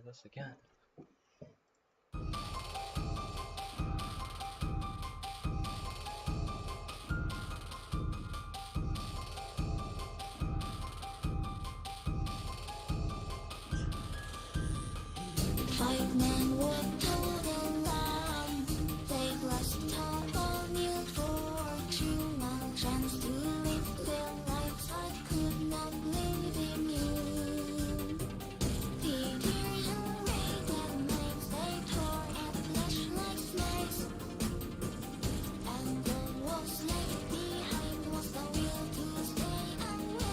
this again. Five men walked toward the land. They grasped a new fortune, a chance to live their lives. I could not live immune. The tears and rage and names, they tore at flesh like snakes. And all was left behind was the will to stay awake.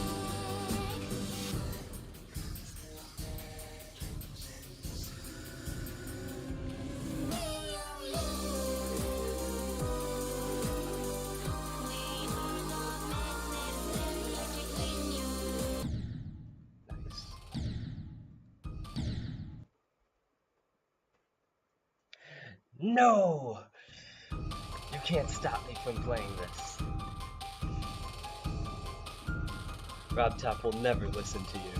Nice. No! You can't stop me from playing this. RobTop will never listen to you.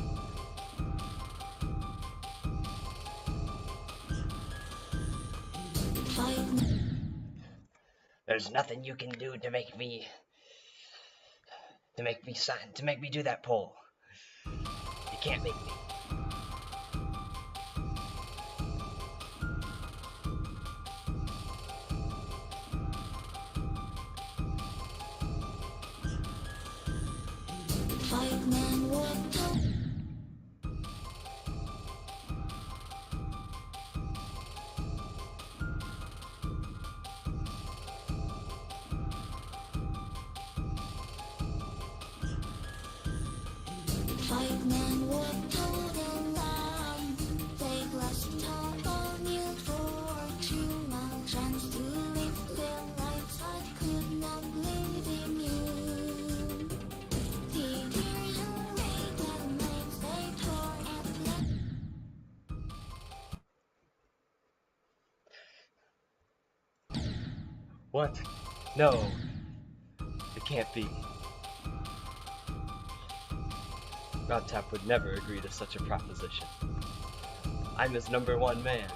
There's nothing you can do to make me do that poll. You can't make me. Five men walked out. Five men walked toward the land. They grasped a new fortune, a chance to live their lives. I could not live immune. The tears and rage and names, they tore at flesh. What? No. It can't be. RobTop would never agree to such a proposition. I'm his #1 man.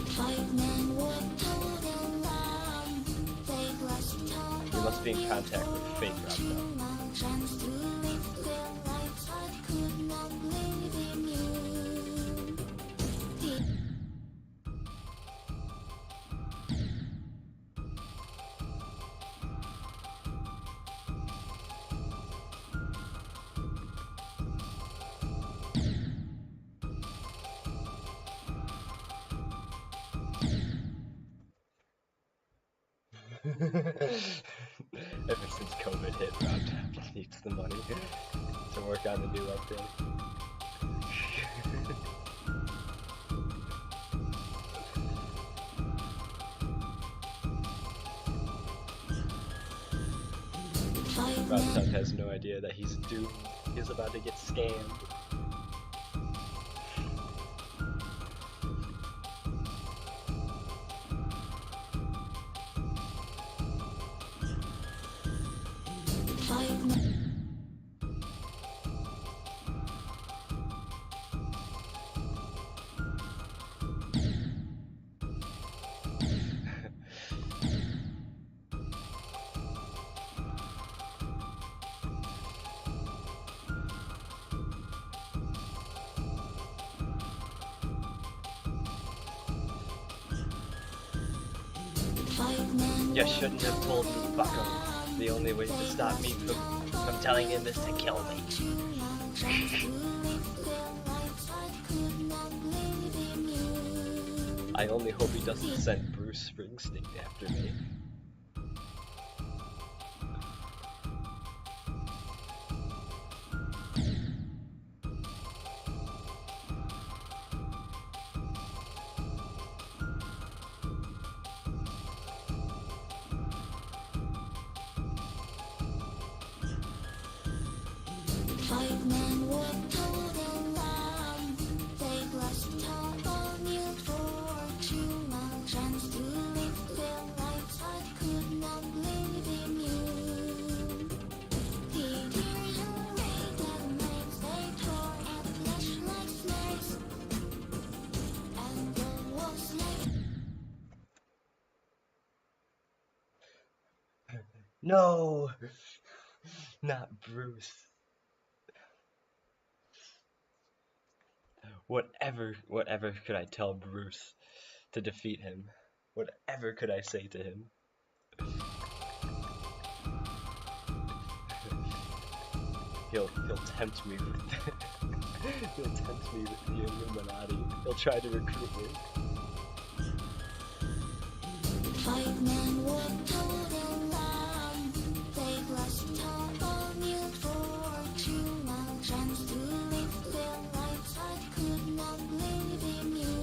Five men walked toward the land. They grasped a You must be in contact with fake RobTop. a chance to live their lives. I could not live immune. Ever since COVID hit, RobTop needs the money to work on the new update. Five RobTop men. has no idea that he's doomed. He's about to get scammed. Five men. Five men. You shouldn't have told me, bucko. The only way to stop me from telling him is to kill me. I only hope he doesn't send Bruce Springsteen after me. Five men walked toward the land. They grasped a new fortune, a chance to live their lives. I could not live immune. The tears and rage and names, No! Not Bruce. Whatever could I tell Bruce to defeat him? Whatever could I say to him? He'll tempt me with he'll tempt me with the Illuminati. He'll try to recruit me. Five men walked total lamb. They lost all new fortune. Now chance to live their lives. I could not live in you.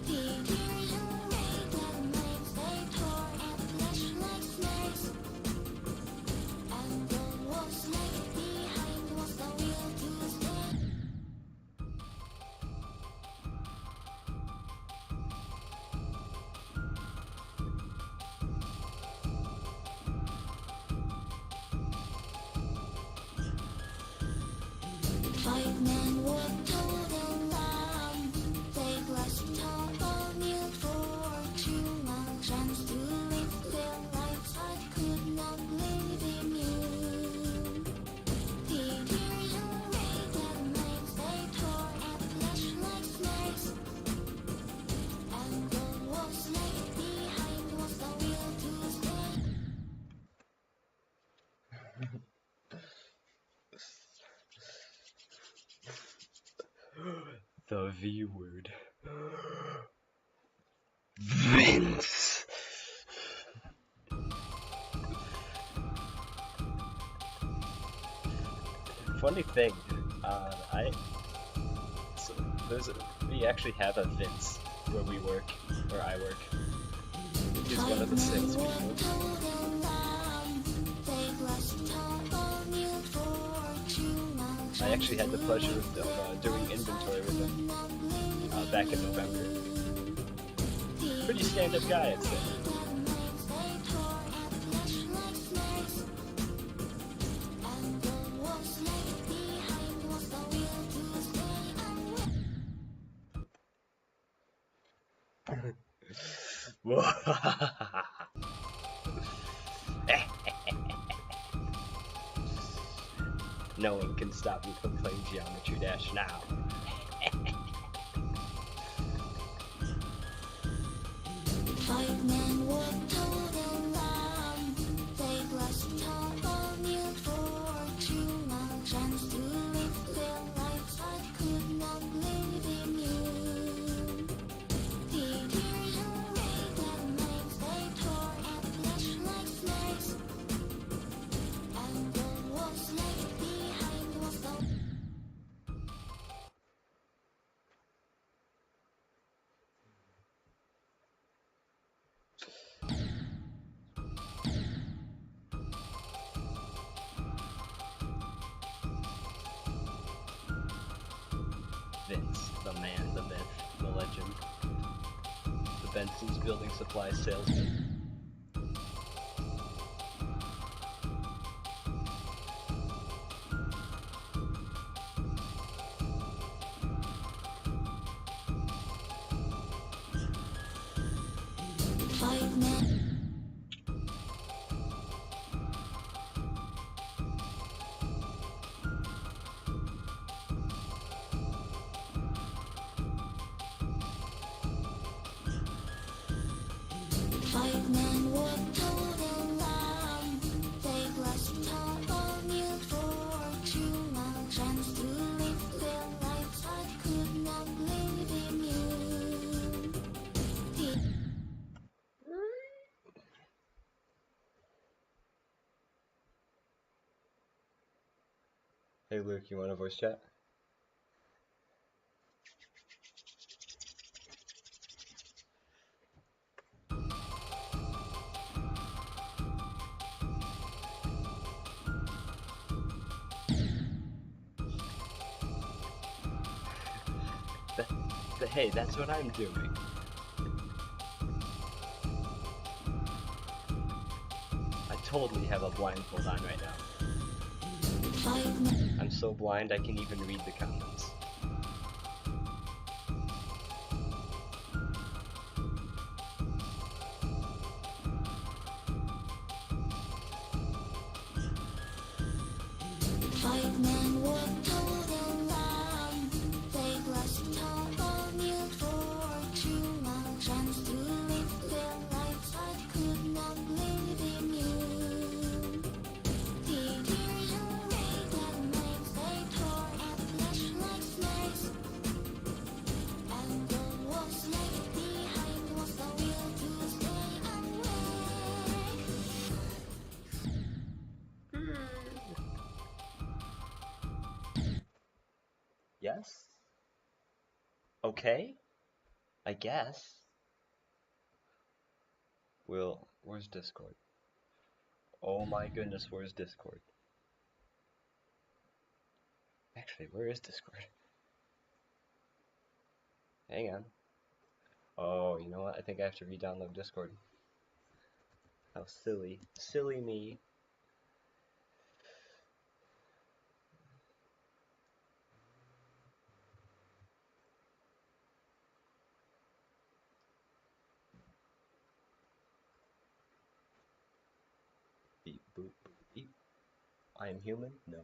The tears and rage and knives they tore at flesh like snakes. And the walls left behind was the will to stay. Five men walked total lamb. They lost all new fortune. Now chance to live their lives. I could not live in you. The tears and rage and knives they tore at flesh like snakes. And the walls left behind was the will to stay. The V word. Vince! Funny thing, we actually have a Vince where we work, where I work. He's one of the 6 people. I actually had the pleasure of doing inventory with him back in November. Pretty stand-up guy, I'd say. No one can stop me from playing Geometry Dash now. Five men walked total lamb. They lost all new fortune. Now chance to live their lives. I could not live in you. The tears and rage and knives they tore at flesh like snakes. And the walls left behind was the Vince, the man, the myth, the legend. The Benson's building supply salesman. five men. Five men walked total lamb. They lost all new fortune. Now chance to live their lives. I could not live in you. Hey Luke, you want a voice chat? Hey, that's what I'm doing. I totally have a blindfold on right now. Five men. I'm so blind I can even read the comments. chance to live their lives I could not live in you. The tears and rain that nights they tore at flesh like snakes, and all was left behind was the will to stay awake. Yes? Okay? I guess. Well, where's Discord? Oh my goodness, where's Discord? Actually, where is Discord? Hang on. Oh, you know what? I think I have to re-download Discord. How silly. Silly me. Beep, boop, boop, beep. I am human? No.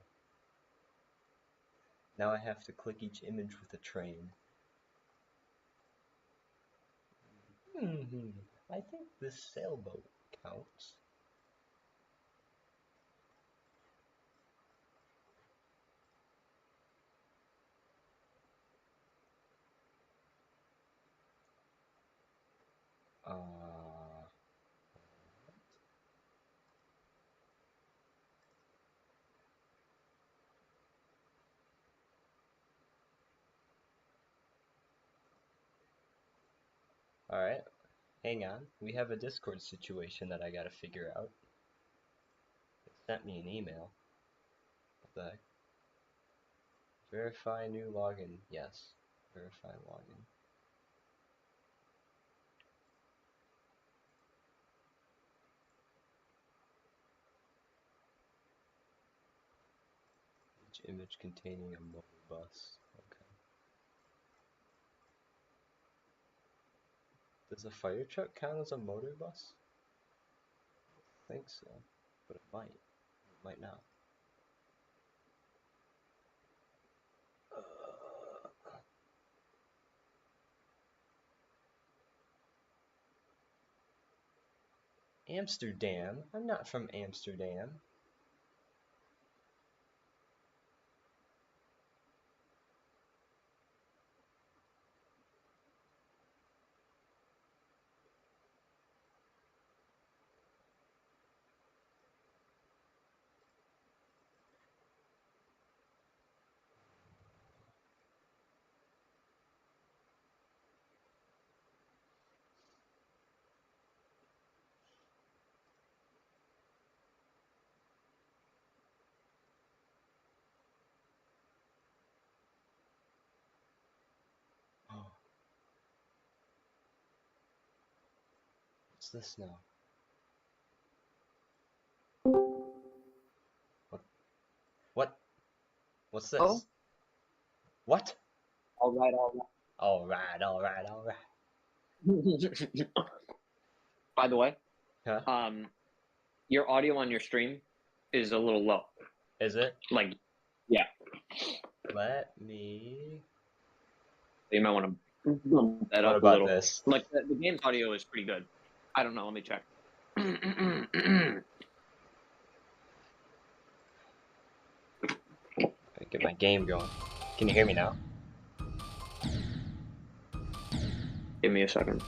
Now I have to click each image with a train. I think this sailboat counts. Alright, hang on. We have a Discord situation that I gotta figure out. It sent me an email. What the heck? Verify new login. Yes. Verify login. Each image containing a motor bus. Okay. Does a fire truck count as a motor bus? I think so, but it might. It might not. Amsterdam? I'm not from Amsterdam. Oh. What's this now? What? What's this? Oh. What? Alright. Alright. By the way, Huh? your audio on your stream is a little low. Is it? Like, yeah. Let me... You might want to bump that What up a about little. this? Like, the game's audio is pretty good. I don't know, let me check. Get my game going. Can you hear me now? Give me a second.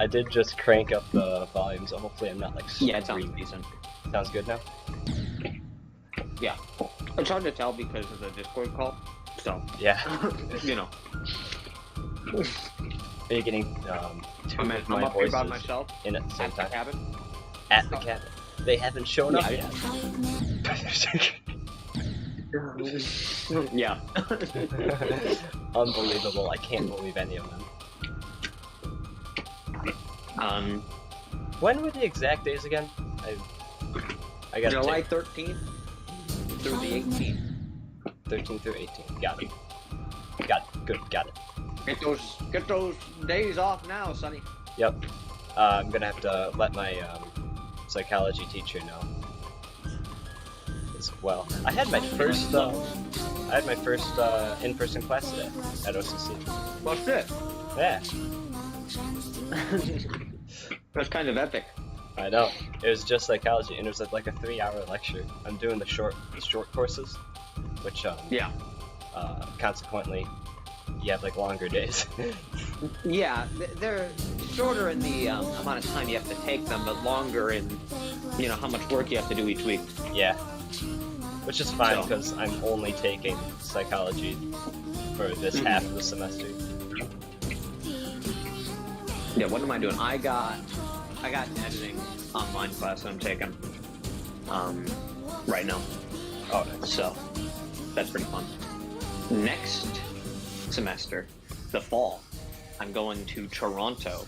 I did just crank up the volume, so hopefully I'm not like Yeah, it sounds screaming. decent. Sounds good now? Yeah. It's hard to tell because of the Discord call, so, Yeah. you know. Are you getting two I'm of my up here by voices myself in at the same at the time? cabin. At the cabin. They haven't shown up yet. Yeah. Unbelievable. I can't believe any of them. When were the exact days again? I got July 13th through the 18th. 13 through 18. Got it. Got it. Good. Got it. Get those days off now, Sonny. Yep. I'm gonna have to let my psychology teacher know as well. I had my first I had my first in-person class today at OCC. What's it? Yeah, That's kind of epic. I know. It was just psychology, and it was like a 3-hour lecture. I'm doing the short courses, which Yeah. consequently, you have like longer days. Yeah, they're shorter in the amount of time you have to take them, but longer in, how much work you have to do each week. Yeah, which is fine So- because I'm only taking psychology for this half of the semester. Yeah, what am I doing? I got an editing online class that I'm taking right now. Oh, nice. So that's pretty fun. Next semester, the fall, I'm going to Toronto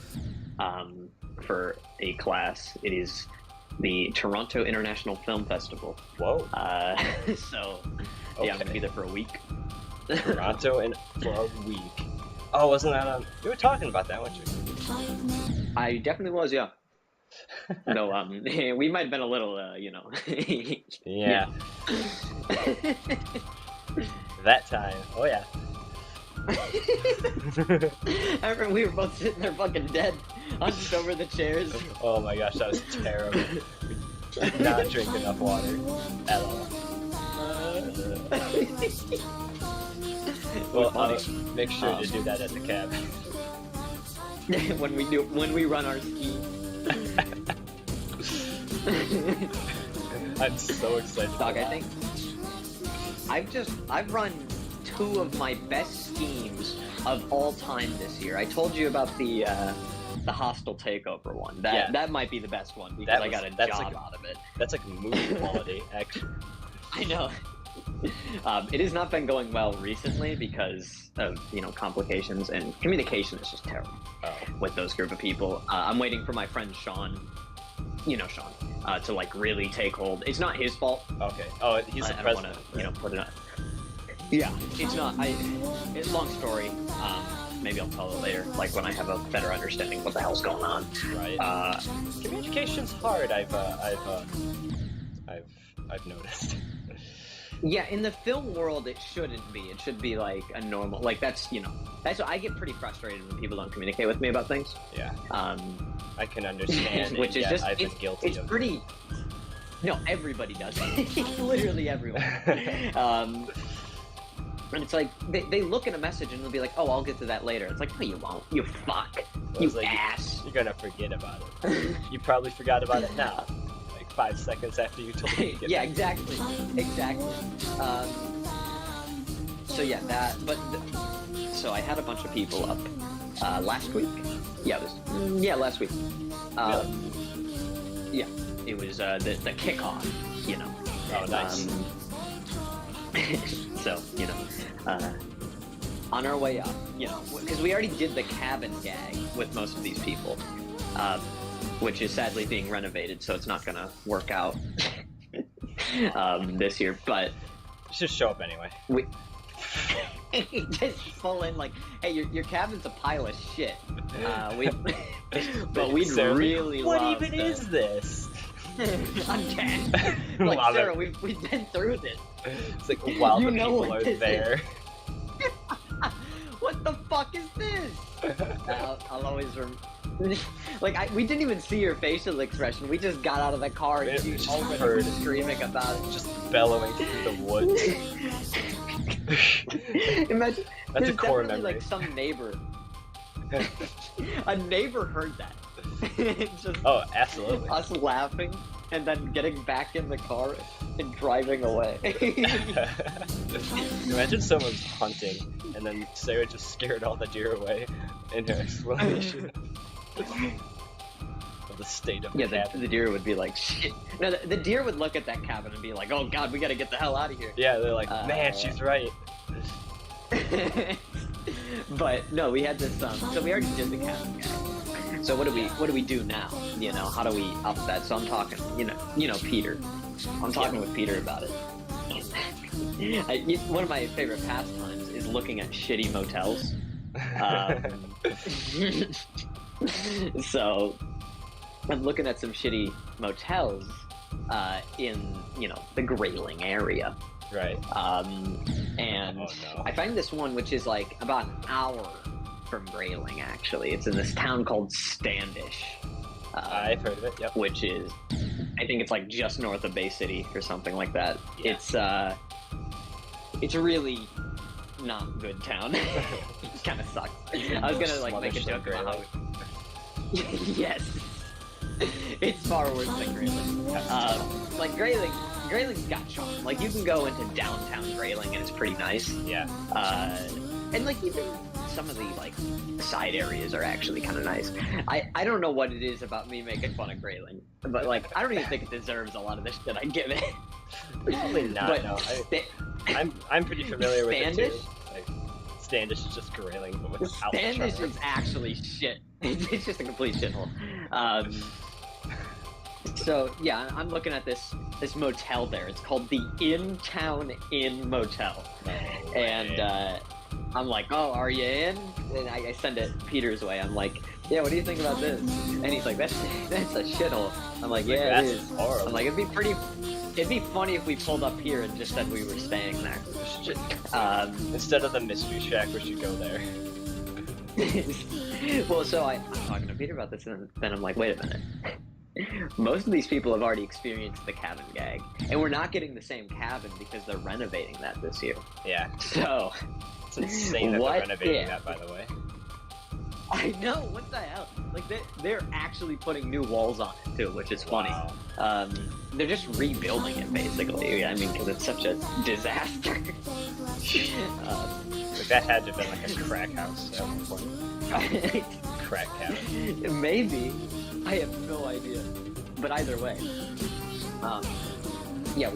for a class. It is the Toronto International Film Festival. Whoa, So yeah, I'm gonna Okay. be there for a week. Toronto for a week. Oh, wasn't that you were talking about that, weren't you? I definitely was, yeah. No, we might have been a little, Yeah, that time. Oh yeah. I remember we were both sitting there fucking dead, hunched over the chairs. Oh my gosh, that was terrible. We did not drink enough water at all. Well, make sure to do that at the cab. when we run our ski. I'm so excited. Dog, for I that. think I've run 2 of my best schemes of all time this year. I told you about the hostile takeover one. That might be the best one because I got a that's job like- out of it. That's like movie quality, actually. I know. It has not been going well recently because of complications, and communication is just terrible Oh, with those group of people. I'm waiting for my friend Sean, Sean, to like really take hold. It's not his fault. okay. Oh, he's the I don't president. want to, put it on. Yeah, it's not. It's a long story. Maybe I'll tell it later, like when I have a better understanding of what the hell's going on. Right. Communication's hard. I've noticed. Yeah, in the film world, it shouldn't be. It should be like a normal. Like that's that's what I get pretty frustrated when people don't communicate with me about things. Yeah, Um, I can understand. which is yet just I've been guilty it's of. pretty. No, everybody does. Literally everyone. And it's like they look at a message and they'll be like, "Oh, I'll get to that later." It's like, "No, you won't. You fuck. You It's like, ass." You're gonna forget about it. You probably forgot about it now, like 5 seconds after you told me. To get Yeah, back. exactly. So yeah, that. But so I had a bunch of people up last week. Yeah, it was last week. Yeah, it was the kickoff. Oh, nice. So on our way up, because we already did the cabin gag with most of these people, which is sadly being renovated, so it's not gonna work out this year. But Just show up anyway. we just full in like, hey, your cabin's a pile of shit. But we'd Sarah, really what love even to- is this? Uncanny. Like, Love Sarah, it. we've been through this. It's like while You the know people what are this there. What the fuck is this? I'll always we didn't even see your facial expression. We just got out of the car and Yeah, you just already heard were it. screaming about it. Just bellowing through the woods. Imagine That's a there's core definitely memory. like some neighbor. A neighbor heard that. It's just Oh, absolutely. us laughing and then getting back in the car and driving away. Imagine someone's hunting and then Sarah just scared all the deer away in her explanation of the state of the Yeah, cabin. the deer would be like, shit. No, the deer would look at that cabin and be like, oh god, we gotta get the hell out of here. Yeah, they're like, man, she's right. But no, we had this. So we already did the cabin gag. So what do we do now? How do we up that? So I'm talking, Peter. I'm talking with Peter about it. One of my favorite pastimes is looking at shitty motels. So I'm looking at some shitty motels in the Grayling area. Right. And Oh, no. I find this one, which is like about an hour from Grayling. Actually, it's in this town called Standish. I've heard of it. Yep. Which is, I think it's like just north of Bay City or something like that. Yeah. It's a really not good town. It kind of sucks. I was gonna like make a Sluggish joke than about how. Yes, it's far worse than Grayling. Like Grayling's got charm. Like you can go into downtown Grayling and it's pretty nice. Yeah. And like even some of the like side areas are actually kind of nice. I don't know what it is about me making fun of Grayling, but like I don't even think it deserves a lot of the shit I give it. Probably not. But No. I'm pretty familiar with it Standish? too. Like, Standish is just Grayling, but without the Standish charm. is actually shit. It's just a complete shithole. So yeah, I'm looking at this motel there. It's called the In Town Inn Motel, and I'm like, oh, are you in? And I send it Peter's way. I'm like, yeah, what do you think about this? And he's like, that's a shithole. I'm like, yeah, That's it is. horrible. I'm like, it'd be funny if we pulled up here and just said we were staying there. Instead of the mystery shack, we should go there. Well, so I'm talking to Peter about this, and then I'm like, wait a minute. Most of these people have already experienced the cabin gag, and we're not getting the same cabin because they're renovating that this year. Yeah. So, It's insane that What they're renovating if- that, by the way. I know, what the hell? Like, they're actually putting new walls on it, too, which is funny. Wow. They're just rebuilding it, basically. I mean, because it's such a disaster. Like, that had to have been like a crack house at one point. Crack cabin. Maybe. I have no idea. But either way. Yeah,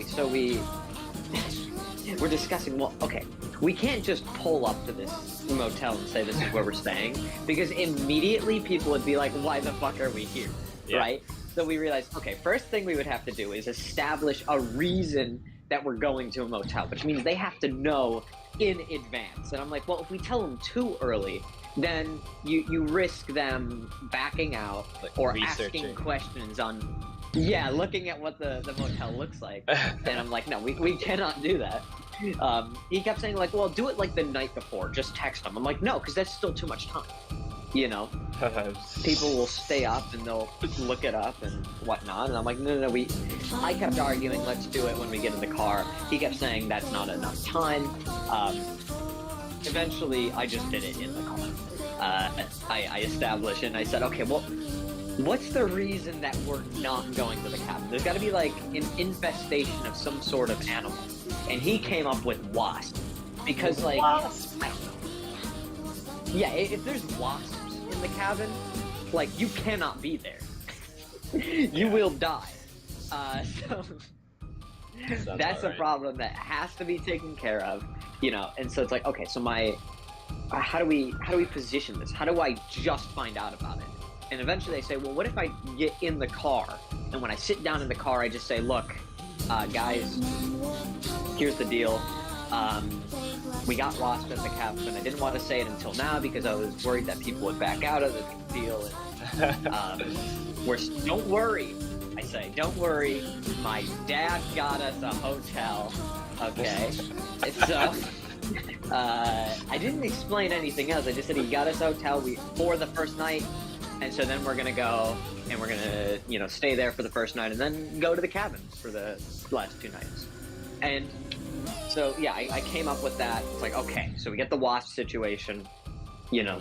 we're discussing, well, okay, we can't just pull up to this motel and say this is where we're staying, because immediately people would be like, why the fuck are we here? Yeah. Right? So we realized, okay, first thing we would have to do is establish a reason that we're going to a motel, which means they have to know in advance. And I'm like, well, if we tell them too early, then you risk them backing out Like or researching. asking questions on, yeah, looking at what the motel looks like. And I'm like, no, we cannot do that. He kept saying like, well, do it like the night before, just text them. I'm like, no, because that's still too much time. You know, people will stay up and they'll look it up and whatnot. And I'm like, no, I kept arguing, let's do it when we get in the car. He kept saying that's not enough time. Eventually, I just did it in the car. I established it and I said, okay, well, what's the reason that we're not going to the cabin? There's got to be like an infestation of some sort of animal. And he came up with wasps. Because like, I don't know. Yeah, if there's wasps in the cabin, like you cannot be there. You will die. So that's a alright. problem that has to be taken care of, you know. And so it's like, okay, so how do we position this? How do I just find out about it? And eventually they say, well, what if I get in the car, and when I sit down in the car, I just say, look, guys, here's the deal. We got lost at the cabin. I didn't want to say it until now because I was worried that people would back out of the deal. And, don't worry. I say, don't worry. My dad got us a hotel. Okay. So I didn't explain anything else. I just said he got us a hotel for the first night. And so then we're gonna go and we're gonna, you know, stay there for the first night and then go to the cabin for the last 2 nights. And so yeah, I came up with that. It's like, okay, so we get the wasp situation, you know.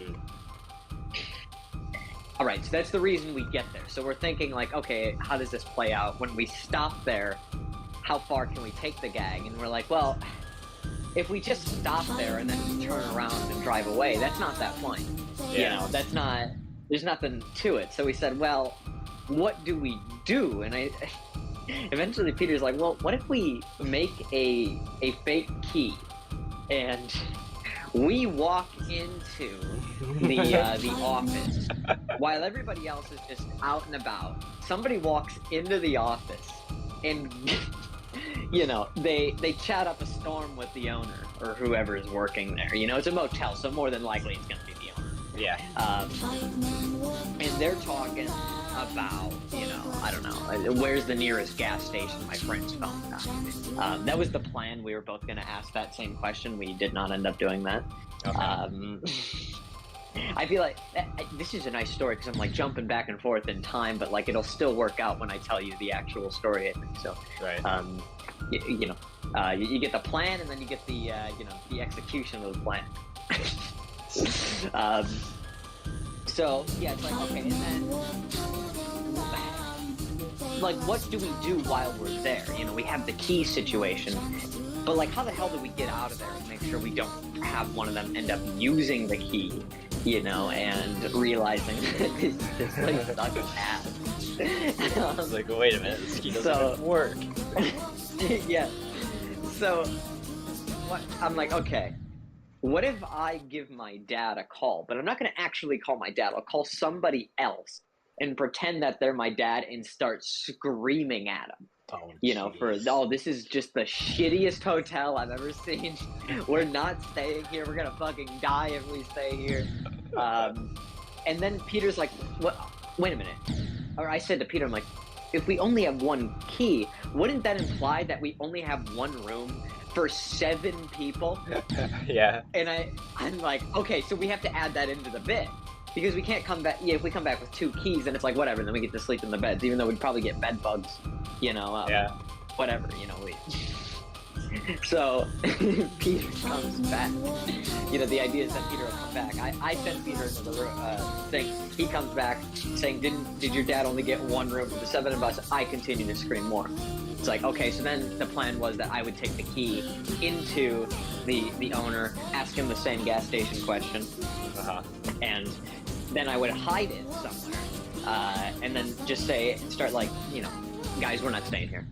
All right, so that's the reason we get there. So we're thinking like, okay, how does this play out? When we stop there, how far can we take the gag? And we're like, well, if we just stop there and then turn around and drive away, that's not that funny. Yeah. You know, that's not, there's nothing to it. So we said, well, what do we do? And eventually Peter's like, well, what if we make a fake key and we walk into the office while everybody else is just out and about. Somebody walks into the office and you know, they chat up a storm with the owner or whoever is working there. You know, it's a motel, so more than likely it's gonna be the owner. Yeah. And they're talking, about, I don't know, where's the nearest gas station my friend's phone got. That was the plan. We were both going to ask that same question. We did not end up doing that. Okay. I feel like this is a nice story because I'm like jumping back and forth in time, but like it'll still work out when I tell you the actual story, I think. So, Right. you get the plan and then you get the, the execution of the plan. So, yeah, it's like, okay, and then, like, what do we do while we're there? We have the key situation, but, like, how the hell do we get out of there and make sure we don't have one of them end up using the key, and realizing that this place sucks ass. I was like, wait a minute, this key doesn't even work. Yeah. So, I'm like, okay, what if I give my dad a call? But I'm not going to actually call my dad. I'll call somebody else and pretend that they're my dad and start screaming at him. This is just the shittiest hotel I've ever seen. We're not staying here. We're going to fucking die if we stay here. And then Peter's like, what? Wait a minute. Or I said to Peter, I'm like, if we only have one key, wouldn't that imply that we only have one room for 7 people? Yeah. And I'm like, okay, so we have to add that into the bit. Because we can't come back, if we come back with 2 keys, then it's like, whatever, then we get to sleep in the beds, even though we'd probably get bed bugs, Yeah. Whatever, So, Peter comes back. The idea is that Peter will come back. I send Peter into the thing. He comes back saying, did your dad only get one room for the 7 of us? I continue to scream more. It's like, okay, so then the plan was that I would take the key into the owner, ask him the same gas station question, and then I would hide it somewhere, and then just start like, guys, we're not staying here.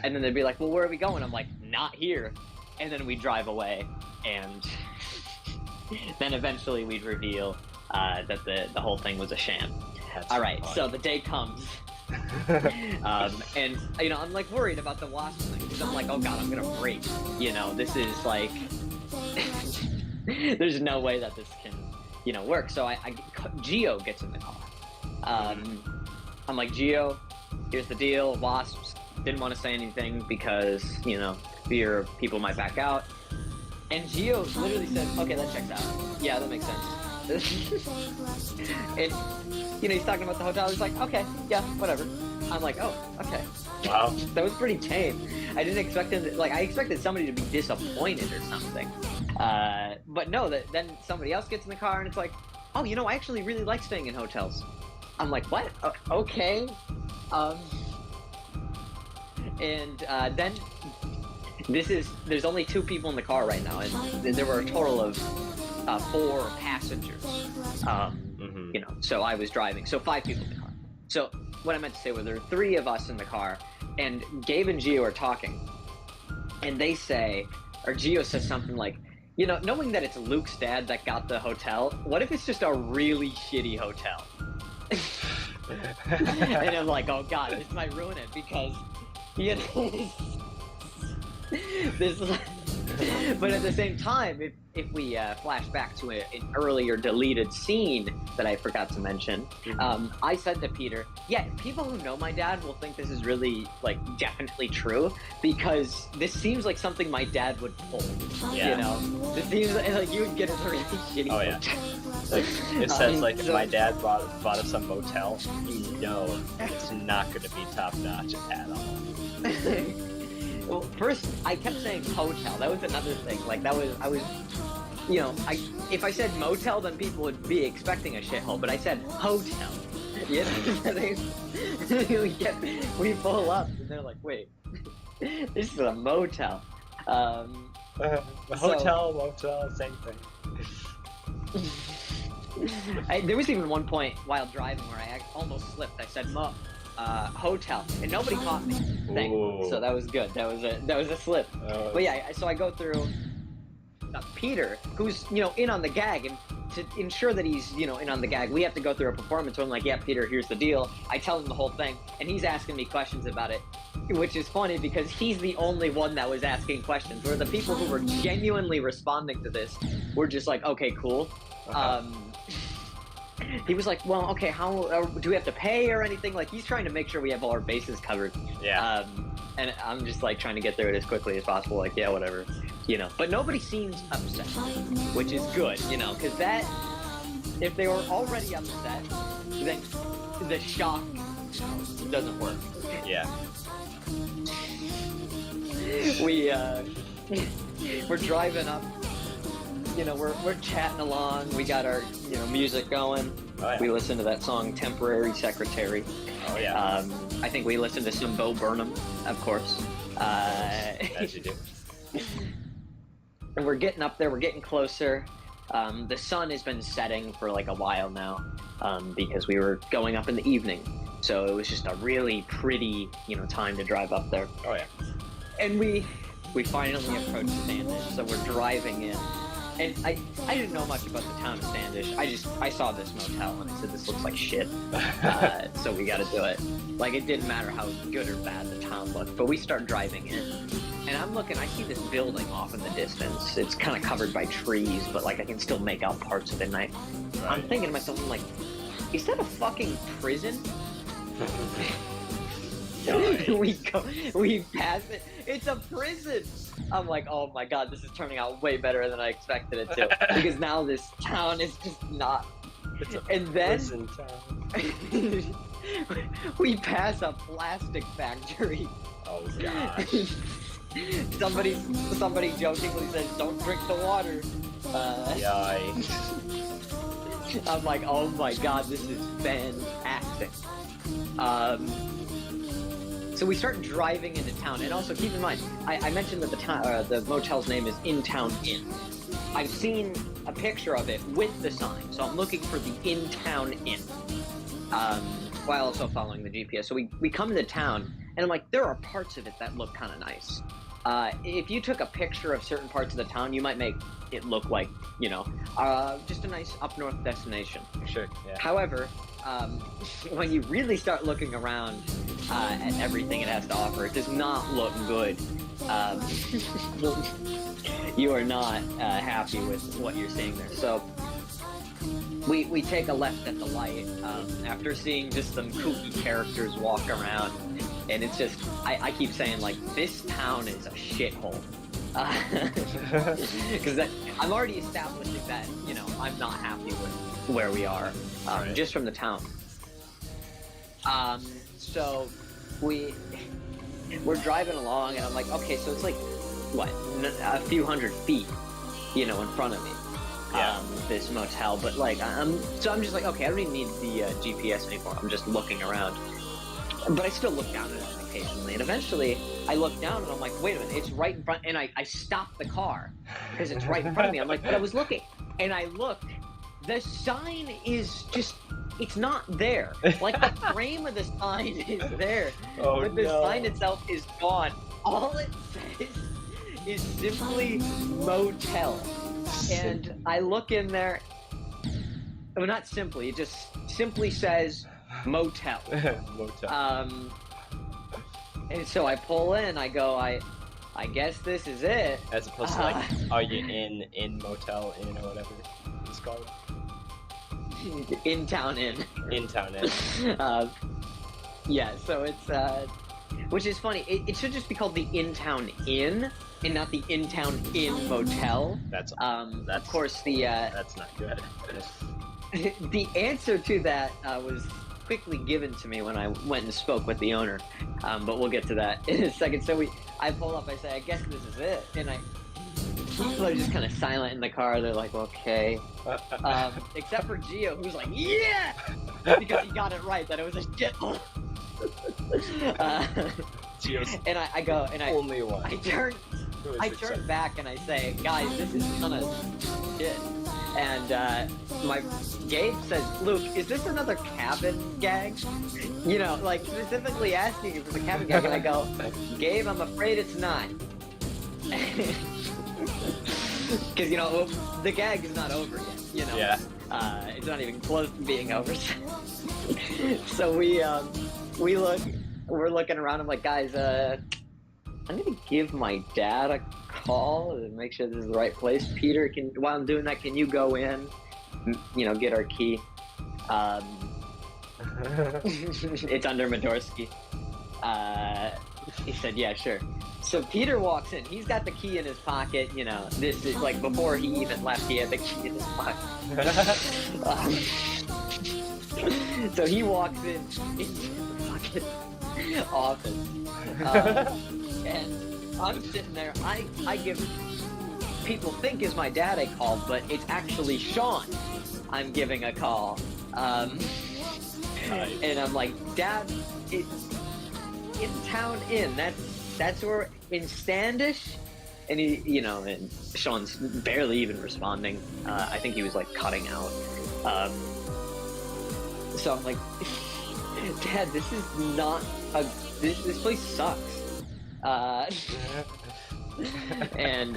And then they'd be like, well, where are we going? I'm like, not here. And then we'd drive away, and then eventually we'd reveal that the whole thing was a sham. That's all right, funny. so the day comes. And I'm like worried about the wasp thing because I'm like, oh god, I'm gonna break. This is like, there's no way that this can, work. So Geo gets in the car. I'm like, Geo, here's the deal. Wasps didn't want to say anything because fear people might back out. And Geo literally said, okay, that checks out. Yeah, that makes sense. And he's talking about the hotel. He's like, okay, yeah, whatever. I'm like, oh, okay. Wow. That was pretty tame. I didn't expect him to, I expected somebody to be disappointed or something. But no, then somebody else gets in the car and it's like, oh, I actually really like staying in hotels. I'm like, what? Okay. And then there's only 2 people in the car right now, and there were a total of 4 passengers. So I was driving, so 5 people in the car. So what I meant to say was there are 3 of us in the car, and Gabe and Geo are talking, and they say, or Geo says something like, knowing that it's Luke's dad that got the hotel, what if it's just a really shitty hotel? And I'm like, oh god, this might ruin it because this. But at the same time, if we flash back to an earlier deleted scene that I forgot to mention, I said to Peter, yeah, people who know my dad will think this is really, definitely true, because this seems like something my dad would pull. Yeah. This seems like you would get a really shitty yeah. It says, if my dad bought us a motel, it's not going to be top notch at all. Well, first, I kept saying hotel. That was another thing. If I said motel, then people would be expecting a shithole, but I said hotel. We pull up, and they're like, wait, this is a motel. Hotel, motel, same thing. There was even one point while driving where I almost slipped. I said hotel, and nobody caught me. So that was good. That was a slip. But yeah, so I go through Peter, who's in on the gag, and to ensure that he's in on the gag, we have to go through a performance where I'm like, yeah, Peter, here's the deal. I tell him the whole thing, and he's asking me questions about it, which is funny because he's the only one that was asking questions, where the people who were genuinely responding to this were just like, okay, cool. he was like, well, okay, how do we have to pay or anything? Like, he's trying to make sure we have all our bases covered. Yeah. And I'm just like trying to get through it as quickly as possible. Like, yeah, whatever, you know. But nobody seems upset, which is good, you know, because that, if they were already upset, then the shock doesn't work. Yeah. We're driving up, you know, we're chatting along, we got our, you know, music going. Oh, yeah. We listen to that song Temporary Secretary. Oh, yeah. I think we listened to some Bo Burnham, of course. As you do. And we're getting up there, we're getting closer. The sun has been setting for like a while now, because we were going up in the evening. So it was just a really pretty, you know, time to drive up there. Oh, yeah. And we finally approached Standish, so we're driving in. And I didn't know much about the town of Standish. I saw this motel and I said, this looks like shit. So we gotta do it. Like, it didn't matter how good or bad the town looked, but we start driving in. And I'm looking, I see this building off in the distance. It's kind of covered by trees, but like I can still make out parts of it. And I'm thinking to myself, I'm like, is that a fucking prison? We pass it. It's a prison. I'm like, oh my god, this is turning out way better than I expected it to. Because now this town is just not. It's a And then prison town. we pass a plastic factory. Oh gosh. Somebody jokingly says, "Don't drink the water." Yikes. I'm like, oh my god, this is fantastic. So we start driving into town, and also keep in mind, I mentioned that the motel's name is In Town Inn. I've seen a picture of it with the sign, so I'm looking for the In Town Inn, while also following the GPS. So we come into town, and I'm like, there are parts of it that look kind of nice. If you took a picture of certain parts of the town, you might make it look like, you know, just a nice up north destination. Sure. Yeah. However, when you really start looking around at everything it has to offer, it does not look good. You are not happy with what you're seeing there. So we take a left at the light after seeing just some kooky characters walk around, and it's just I keep saying, like, this town is a shithole. Because I'm already establishing that, you know, I'm not happy with where we are, Right. just from the town. So we're driving along, and I'm like, okay, so it's like, what, a few hundred feet, you know, in front of me. Yeah. This motel, but like, I'm just like, okay, I don't even need the GPS anymore. I'm just looking around. But I still look down at it occasionally, and eventually I look down and I'm like, wait a minute, it's right in front, and I stop the car because it's right in front of me. I'm like, but I was looking, and I look, the sign is just, it's not there. Like, the frame of the sign is there, Oh, but the no. sign itself is gone. All it says is simply motel. And I look in there, well, not simply, it just simply says motel. Motel. And so I pull in, I go, I guess this is it. As opposed to like, are you in motel inn or whatever it's called? In town inn. In town inn. Yeah, so it's which is funny. It should just be called the In Town Inn and not the In Town Inn Motel. That's Of course, the that's not good. the answer to that was quickly given to me when I went and spoke with the owner, but we'll get to that in a second. So I pull up, I say, I guess this is it, and people are just kind of silent in the car. They're like, okay, except for Gio, who's like, yeah, because he got it right that it was a shithole. Gio's And I go, and only one. I turn Who is I excited? turn back and I say, guys, this is kind of shit. And my Gabe says, Luke, is this another cabin gag? You know, like specifically asking if it's a cabin gag. And I go, Gabe, I'm afraid it's not. Because, you know, the gag is not over yet, you know. Yeah. It's not even close to being over. So we're looking around. I'm like, guys, I'm gonna give my dad a call and make sure this is the right place. Peter, while I'm doing that, can you go in, you know, get our key? It's under Madorsky. He said, yeah, sure. So Peter walks in. He's got the key in his pocket. You know, this is like before he even left, he had the key in his pocket. So he walks in into the fucking office. And I'm sitting there. I give people think is my dad a call, but it's actually Sean I'm giving a call. And I'm like, Dad, it's in Town Inn. That's where in Standish. And he, you know, and Sean's barely even responding. I think he was like cutting out. So I'm like, Dad, this is not this place sucks. And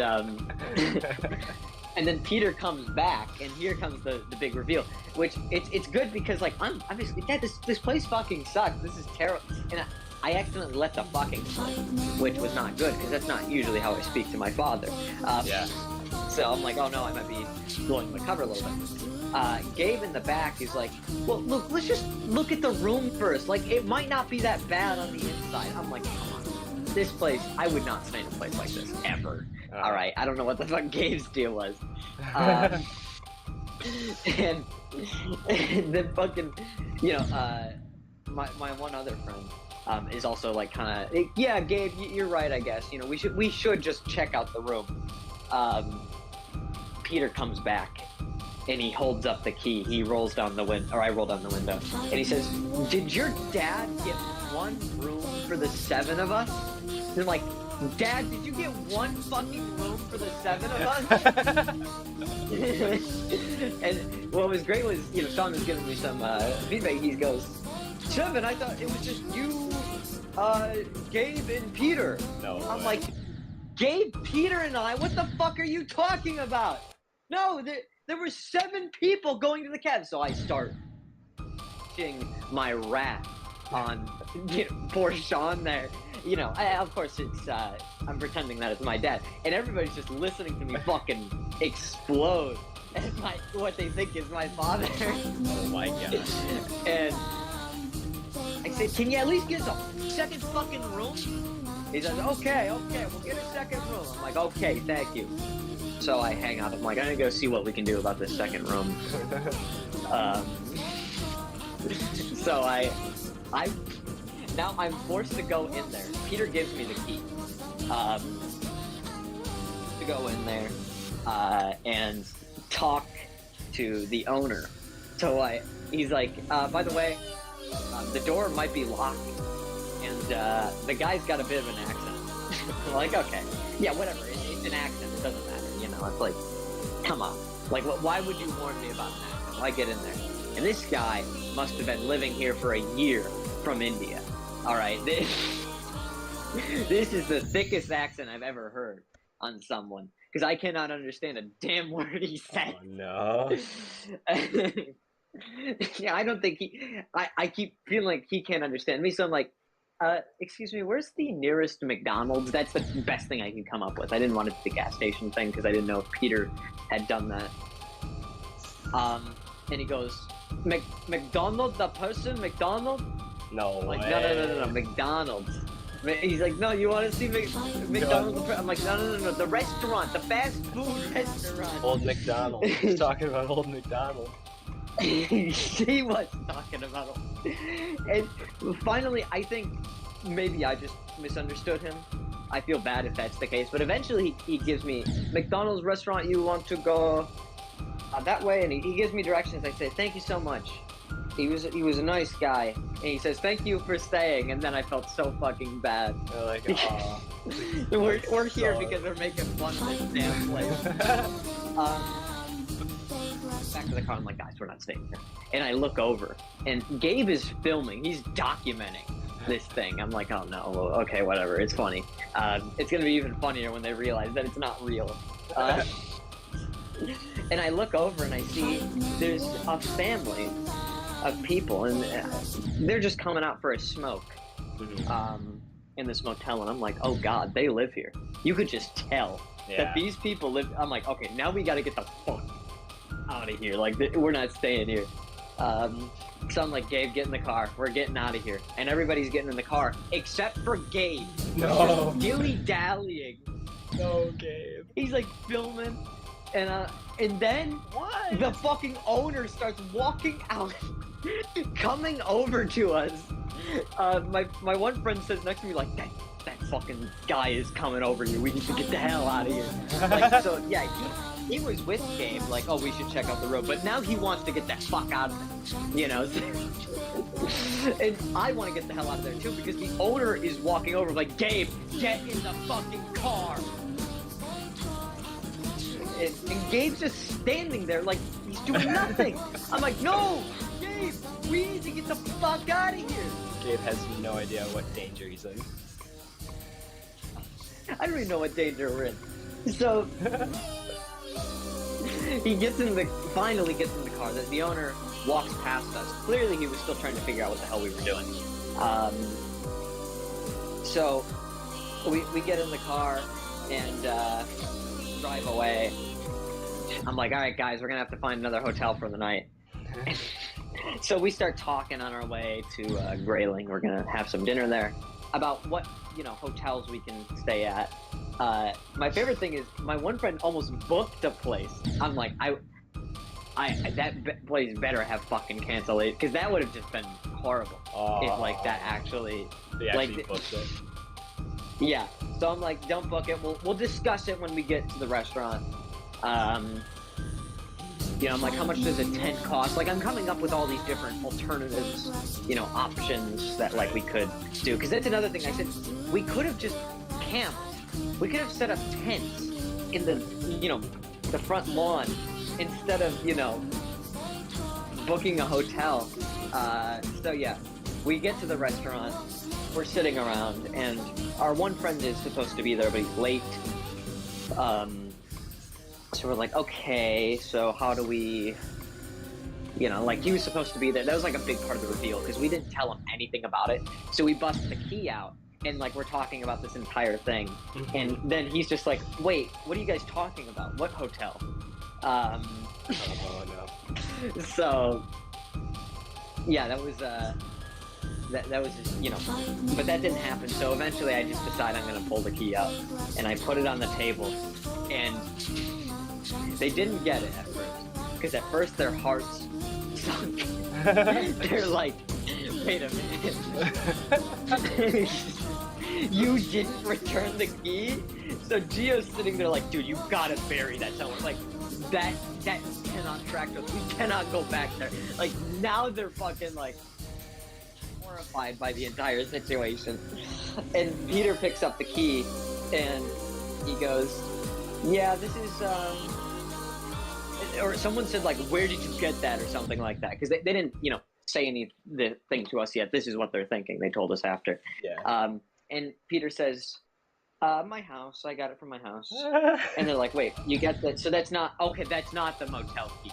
and then Peter comes back, and here comes the big reveal. Which it's good because like I'm just Dad, this place fucking sucks. This is terrible. And I accidentally let the fucking slip, which was not good because that's not usually how I speak to my father. Yeah. So I'm like, oh no, I might be blowing my cover a little bit. Gabe in the back is like, well, look, let's just look at the room first. Like, it might not be that bad on the inside. I'm like, come on. This place, I would not stay in a place like this, ever. All right, I don't know what the fuck Gabe's deal was. And then fucking, you know, my one other friend is also like kind of, yeah, Gabe, you're right, I guess. You know, we should just check out the room. Peter comes back. And he holds up the key. He rolls down the window, or I roll down the window. And he says, did your dad get one room for the 7 of us? And I'm like, Dad, did you get one fucking room for the 7 of us? And what was great was, you know, Sean was giving me some feedback. He goes, 7, I thought it was just you, Gabe, and Peter. No I'm way. like, Gabe, Peter, and I? What the fuck are you talking about? No, there were 7 people going to the cab, so I start my wrath on poor Sean there. You know, of course it's I'm pretending that it's my dad, and everybody's just listening to me fucking explode at what they think is my father. Oh my god. And I said, can you at least get us a second fucking room? He says, okay, we'll get a second room. I'm like, okay, thank you. So I hang out. I'm like, I'm gonna go see what we can do about this second room. So now I'm forced to go in there. Peter gives me the key to go in there and talk to the owner. So he's like, by the way, the door might be locked, and the guy's got a bit of an accent. I'm like, okay, yeah, whatever. It's an accent. It doesn't matter. You know, it's like, come on. Like, why would you warn me about an accent? Why get in there? And this guy must have been living here for a year from India. All right, this is the thickest accent I've ever heard on someone because I cannot understand a damn word he said. Oh no. Yeah, I don't think I keep feeling like he can't understand me, so I'm like, excuse me, where's the nearest McDonald's? That's the best thing I can come up with. I didn't want it to be the gas station thing because I didn't know if Peter had done that. And he goes, McDonald, the person, McDonald? No I'm like, way. no, McDonald's. He's like, no, you want to see McDonald's? I'm like, no, the restaurant, the fast food restaurant. Old McDonald. He's talking about Old McDonald. She was talking about him. And finally, I think maybe I just misunderstood him. I feel bad if that's the case, but eventually he gives me McDonald's restaurant. You want to go that way, and he gives me directions. I say thank you so much. He was a nice guy, and he says thank you for staying. And then I felt so fucking bad. They're like, oh. we're here because we're making fun of this damn place. Back to the car, I'm like, guys, we're not staying here. And I look over, and Gabe is filming. He's documenting this thing. I'm like, oh no, okay, whatever. It's funny. It's gonna be even funnier when they realize that it's not real. And I look over and I see there's a family of people, and they're just coming out for a smoke in this motel. And I'm like, oh god, they live here. You could just tell that these people live. I'm like, okay, now we got to get the fuck out of here. Like, we're not staying here. So I'm like, Gabe, get in the car. We're getting out of here. And everybody's getting in the car except for Gabe. No. Dilly-dallying. No, Gabe. He's like filming, and then What? the fucking owner starts walking out, coming over to us. My one friend sits next to me like, that fucking guy is coming over you. We need to get the hell out of here. Like, so yeah, he was with Gabe, like, oh, we should check out the road, but now he wants to get the fuck out of there, you know. And I want to get the hell out of there too, because the owner is walking over like, Gabe, get in the fucking car. And Gabe's just standing there like he's doing nothing. I'm like, no, Gabe, we need to get the fuck out of here. Gabe has no idea what danger he's in. I don't even know what danger we're in. So he finally gets in the car. The owner walks past us. Clearly he was still trying to figure out what the hell we were doing. So we get in the car and drive away. I'm like, all right, guys, we're gonna have to find another hotel for the night. So we start talking on our way to Grayling. We're gonna have some dinner there about what hotels we can stay at. My favorite thing is my one friend almost booked a place. I'm like, that place better have fucking canceled it, because that would have just been horrible if like that actually They actually booked it. Yeah. So I'm like, don't book it. We'll discuss it when we get to the restaurant. I'm like, how much does a tent cost? Like, I'm coming up with all these different alternatives, options that like we could do. Because that's another thing I said. We could have just camped. We could have set up tents in the, the front lawn instead of, booking a hotel. So yeah, we get to the restaurant. We're sitting around, and our one friend is supposed to be there, but he's late. So we're like, okay, so how do we, like he was supposed to be there. That was like a big part of the reveal, because we didn't tell him anything about it. So we bust the key out, and like we're talking about this entire thing. And then he's just like, wait, what are you guys talking about? What hotel? Oh no. So yeah, that was that was just, but that didn't happen. So eventually I just decided I'm gonna pull the key out, and I put it on the table, and they didn't get it at first, because at first their hearts sunk. They're like, wait a minute. You didn't return the key? So Gio's sitting there like, dude, you gotta bury that somewhere. Like, that cannot track us. We cannot go back there. Like, now they're fucking like horrified by the entire situation. And Peter picks up the key and he goes, yeah, this is or someone said like, where did you get that, or something like that, because they didn't say anything to us yet. This is what they're thinking. They told us after. Yeah. And Peter says, my house, I got it from my house. And they're like, wait, you get that? So that's not the motel key.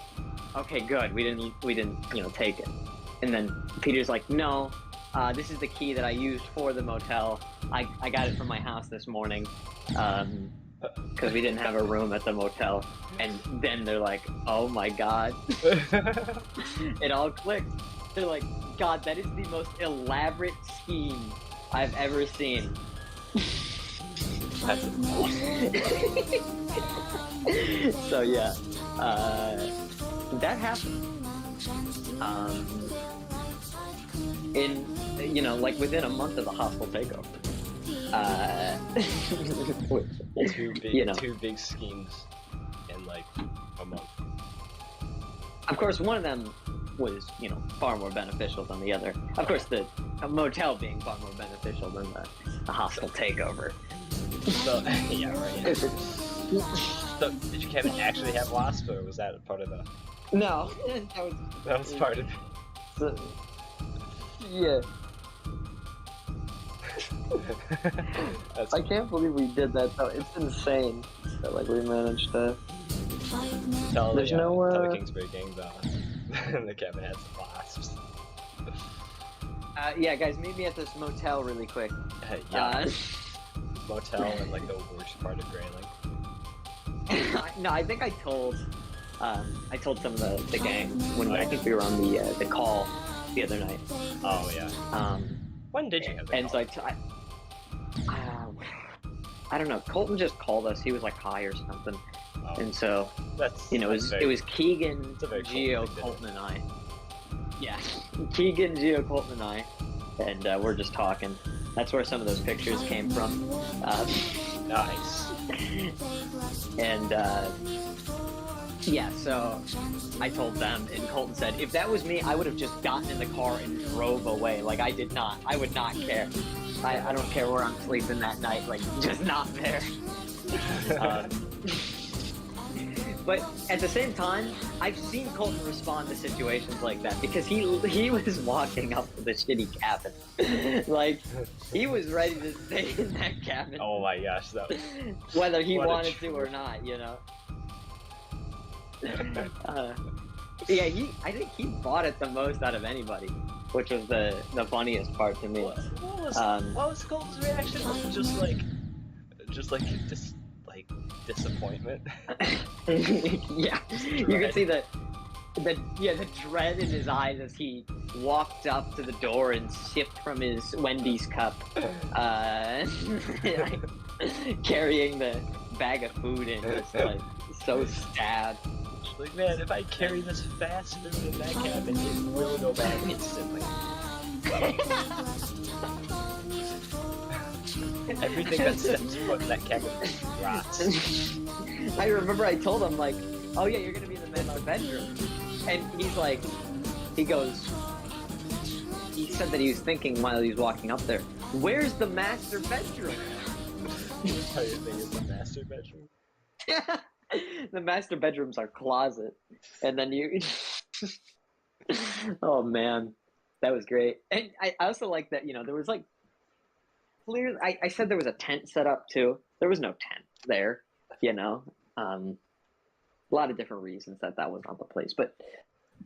Okay, good. We didn't take it. And then Peter's like, no, this is the key that I used for the motel. I got it from my house this morning, because we didn't have a room at the motel. And then they're like, oh my God. It all clicked. They're like, God, that is the most elaborate scheme I've ever seen. That's So yeah, that happened. In like within a month of the hostile takeover. Two big schemes in like a month. Of course, one of them was far more beneficial than the other. Of course, the motel being far more beneficial than the hostile takeover. So yeah, right. So did you Kevin actually have wasps, or was that a part of the? No, That was part of it. So, yeah. I can't believe we did that though. It's insane that like we managed to. Tell There's the, no, tell the Kingsbury gang about the Kevin has some wasps. Yeah, guys, meet me at this motel really quick. Yeah. Motel in like the worst part of Grayling. No, I think I told I told some of the gang when I think we were on the call the other night. Oh yeah. When did you have the And call? so I don't know. Colton just called us. He was like high or something, Oh, and so that's you know that's it was Keegan, it's a very Gio, Colton thing to do. Colton, and I. Yeah, Keegan, Gio, Colton, and I, and we're just talking. That's where some of those pictures came from. Nice. And yeah, so I told them, and Colton said, if that was me, I would have just gotten in the car and drove away. Like, I did not. I would not care. I don't care where I'm sleeping that night. Like, just not there. But at the same time, I've seen Colton respond to situations like that because he was walking up to the shitty cabin. Like, he was ready to stay in that cabin. Oh my gosh, that was Whether he what a wanted to or trooper. not, you know. Yeah, I think he bought it the most out of anybody, which was the funniest part to me. what Um, was Colton's reaction? Was it just like disappointment? Yeah, you could see the dread in his eyes as he walked up to the door and sipped from his Wendy's cup, carrying the bag of food in, just like so sad. Like, man, if I carry this fast food in that cabin, it will go bad instantly. Everything that steps foot in that cabin rots. I remember I told him, like, oh yeah, you're gonna be in the master bedroom. And he's like, he said that he was thinking while he was walking up there, where's the master bedroom? How you think it's the master bedroom? The master bedroom's our closet. And then you... Oh man, that was great. And I also like that, you know, there was like, clearly, I said there was a tent set up too. There was no tent there, you know. A lot of different reasons that was not the place, but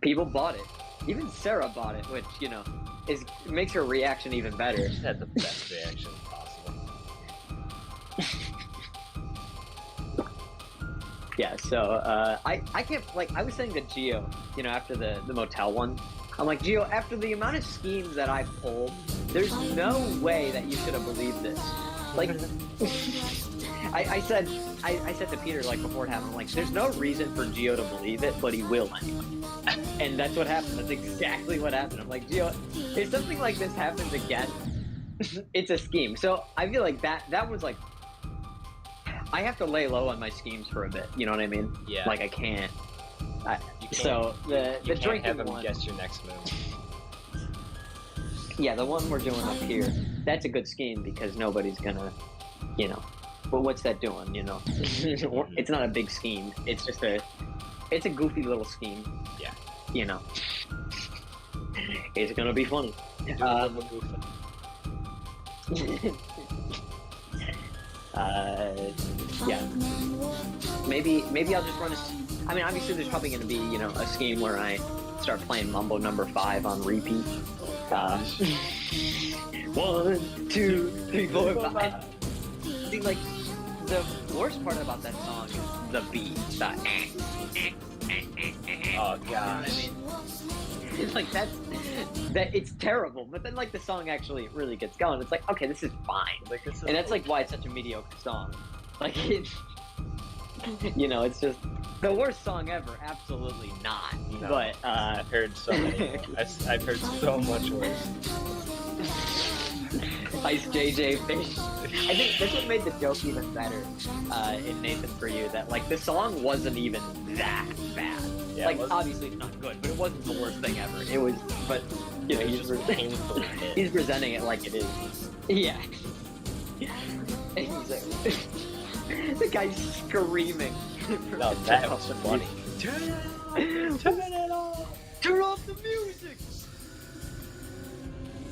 people bought it. Even Sarah bought it, which, you know, makes her reaction even better. It had the best reaction possible. Yeah, so I can't, like, I was saying to Gio, you know, after the motel one, I'm like, Gio, after the amount of schemes that I've pulled, there's no way that you should have believed this. Like, I said to Peter, like, before it happened, I'm like, there's no reason for Gio to believe it, but he will anyway. And that's what happened. That's exactly what happened. I'm like, Gio, if something like this happens again, it's a scheme. So I feel like that was like, I have to lay low on my schemes for a bit. You know what I mean? Yeah. Like, I can't. You can't So the you can't drinking have him one, guess your next move. yeah, the one we're doing up here, that's a good scheme because nobody's gonna, you know. But what's that doing? You know, it's not a big scheme. It's just it's a goofy little scheme. Yeah. You know, it's gonna be funny. Do a little goofing. Yeah. Maybe I'll just run I mean, obviously there's probably going to be, you know, a scheme where I start playing Mambo number 5 on repeat. 1, 2, 3, 4, 5. See, like, the worst part about that song is the beat. The Oh you know what I gosh. mean? Like, that it's terrible, but then, like, the song actually really gets going. It's like, okay, this is fine. Like, this is And that's like why it's such a mediocre song. Like, it's, you know, it's just the worst song ever. Absolutely not. No. But I've heard so many. I've heard so much worse. Ice JJ Fish. I think that's what made the joke even better in Nathan For You. That, like, the song wasn't even that bad. Yeah, Like, it was, obviously it's not good, but it wasn't the worst thing ever. It was, but you know, it was he's just painfully hit. he's presenting it like it is. Yeah. And he's like, the guy's screaming. No, that was funny. Turn it off! Turn off the music!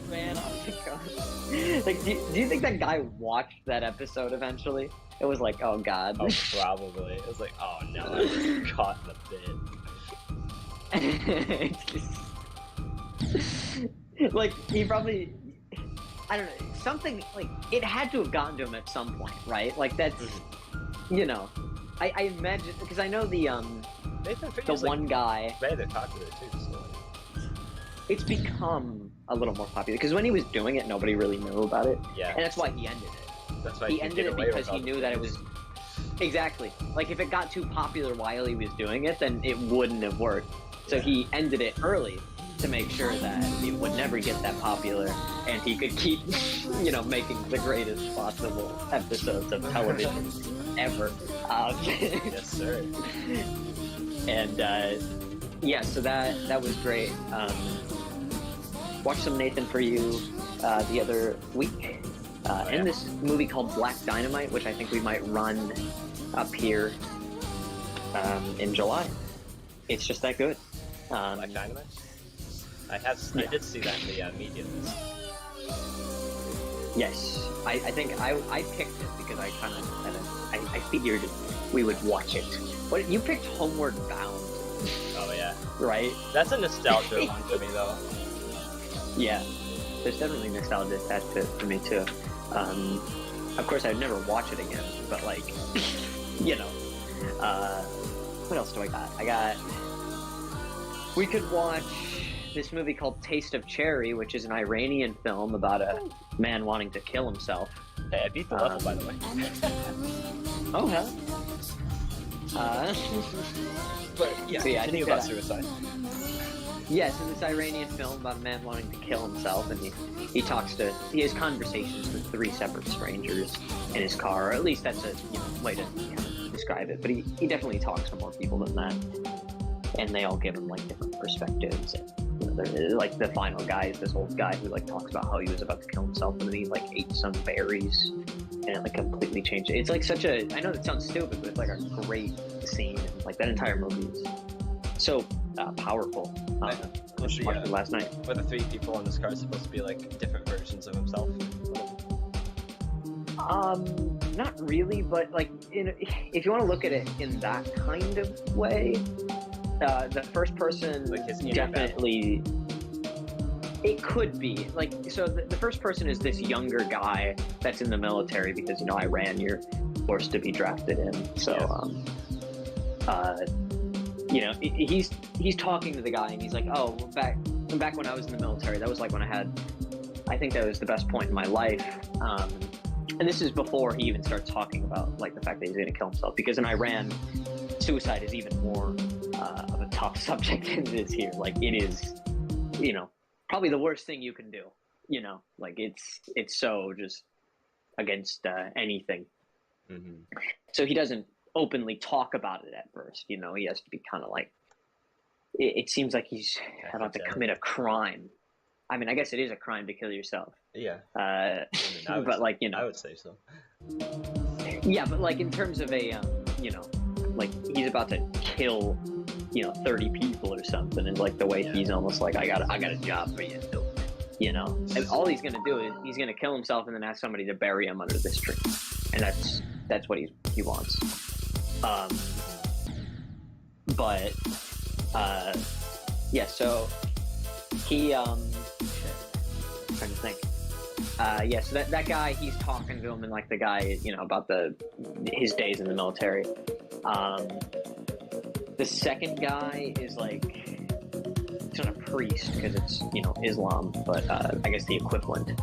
Man, oh my god. Like, do you think that guy watched that episode eventually? It was like, oh god. Oh, probably. It was like, oh no, I was caught in a bit. It's just... like, he probably, I don't know, something, like, it had to have gotten to him at some point, right? Like, that's, you know, I imagine, because I know the Nathan the Fillion's one guy. rather popular too. So. It's become a little more popular because when he was doing it, nobody really knew about it, Yeah. and that's why he ended it. That's why He could ended get it away because with all he the knew that it things. was exactly like if it got too popular while he was doing it, then it wouldn't have worked. So he ended it early to make sure that it would never get that popular, and he could keep, making the greatest possible episodes of television ever. Yes, sir. And yeah, so that was great. Watched some Nathan For You the other week. yeah. And this movie called Black Dynamite, which I think we might run up here in July. It's just that good. Black Dynamite. I did see that in the media list. Yes, I think I picked it because I kind of I figured we would watch it. What you picked Homeward Bound, Oh yeah, right? that's a nostalgia one for me though. Yeah, there's definitely nostalgia attached to it for me too. Of course, I'd never watch it again, but like, what else do I got? We could watch this movie called Taste of Cherry, which is an Iranian film about a man wanting to kill himself. Hey, I beat the level by the way. Oh hell. But yeah, So, yeah, I continue think about that- suicide. Yes, in this Iranian film about a man wanting to kill himself, and he has conversations with 3 separate strangers in his car, or at least that's a way to describe it. But he definitely talks to more people than that, and they all give him like different perspectives. And, like the final guy is this old guy who like talks about how he was about to kill himself, and then he like ate some berries, and it like completely changed it. It's like such a, I know that sounds stupid, but it's like a great scene. And, like that entire movie is so powerful. I just watched it last night. Were the 3 people in this car supposed to be like different versions of himself? Not really, but like, if you want to look at it in that kind of way, the first person Like his inner definitely. It could be like so. The first person is this younger guy that's in the military because Iran, you're forced to be drafted in. So, he's talking to the guy and he's like, "Oh, back when I was in the military, that was like when I think that was the best point in my life." And this is before he even starts talking about like the fact that he's going to kill himself, because in Iran, suicide is even more of a tough subject than it is here. Like it is, probably the worst thing you can do. Like it's so just against anything. Mm-hmm. So he doesn't openly talk about it at first. He has to be kind of like. It seems like he's about to commit a crime. I mean, I guess it is a crime to kill yourself. Yeah. But I would say so. Yeah, but like in terms of a, like he's about to kill, 30 people or something, and like the way he's almost like, I got a job for you, and all he's gonna do is he's gonna kill himself and then ask somebody to bury him under this tree, and that's what he wants. Yeah, so he trying to think. Yeah, so that guy, he's talking to him, and like the guy, about his days in the military. The second guy is like, it's not a priest because it's Islam, but I guess the equivalent.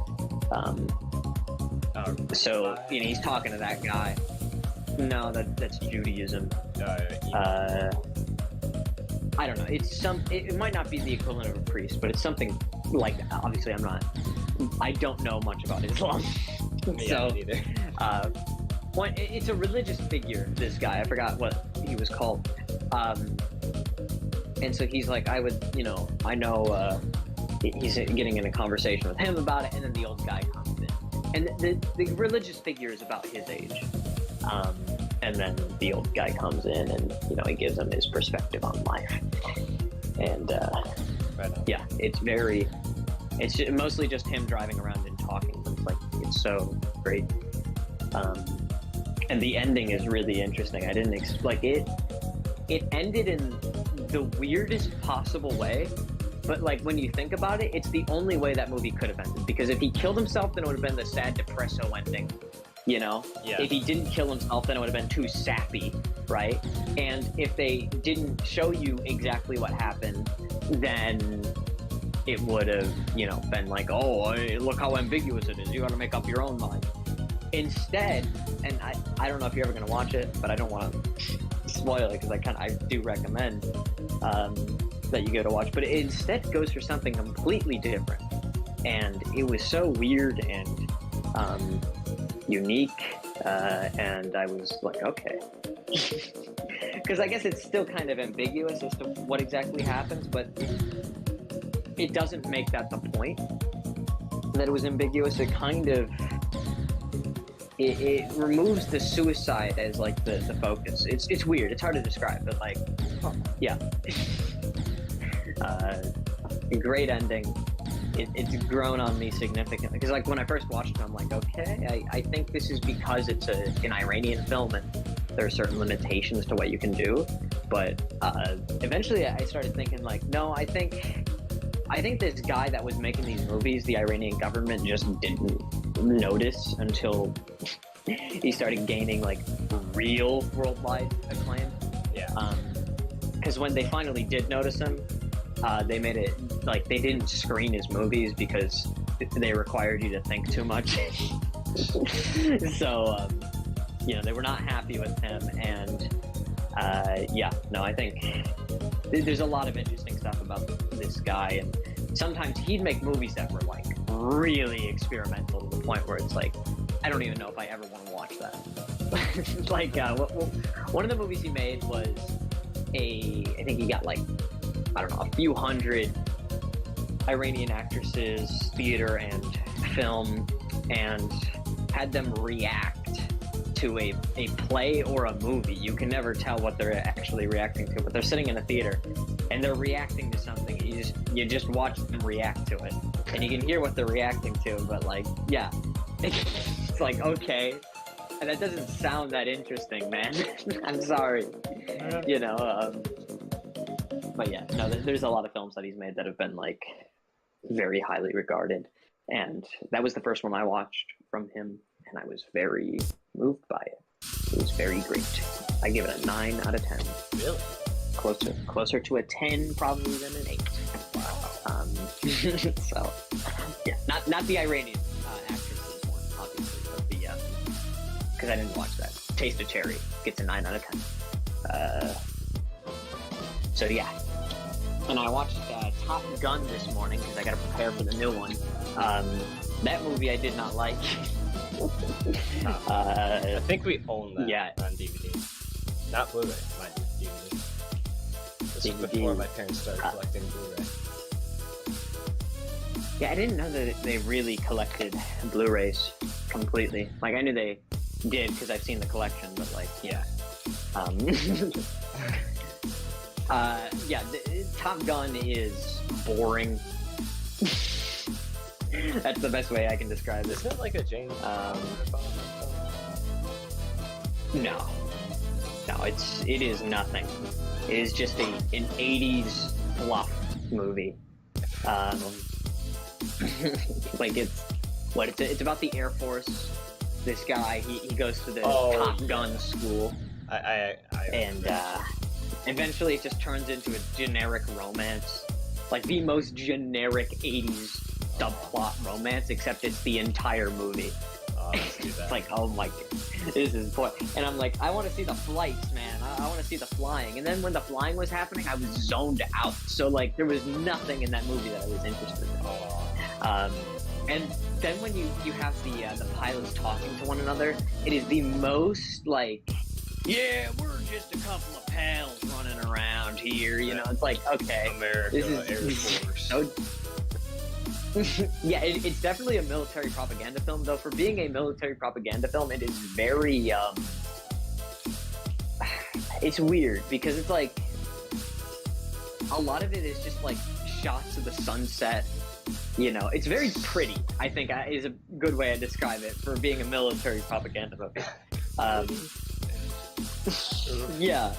So he's talking to that guy. No, that's Judaism. I don't know. It might not be the equivalent of a priest, but it's something like that. Obviously, I don't know much about Islam. Yeah, me neither. It's a religious figure, this guy. I forgot what he was called. And so he's like, I know, he's getting in a conversation with him about it, and then the old guy comes in. And the religious figure is about his age. And then the old guy comes in and, he gives him his perspective on life. And, yeah, it's mostly just him driving around and talking. It's so great. And the ending is really interesting. I didn't it ended in the weirdest possible way. But when you think about it, it's the only way that movie could have ended. Because if he killed himself, then it would have been the sad depresso ending. Yeah. If he didn't kill himself, then it would have been too sappy. right? And if they didn't show you exactly what happened, then it would have, you know, been like, oh, look how ambiguous it is. You got to make up your own mind. Instead, and I don't know if you're ever going to watch it, but I don't want to spoil it because I do recommend that you go to watch. But it instead goes for something completely different, and it was so weird and unique, and I was like, okay. Because I guess it's still kind of ambiguous as to what exactly happens, but it doesn't make that the point that it was ambiguous. It kind of it removes the suicide as like the focus. It's weird. It's hard to describe, but like, yeah. Great ending. It's grown on me significantly because like when I first watched it, I'm like, okay, I think this is because it's an Iranian film and there are certain limitations to what you can do. But eventually I started thinking like, no, I think this guy that was making these movies, the Iranian government just didn't notice until he started gaining like real worldwide acclaim. Yeah. Because when they finally did notice him, they made it like they didn't screen his movies because they required you to think too much. So, you know, they were not happy with him, and I think there's a lot of interesting stuff about this guy, and sometimes he'd make movies that were like really experimental to the point where it's like, I don't even know if I ever want to watch that. Like, one of the movies he made was I think he got like, I don't know, a few hundred Iranian actresses, theater and film, and had them react to a play or a movie. You can never tell what they're actually reacting to, but they're sitting in a theater and they're reacting to something. You just watch them react to it, and you can hear what they're reacting to. But like, yeah, it's like, okay, and that doesn't sound that interesting, man. I'm sorry, you know. But yeah, no, there's a lot of films that he's made that have been like very highly regarded, and that was the first one I watched from him, and I was very moved by it. It was very great. I give it a 9 out of 10. Really? Closer to a 10 probably than an 8. Wow. So yeah, not the Iranian actresses one, obviously, but the because I didn't watch that. Taste of Cherry gets a 9 out of 10. So yeah, and I watched Top Gun this morning because I got to prepare for the new one. That movie I did not like. I think we own that Yeah. on DVD. Not Blu-ray, my DVD. This was DVD. before my parents started collecting Blu-ray. Yeah, I didn't know that they really collected Blu-rays completely. Like, I knew they did because I've seen the collection, but like, Yeah. Top Gun is boring. That's the best way I can describe it. Isn't it like a James Bond film? No, it is nothing. It is just an 80s fluff movie. Like it's about the Air Force. This guy, he goes to the Top Gun school, and eventually it just turns into a generic romance, like the most generic 80s subplot romance, except it's the entire movie. Let's do that. It's like, oh my god, this is boy. And I'm like, I want to see the flights, man. I want to see the flying. And then when the flying was happening, I was zoned out. So like, there was nothing in that movie that I was interested in. And then when you have the pilots talking to one another, it is the most like, yeah, we're just a couple of pals running around here. You know, it's like, okay, America Air Force. So, yeah, it's definitely a military propaganda film, though. For being a military propaganda film, it is very, it's weird because it's like, a lot of it is just like shots of the sunset. You know, it's very pretty, I think is a good way to describe it for being a military propaganda movie. Yeah.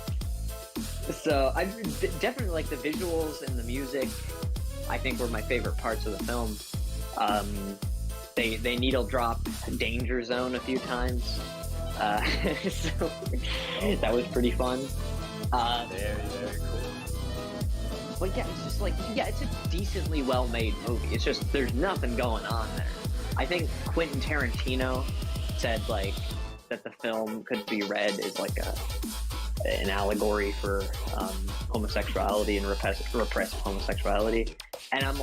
So I definitely like the visuals and the music. I think were my favorite parts of the film. They needle drop Danger Zone a few times, So that was pretty fun. Very, very cool. But yeah, it's just like, yeah, it's a decently well-made movie. It's just, there's nothing going on there. I think Quentin Tarantino said, like, that the film could be read as, like, an allegory for homosexuality and repressed homosexuality. And I'm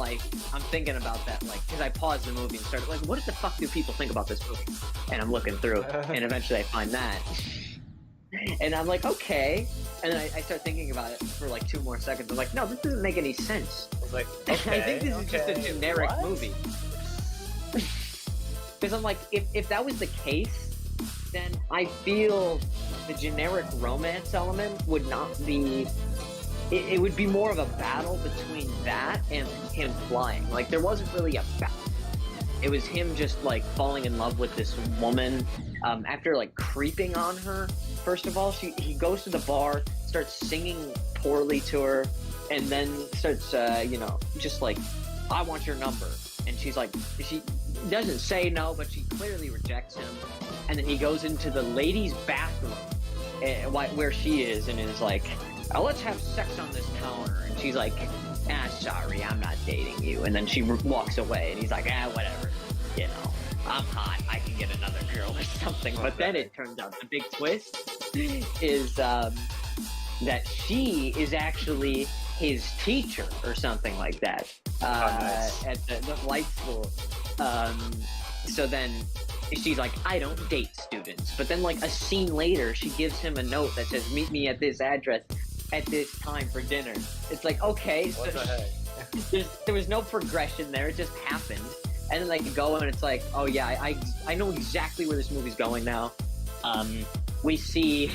thinking about that, like, because I paused the movie and started, like, what the fuck do people think about this movie? And I'm looking through, and eventually I find that. And I'm like, okay. And then I start thinking about it for like 2 more seconds. I'm like, no, this doesn't make any sense. I was like, I okay, think this is just a generic what? movie. Because I'm like, if that was the case, then I feel the generic romance element would not be... It would be more of a battle between that and him flying. Like, there wasn't really a battle. It was him just, like, falling in love with this woman after, like, creeping on her. First of all, he goes to the bar, starts singing poorly to her, and then starts, just like, I want your number. And she's like, she doesn't say no, but she clearly rejects him. And then he goes into the ladies' bathroom where she is and is like, let's have sex on this counter. And she's like, sorry, I'm not dating you. And then she walks away, and he's like, whatever. You know, I'm hot. I can get another girl or something. But then it turns out the big twist is that she is actually his teacher or something like that Nice. at the flight school. So then she's like, I don't date students. But then, like, a scene later, she gives him a note that says, meet me at this address at this time for dinner. It's like, okay, What so the heck? there was no progression there. It just happened. And then they could go and it's like, oh yeah, I know exactly where this movie's going now. We see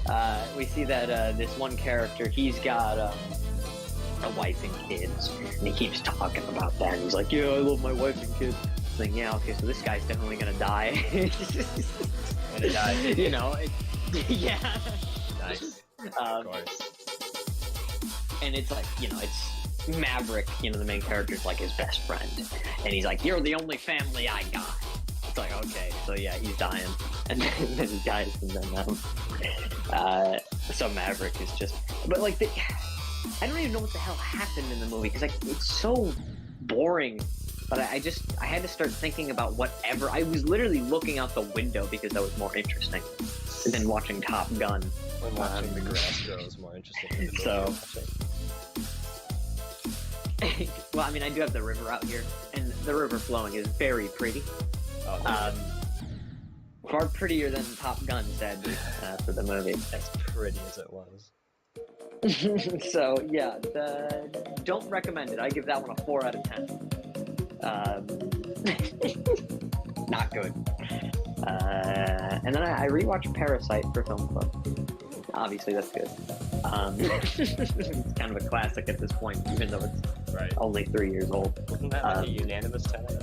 that this one character, he's got a wife and kids, and he keeps talking about that. And he's like, yeah, I love my wife and kids. I'm like, yeah, okay, so this guy's definitely gonna die. Gonna die. You know, yeah. Nice. Of course. And it's like, you know, it's Maverick, you know, the main character's like his best friend. And he's like, you're the only family I got. It's like, okay, so yeah, he's dying. And then he dies, and then, so Maverick is just, but like, I don't even know what the hell happened in the movie, because like, it's so boring. But I had to start thinking about whatever. I was literally looking out the window because that was more interesting than watching Top Gun. When watching the grass grow is more interesting than the movie So- I'm watching. Well, I mean, I do have the river out here, and the river flowing is very pretty. Oh, Far prettier than Top Gun said for the movie. as pretty as it was. So yeah, don't recommend it. I give that one a 4 out of 10. Not good. And then I rewatched Parasite for Film Club. Obviously, that's good. It's kind of a classic at this point, even though it's Right. only 3 years old. Wasn't that like a unanimous 10 out of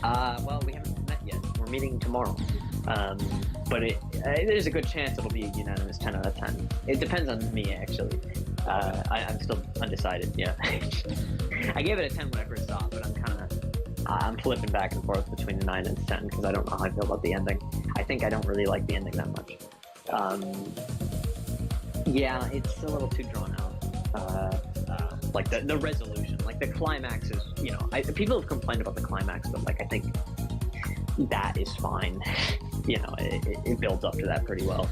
10? Well, we haven't met yet. We're meeting tomorrow. But there's a good chance it'll be a unanimous 10 out of 10. It depends on me, actually. I'm still undecided, yeah. I gave it a 10 when I first saw it, but I'm flipping back and forth between a 9 and a 10 because I don't know how I feel about the ending. I think I don't really like the ending that much. Yeah, it's a little too drawn out. Like the resolution, like the climax is, you know, people have complained about the climax, but like I think that is fine. You know, it builds up to that pretty well.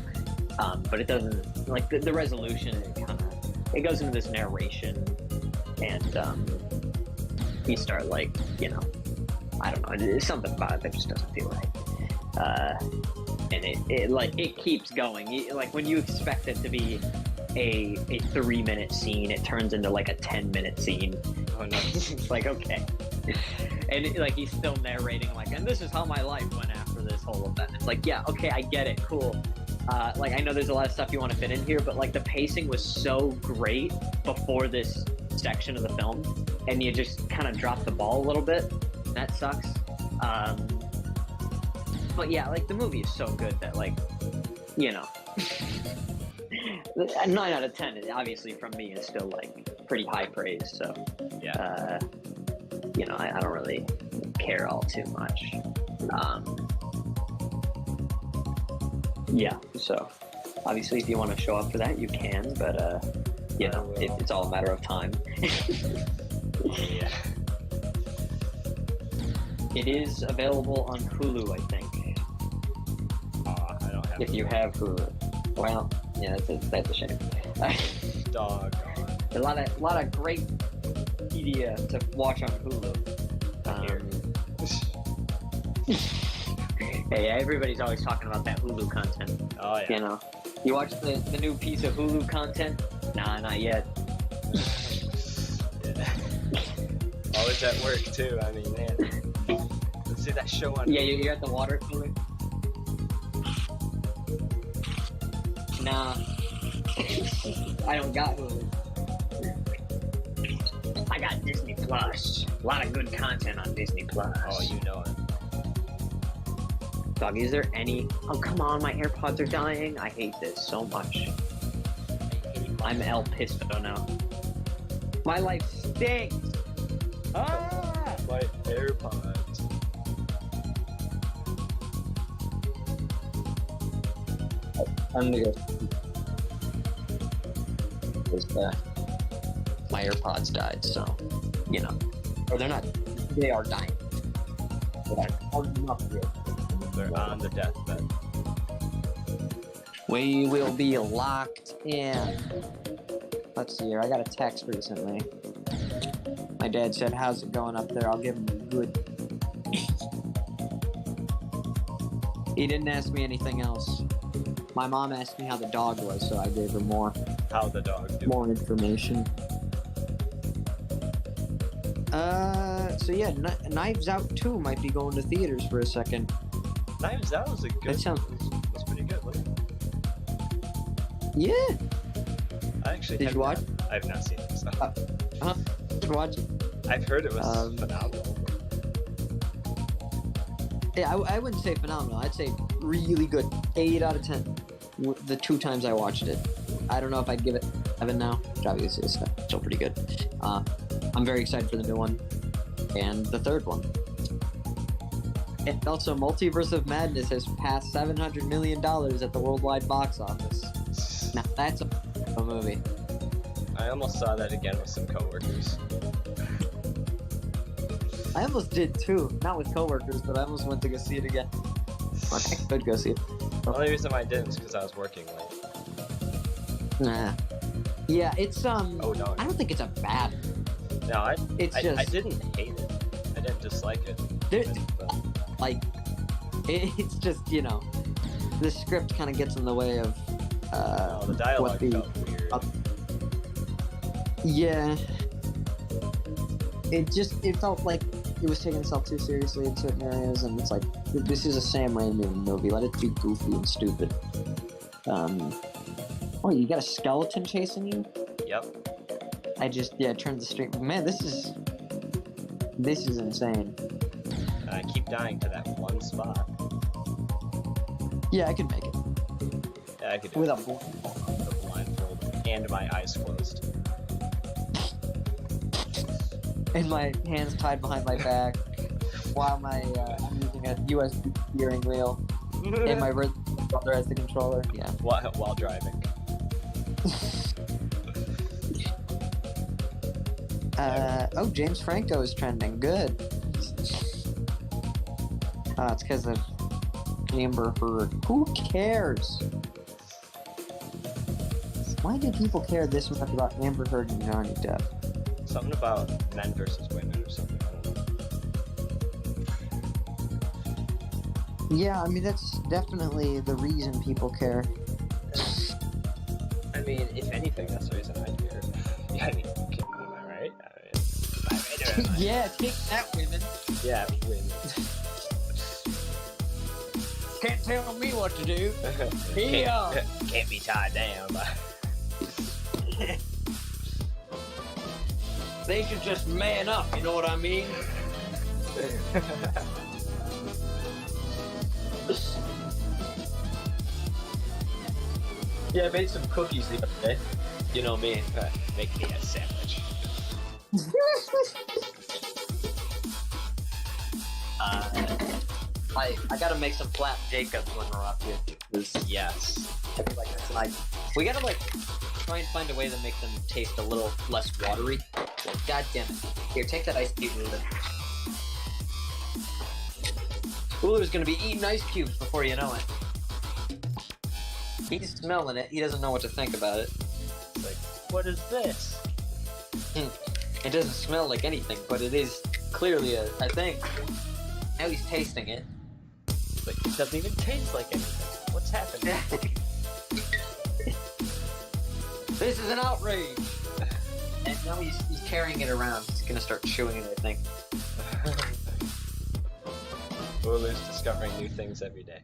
But it doesn't, like the resolution, it goes into this narration, and you start like, you know, I don't know, there's something about it that just doesn't feel right. And it keeps going. Like when you expect it to be a 3-minute scene, it turns into like a 10-minute scene. Oh no. It's like, okay. And like he's still narrating like, and this is how my life went after this whole event. It's like, yeah, okay, I get it, cool. Like I know there's a lot of stuff you want to fit in here, but like the pacing was so great before this section of the film, and you just kind of dropped the ball a little bit. That sucks. But yeah, like the movie is so good that, like, you know, a 9 out of 10, obviously from me, is still like pretty high praise. So Yeah. you know, I don't really care all too much. Yeah, so obviously, if you want to show up for that, you can, but you know, it's all a matter of time. Yeah. It is available on Hulu, I think. I don't have If you have Hulu, well, yeah, that's a shame. dog. a lot of great media to watch on Hulu. Hey, everybody's always talking about that Hulu content. Oh yeah. You know, you watch the new piece of Hulu content? Nah, not yet. Yeah. Always at work too. I mean, man. Let's see that show on. Yeah, you're at the water cooler. Nah, I don't got Hulu. I got Disney Plus. A lot of good content on Disney Plus. Oh, you know it. Dog, is there any? Oh, come on, my AirPods are dying. I hate this so much. I'm El Pisto now. My life stinks. Ah! My AirPods. I'm gonna go. My AirPods died, so you know, or they're not. They are dying. But I'm up here. They're on the deathbed. We will be locked in. Let's see here. I got a text recently. My dad said, "How's it going up there?" I'll give him a good. He didn't ask me anything else. My mom asked me how the dog was, so I gave her more How the dog do? more information. So yeah, Knives Out 2 might be going to theaters for a second. Knives Out was a good. That sounds- was pretty good. Wasn't it? Yeah. I actually Did have you watch? I have not seen it. So. Did you watch it? I've heard it was phenomenal. Yeah, I wouldn't say phenomenal. I'd say really good. 8 out of 10. The 2 times I watched it. I don't know if I'd give it 7 now, which obviously is still pretty good. I'm very excited for the new one and the third one. And also, Multiverse of Madness has passed $700 million at the worldwide box office. Now that's a movie. I almost saw that again with some coworkers. I almost did too. Not with coworkers, but I almost went to go see it again. I could go see it. The only reason I didn't is because I was working late. Nah. Yeah, it's Oh no. I don't think it's a bad. No, I Just didn't hate it. I didn't dislike it. There- But like it's just, you know, the script kind of gets in the way of no, the dialogue what the felt weird. yeah. It felt like it was taking itself too seriously in certain areas, and it's like this is a Sam Raimi movie. Let it be goofy and stupid. Oh, you got a skeleton chasing you? Yep. I just turned the stream. Man, this is insane. And I keep dying to that one spot. Yeah, I could make it Yeah, I could do with it a with a blindfold and my eyes closed. and my hands tied behind my back while I'm using a USB steering wheel and my brother has the controller. Yeah. while driving. James Franco is trending. Good. It's because of Amber Heard. Who cares? Why do people care this much about Amber Heard and Johnny Depp? Something about men versus women or something. I don't know. Yeah, I mean, that's definitely the reason people care. I mean, if anything, that's the reason I care. Yeah, I mean, am I right? Am I right or am I? Yeah, take that, women. Yeah, women. Can't tell me what to do. Can't be tied down by. They should just man up, you know what I mean? Yeah, I made some cookies the other day. You know me, make me a sandwich. I gotta make some flat Jacobs when we're up here. 'Cause Yes. I feel like that's like we gotta like try and find a way to make them taste a little less watery. God damn it! Here, take that ice cube, Uller. Uller's gonna be eating ice cubes before you know it. He's smelling it. He doesn't know what to think about it. It's like, what is this? It doesn't smell like anything, but it is clearly a thing. Now he's tasting it. It's like, it doesn't even taste like anything. What's happening? This is an outrage! And now he's carrying it around. He's gonna start chewing it, I think. Uller's discovering new things every day.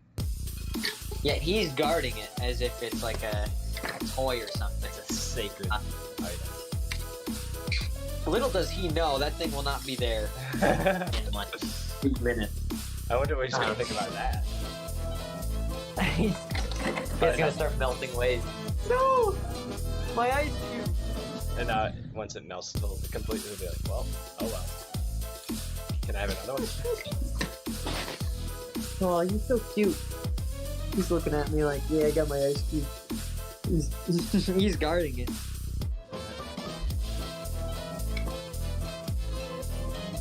Yeah, he's guarding it as if it's like a toy or something. It's a sacred item. Little does he know that thing will not be there in like 2 minutes. I wonder what he's gonna think about that. He's gonna start melting away. No! My ice cube! And once it melts completely, he'll be like, well, oh well. Can I have another one? Oh, you're so cute. He's looking at me like, yeah, I got my ice cube. He's guarding it.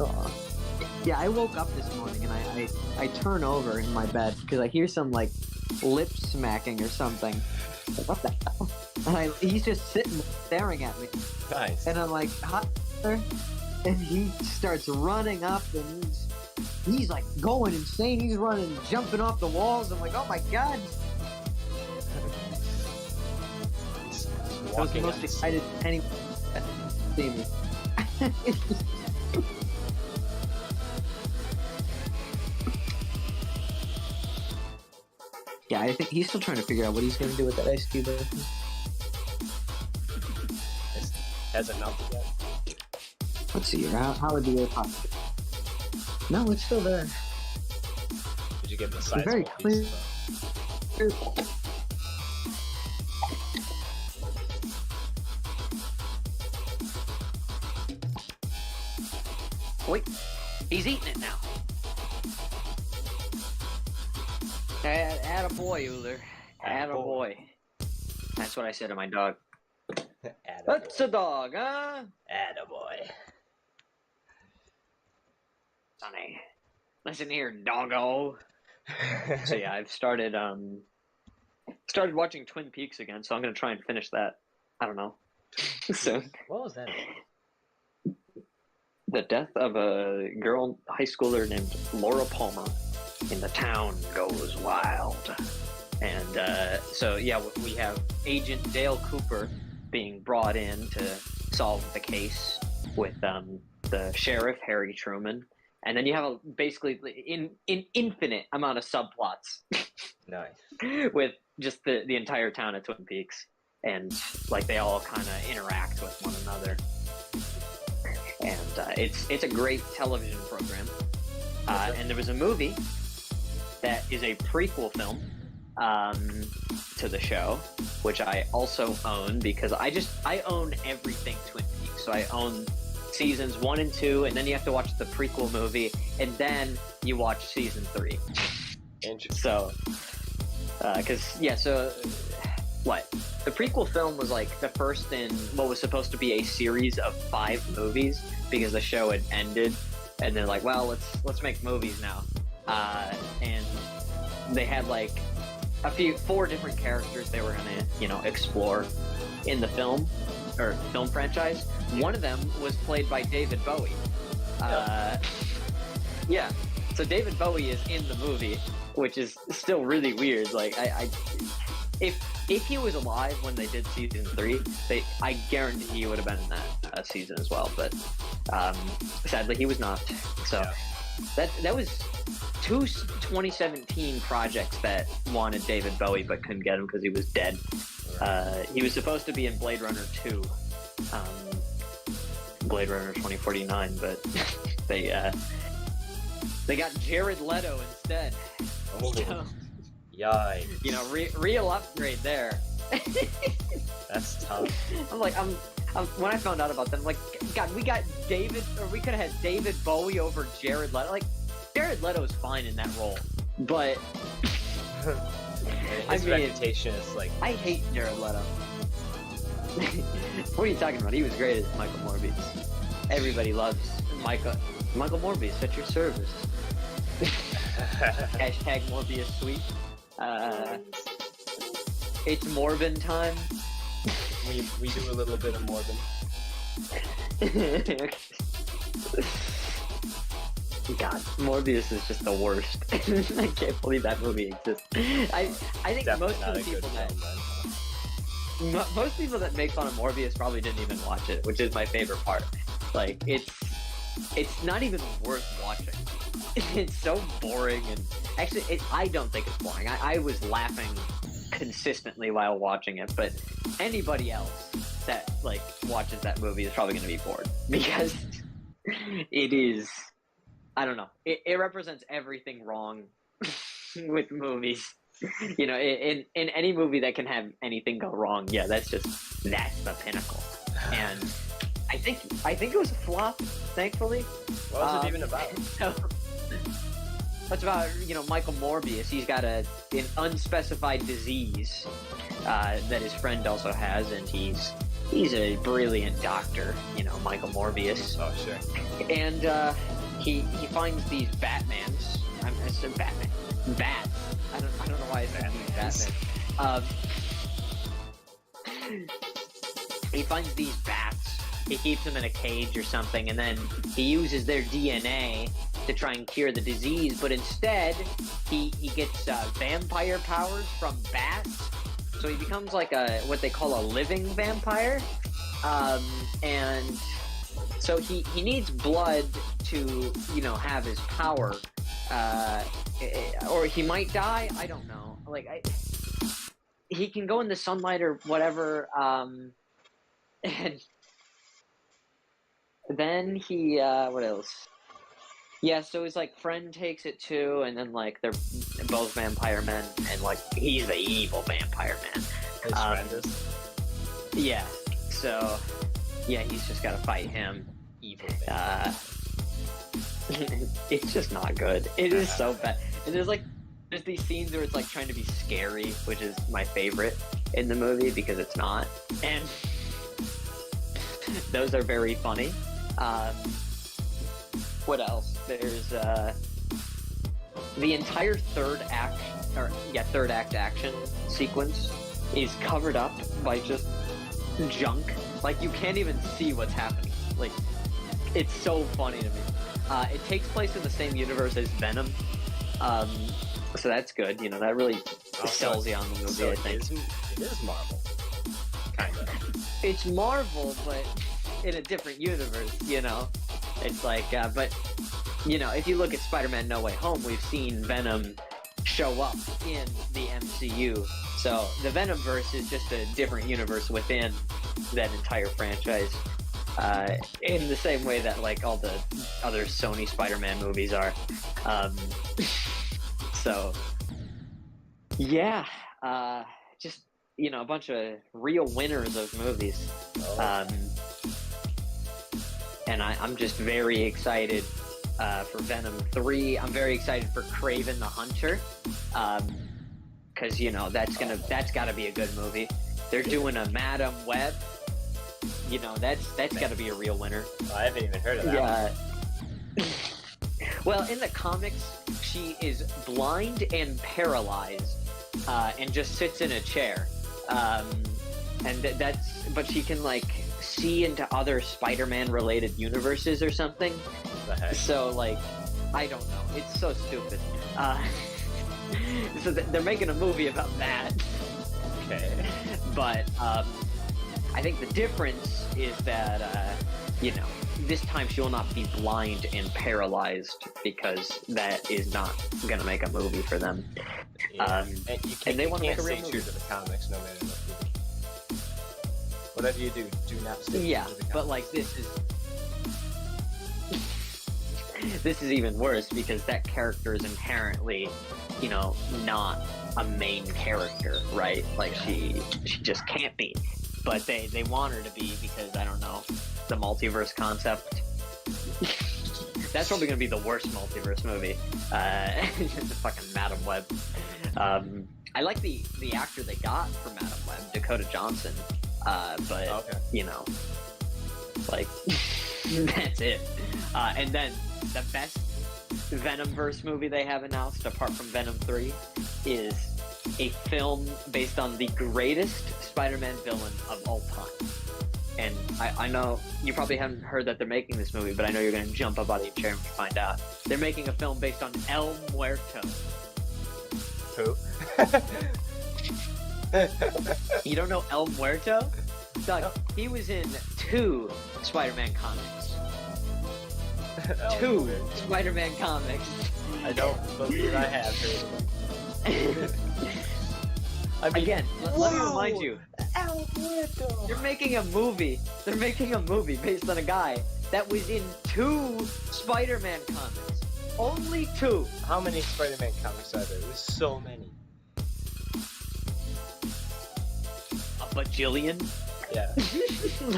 Aw. Yeah, I woke up this morning and I turn over in my bed because I hear some like lip smacking or something. Like, what the hell? And he's just sitting staring at me. Nice. And I'm like, hi, sir. And he starts running up and he's like going insane. He's running, jumping off the walls. I'm like, oh my god. He's I was the walking most on excited anyone see me. Yeah, I think he's still trying to figure out what he's going to do with that ice cube. It hasn't melted yet. Let's see, how would the air pop? No, it's still there. Did you get the size very clear. Wait, he's eating it now. Add a boy, Uller. Add a boy. That's what I said to my dog. That's a dog, huh? Attaboy. Sonny. Listen here, doggo. So yeah, I've started watching Twin Peaks again, so I'm gonna try and finish that. I don't know. So What was that? the death of a girl high schooler named Laura Palmer in The Town Goes Wild. And so yeah, we have Agent Dale Cooper being brought in to solve the case with the sheriff Harry Truman, and then you have basically in infinite amount of subplots Nice. with just the entire town of Twin Peaks, and like they all kind of interact with one another, and it's a great television program. And there was a movie that is a prequel film to the show, which I also own because I own everything Twin Peaks. So I own seasons 1 and 2, and then you have to watch the prequel movie, and then you watch season 3. Interesting. So, so what? The prequel film was like the first in what was supposed to be a series of 5 movies because the show had ended, and they're like, well, let's make movies now, and they had like 4 different characters they were gonna, explore in the film franchise. One of them was played by David Bowie. Yeah. So David Bowie is in the movie, which is still really weird. Like, if he was alive when they did season 3, I guarantee he would have been in that season as well. But sadly, he was not. So that was 2 2017 projects that wanted David Bowie but couldn't get him because he was dead. He was supposed to be in Blade Runner 2, Blade Runner 2049, but they got Jared Leto instead. Oh, So, yikes. Real upgrade there. That's tough. I'm like, when I found out about that, I'm like, God, we could have had David Bowie over Jared Leto. Like, Jared Leto's fine in that role. But His I mean, reputation is like. I hate Jared Leto. What are you talking about? He was great as Michael Morbius. Everybody loves Michael Morbius at your service. Hashtag Morbius sweet. It's Morbin time. we do a little bit of Morbin. God, Morbius is just the worst. I can't believe that movie exists. I think Definitely most not of a the good people film, that man. most people that make fun of Morbius probably didn't even watch it, which is my favorite part. Like it's not even worth watching. It's so boring, and actually, I don't think it's boring. I was laughing consistently while watching it, but anybody else that like watches that movie is probably going to be bored because it is. I don't know. It represents everything wrong with movies. You know, in any movie that can have anything go wrong, yeah, that's the pinnacle. And I think it was a flop, thankfully. What was it even about? So, that's about, you know, Michael Morbius. He's got an unspecified disease that his friend also has, and he's a brilliant doctor, you know, Michael Morbius. Oh, sure. And he finds these Batmans. I said Batman. Bats. I don't know why I said these Batman. He finds these bats. He keeps them in a cage or something, and then he uses their DNA to try and cure the disease. But instead, he gets vampire powers from bats. So he becomes like what they call a living vampire. And so he needs blood to, you know, have his power. Or he might die. I don't know. Like, he can go in the sunlight or whatever. And then he, what else? Yeah, so his, like, friend takes it too, and then, like, they're both vampire men, and, like, he's the evil vampire man. His friend is. Yeah, so, yeah, he's just gotta fight him. Evil vampire. It's just not good. It is so bad. And there's these scenes where it's, like, trying to be scary, which is my favorite in the movie, because it's not. And those are very funny. What else? There's the entire third act action sequence is covered up by just junk. Like, you can't even see what's happening. Like, it's so funny to me. It takes place in the same universe as Venom, so that's good. You know, that really sells you on the movie. So I think it is Marvel. Kind of. it's Marvel, but in a different universe. You know, it's like, but you know, if you look at Spider-Man: No Way Home, we've seen Venom show up in the MCU. So the Venomverse is just a different universe within that entire franchise. In the same way that, like, all the other Sony Spider-Man movies are. So, yeah, just, you know, a bunch of real winners of movies. And I'm just very excited for Venom 3. I'm very excited for Kraven the Hunter, because, you know, that's got to be a good movie. They're doing a Madam Web. You know, that's got to be a real winner. Oh, I haven't even heard of that. Yeah. Well, in the comics, she is blind and paralyzed, and just sits in a chair. But she can, like, see into other Spider-Man related universes or something. What the heck? So, like, I don't know. It's so stupid. So they're making a movie about that. Okay. But I think the difference is that, you know, this time she will not be blind and paralyzed, because that is not going to make a movie for them. Yeah. And they you want to make can't a real stay movie. true to the comics no matter what you do. Whatever you do, do not stay Yeah, true to the comics. but, like, this is even worse, because that character is inherently, you know, not a main character, right? Like, she just can't be. But they want her to be, because, I don't know, the multiverse concept. That's probably gonna be the worst multiverse movie. The fucking Madam Web. I like the actor they got for Madam Web, Dakota Johnson. But Okay. you know, like that's it. And then the best Venomverse movie they have announced, apart from Venom 3, is a film based on the greatest Spider-Man villain of all time. And I know you probably haven't heard that they're making this movie, but I know you're going to jump up out of your chair when you find out. They're making a film based on El Muerto. Who? You don't know El Muerto? Doug, he was in 2 Spider-Man comics. Oh, 2 weird. Spider-Man comics. I don't believe I have heard of him. I mean, Again, let me whoa! remind you, El Muerto. they're making a movie. They're making a movie based on a guy that was in 2 Spider-Man comics. Only 2. How many Spider-Man comics are there? There's so many. A bajillion? Yeah.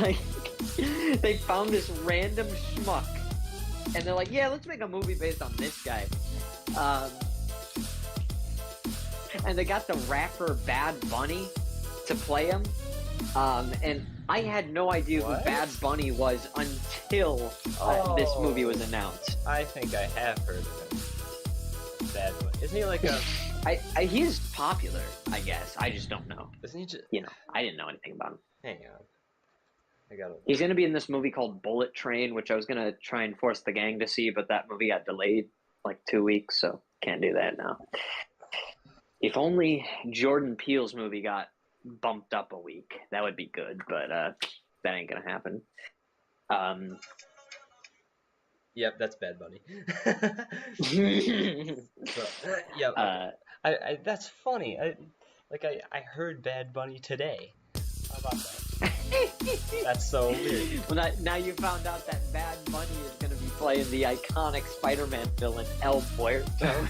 Like, they found this random schmuck, and they're like, yeah, let's make a movie based on this guy. And they got the rapper Bad Bunny to play him. And I had no idea What? who Bad Bunny was until this movie was announced. I think I have heard of him. Bad Bunny. Isn't he like a... He's popular, I guess. I just don't know. Isn't he just... You know, I didn't know anything about him. Hang on. I gotta... He's going to be in this movie called Bullet Train, which I was going to try and force the gang to see, but that movie got delayed like 2 weeks, so can't do that now. If only Jordan Peele's movie got bumped up a week, that would be good, but that ain't going to happen. Yep, that's Bad Bunny. Yeah, But, yeah, I that's funny. I heard Bad Bunny today. How about that? That's so weird. well, now you found out that Bad Bunny is going to be playing the iconic Spider-Man villain El Muerto.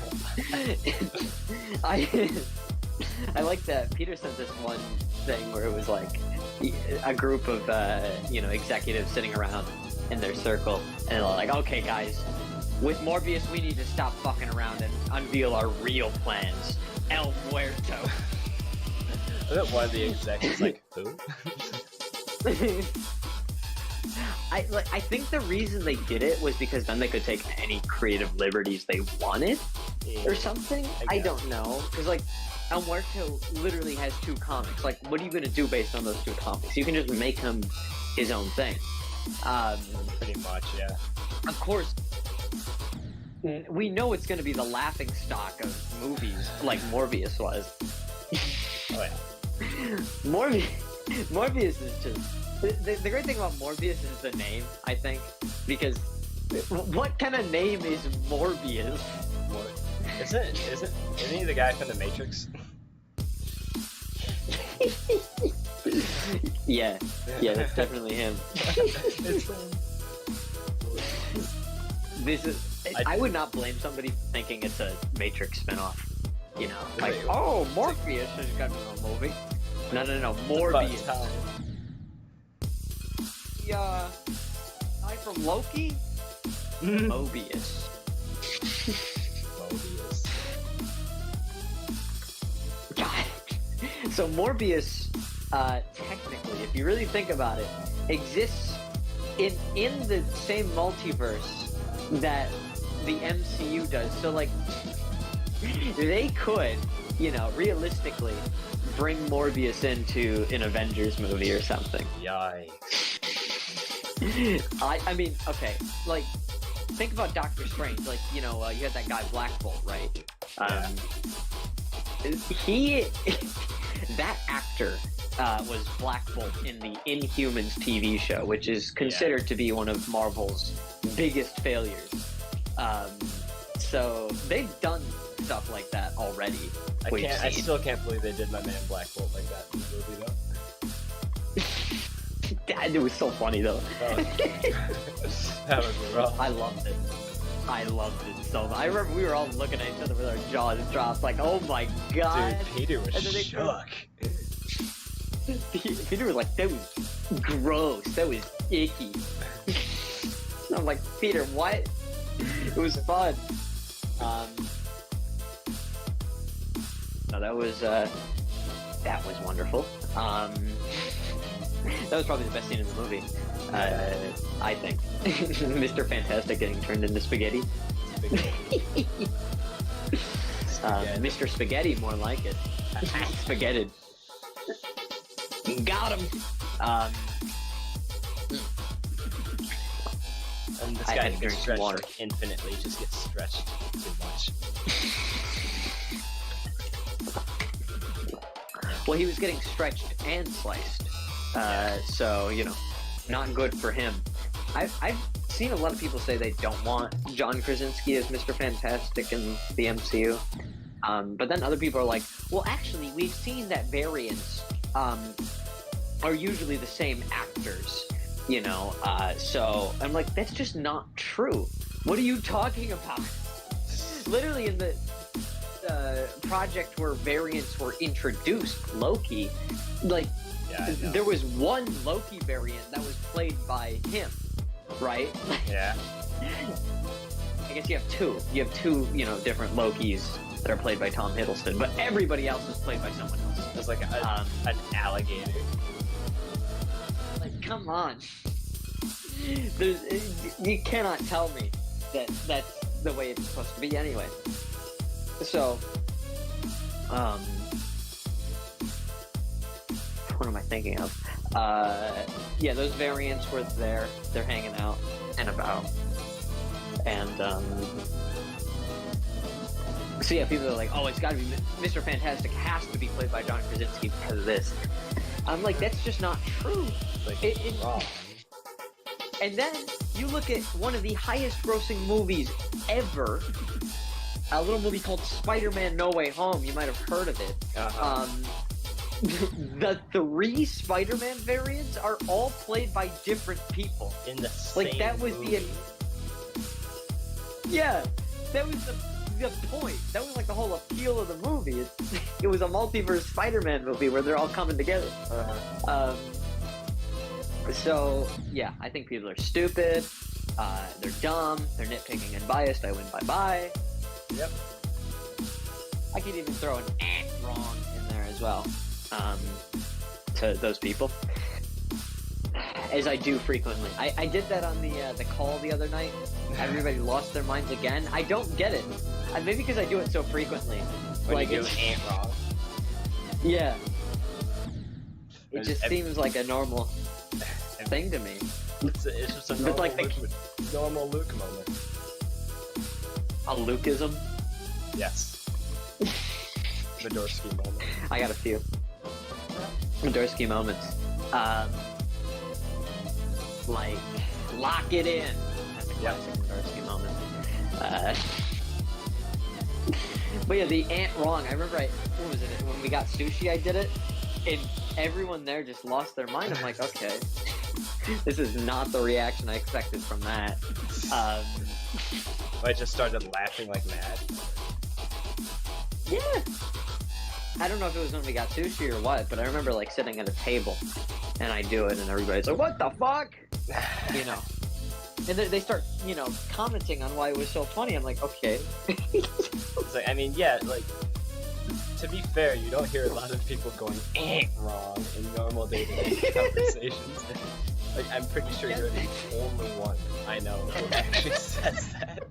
I like that Peter sent this one thing where it was like a group of executives sitting around in their circle, and they're like, okay guys, with Morbius we need to stop fucking around and unveil our real plans. El Muerto. I bet one of the execs is like, who? I think the reason they did it was because then they could take any creative liberties they wanted or something. I don't know, because like El Muerto literally has 2 comics. Like, what are you gonna do based on those 2 comics? You can just make him his own thing. Pretty much, yeah. Of course, we know it's gonna be the laughing stock of movies like Morbius was. Oh yeah. Morbius is just the great thing about Morbius is the name, I think, because what kind of name is Morbius? What? Isn't he the guy from The Matrix? Yeah, that's definitely him. It's This is. I would not blame somebody for thinking it's a Matrix spinoff. You know, like, Wait. oh, Morpheus is gonna be a movie. No, Morbius. The guy from Loki? Mobius. Mobius. God. So Morbius, technically, if you really think about it, exists in the same multiverse that the MCU does. So like, they could, realistically, bring Morbius into an Avengers movie or something. Yikes. I mean, okay, like, think about Doctor Strange. Like, you had that guy Black Bolt, right? That actor was Black Bolt in the Inhumans TV show, which is considered to be one of Marvel's biggest failures. So they've done stuff like that already. I still can't believe they did my man Black Bolt like that in the movie though. It was so funny though. That was rough. I loved it so much. I remember we were all looking at each other with our jaws dropped, like, oh my god. Dude, Peter was And then they shook. Peter was like, that was gross, that was icky. I'm like, Peter, what? It was fun. No, that was wonderful. That was probably the best scene in the movie. I think. Mr. Fantastic getting turned into spaghetti. Mr. Spaghetti, more like it. Spaghetti. Got him. And this I guy had to gets drink stretched water. like, infinitely, just gets stretched too much. Well, he was getting stretched and sliced. So, not good for him. I've seen a lot of people say they don't want John Krasinski as Mr. Fantastic in the MCU. But then other people are like, well, actually, we've seen that variants are usually the same actors, so I'm like, that's just not true. What are you talking about? Literally in the project where variants were introduced, Loki, there was one Loki variant that was played by him, right? Yeah. I guess you have two. You have two, different Lokis that are played by Tom Hiddleston, but everybody else is played by someone else. It's like an alligator. Like, come on. You cannot tell me that that's the way it's supposed to be anyway. So, what am I thinking of? Yeah, those variants were there. They're hanging out and about. And, so yeah, people are like, oh, it's gotta be Mr. Fantastic has to be played by John Krasinski because of this. I'm like, that's just not true. Like, wrong. And then you look at one of the highest grossing movies ever, a little movie called Spider-Man No Way Home. You might have heard of it. Uh-huh. The 3 Spider-Man variants are all played by different people. In the same that was movie. Yeah, that was the point. That was like the whole appeal of the movie. It was a multiverse Spider-Man movie where they're all coming together. Uh-huh. So yeah, I think people are stupid. They're dumb. They're nitpicking and biased. I win bye. Yep. I could even throw an wrong in there as well. To those people, as I do frequently. I did that on the call the other night. Everybody lost their minds again. I don't get it. Maybe because I do it so frequently. When you do ain't wrong. Yeah. It just seems like a normal thing to me. It's just a normal, normal Luke moment. A Lukeism? Yes. Medorsky moment. I got a few. Medorsky moments. Like, lock it in. That's a classic Medorsky moment. But yeah, the ant wrong. I remember what was it? When we got sushi, I did it. And everyone there just lost their mind. I'm like, okay. This is not the reaction I expected from that. I just started laughing like mad. Yeah. I don't know if it was when we got sushi or what, but I remember like sitting at a table and I do it and everybody's like, what the fuck? And they start, commenting on why it was so funny. I'm like, okay. It's like, I mean, yeah, like, to be fair, you don't hear a lot of people going wrong in normal day-to-day conversations. Like, I'm pretty sure you're the only one I know who actually says that.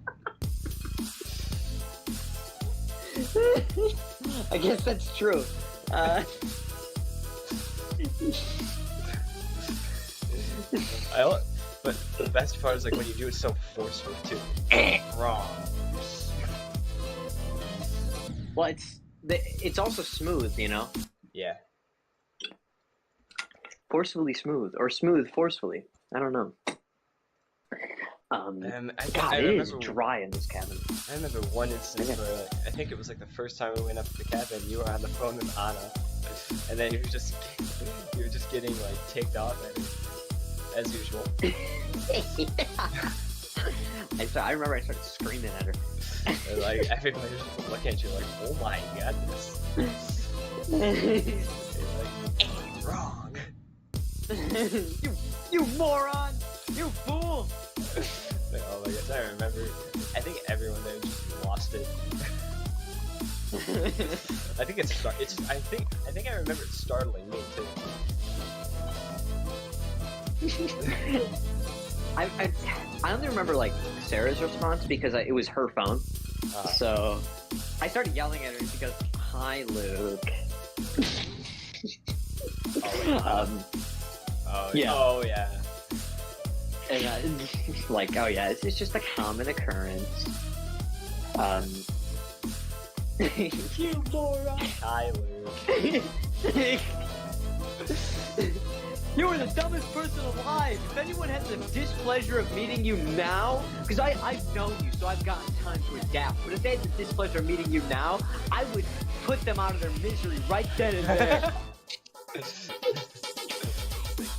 I guess that's true. But the best part is like when you do it so forcefully too. Wrong. Well, it's also smooth, Yeah. Forcefully smooth, or smooth forcefully. I don't know. God, it is dry in this cabin. I remember one instance where I think it was like the first time we went up to the cabin. You were on the phone with Anna, and then you were just getting like ticked off at her, as usual. I remember I started screaming at her. And, like everybody was just looking at you like, oh my goodness. It's like, ain't wrong. You moron! You fool! Like, oh my gosh, I remember. I think everyone there just lost it. I think I think I remember it startling me too. I only remember like Sarah's response because it was her phone. So I started yelling at her and she goes, "Hi, Luke." Yeah. Oh yeah. And like, oh yeah, it's just a common occurrence. You moron! Hi, Luke. You are the dumbest person alive! If anyone has the displeasure of meeting you now, because I've known you, so I've gotten time to adapt, but if they had the displeasure of meeting you now, I would put them out of their misery right then and there.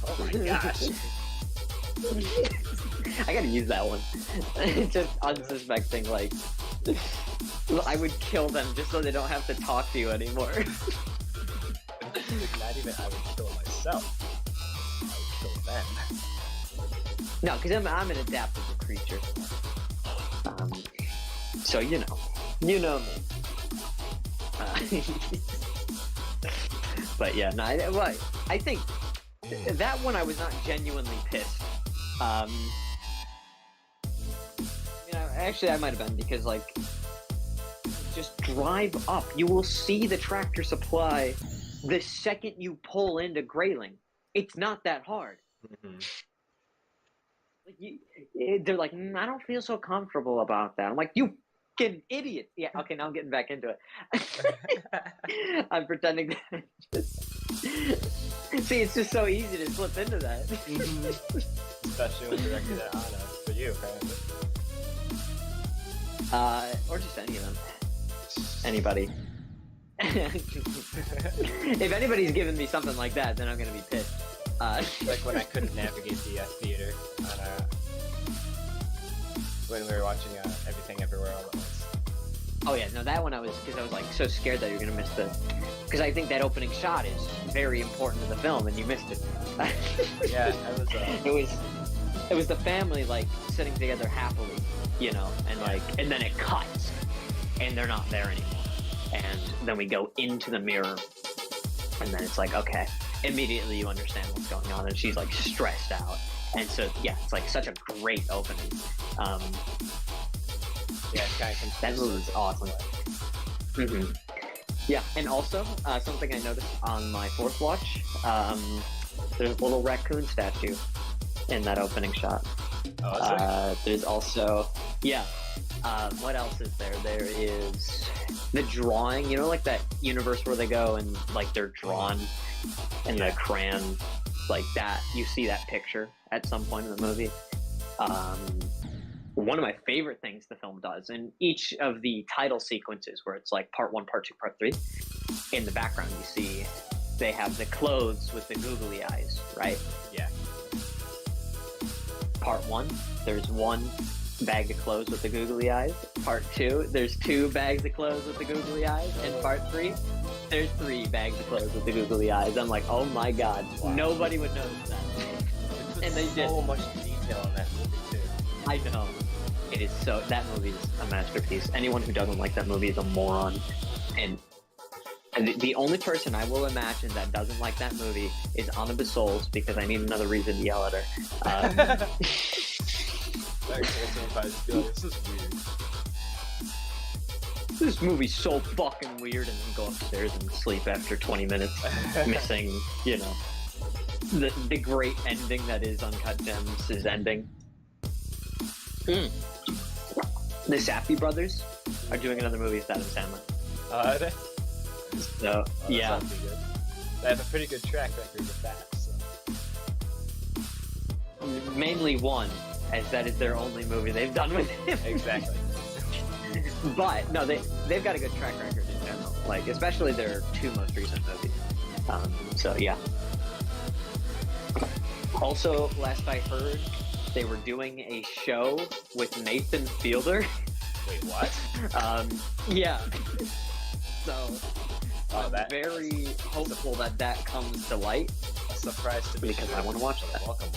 Oh my gosh. I gotta use that one. Just unsuspecting, like, I would kill them just so they don't have to talk to you anymore. Not even I would kill myself. I would kill them. No, because I'm an adaptable creature. So you know me. But yeah, no, I think that one I was not genuinely pissed. Actually, I might have been because like, just drive up. You will see the Tractor Supply the second you pull into Grayling. It's not that hard. Mm-hmm. Like they're like, I don't feel so comfortable about that. I'm like, you fucking idiot. Yeah, okay, now I'm getting back into it. I'm pretending that. See, it's just so easy to slip into that. Especially when directed at Anna. For you, apparently. Or just any of them. Anybody. If anybody's giving me something like that, then I'm gonna be pissed. Like when I couldn't navigate the theater on when we were watching Everything Everywhere All at Once. Oh yeah, no, that one because I was like so scared that you're gonna miss because I think that opening shot is very important to the film, and you missed it. Yeah, I was. It was the family like sitting together happily, and like, and then it cuts, and they're not there anymore, and then we go into the mirror, and then it's like, okay, immediately you understand what's going on, and she's like stressed out, and so yeah, it's like such a great opening. Yeah, it's kind of that movie is awesome. Mm-hmm. Yeah, and also something I noticed on my fourth watch, there's a little raccoon statue in that opening shot. Oh, is there? There's also, what else is there? There is the drawing, like that universe where they go and like they're drawn in the crayon, like that. You see that picture at some point in the movie. One of my favorite things the film does, in each of the title sequences where it's like part 1, part 2, part 3, in the background you see they have the clothes with the googly eyes, right? Yeah. Part 1, there's one bag of clothes with the googly eyes. Part 2, there's 2 bags of clothes with the googly eyes. And part 3, there's 3 bags of clothes with the googly eyes. I'm like, oh my god, wow. Nobody would notice that. And they did so much detail in that movie too. I know. It is so. That movie is a masterpiece. Anyone who doesn't like that movie is a moron. And the only person I will imagine that doesn't like that movie is Anna Souls, because I need another reason to yell at her. This is weird. This movie's so fucking weird, and then go upstairs and sleep after 20 minutes, missing, the great ending that is Uncut Gems' ending. The Safdie brothers are doing another movie with Adam Sandler. Are they? So, yeah. Good. They have a pretty good track record with that, so. Mainly one, as that is their only movie they've done with him. Exactly. But, no, they've got a good track record in general. Like, especially their 2 most recent movies. So, yeah. Also, last I heard, they were doing a show with Nathan Fielder. Wait, what? Yeah. So, I'm that, very hopeful that comes to light. A surprise to me. Because I want to watch that. Welcome.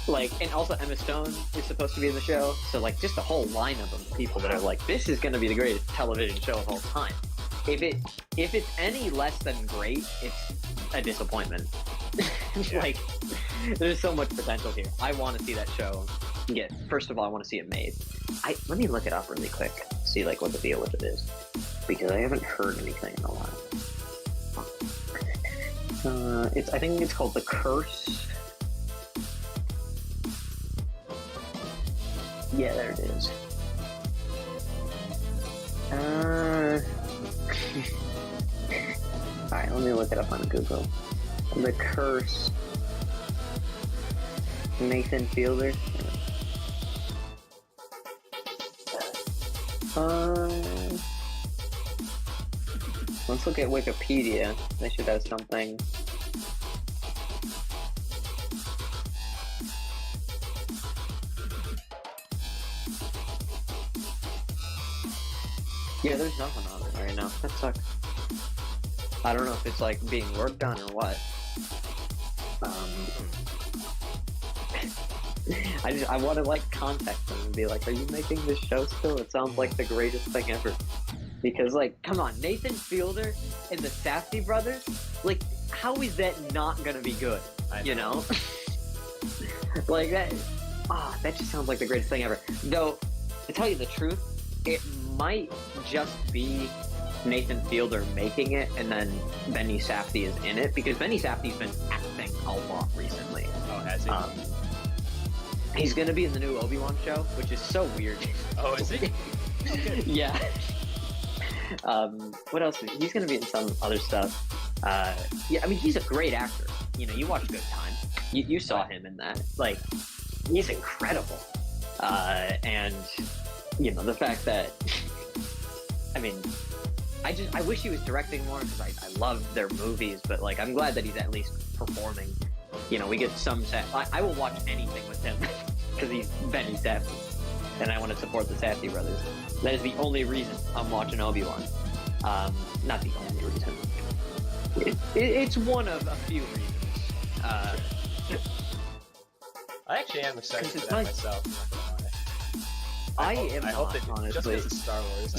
Like, and also Emma Stone is supposed to be in the show, so like just a whole line of them, people that are like, this is going to be the greatest television show of all time. If it's any less than great, it's a disappointment. Yeah. Like, there's so much potential here. I want to see that show get. First of all, I want to see it made. Let me look it up really quick, see like what the deal with it is, because I haven't heard anything in a while. I think it's called The Curse. Yeah, there it is. Alright, let me look it up on Google. The Curse. Nathan Fielder. Let's look at Wikipedia. They should have something. Yeah, there's nothing on it right now. That sucks. I don't know if it's like being worked on or what. I want to like contact them and be like, are you making this show still? It sounds like the greatest thing ever. Because like, come on, Nathan Fielder and the Safdie brothers, like, how is that not gonna be good? You know? Like that, that just sounds like the greatest thing ever. Though, to tell you the truth, it might just be Nathan Fielder making it and then Benny Safdie is in it, because Benny Safdie's been acting a lot recently. Oh, has he? He's gonna be in the new Obi-Wan show, which is so weird. Oh, is he? Okay. Yeah. What else? He's gonna be in some other stuff. Yeah, I mean, he's a great actor. You know, you watch Good Time. You saw him in that. Like, he's incredible. And, you know, the fact that, I mean, I wish he was directing more, because I love their movies, but, like, I'm glad that he's at least performing. You know, we get some I will watch anything with him, because he's Benny Safdie, and I want to support the Safdie brothers. That is the only reason I'm watching Obi-Wan. Not the only reason. It's one of a few reasons. I actually am excited for that myself. I'm not gonna lie. I hope they do, honestly. just because it's Star Wars.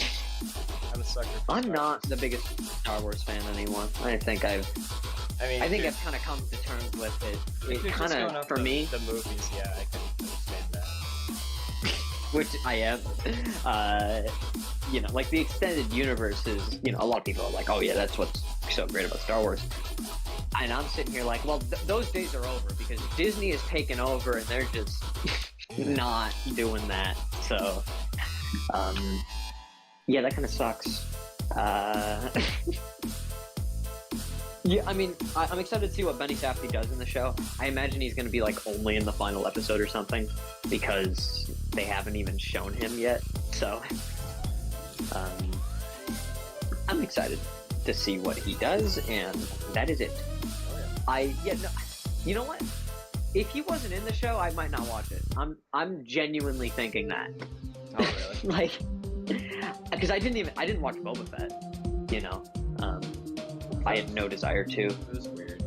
I'm a sucker for I'm Star not Wars. the biggest Star Wars fan anymore. I think I've kind of come to terms with it. If It you're kind just going of, off for me, the movies, yeah, I can understand that. which I am, you know, like the extended universe is, you know, a lot of people are like, oh yeah, that's what's so great about Star Wars. And I'm sitting here like, well, those days are over, because Disney has taken over and they're just not doing that. So, yeah, that kind of sucks. Yeah, I mean, I'm excited to see what Benny Safdie does in the show. I imagine he's going to be like only in the final episode or something, because they haven't even shown him yet. So, I'm excited to see what he does, and that is it. You know what? If he wasn't in the show, I might not watch it. I'm genuinely thinking that. Oh, really? Like, because I didn't watch Boba Fett. You know, I had no desire to. It was weird.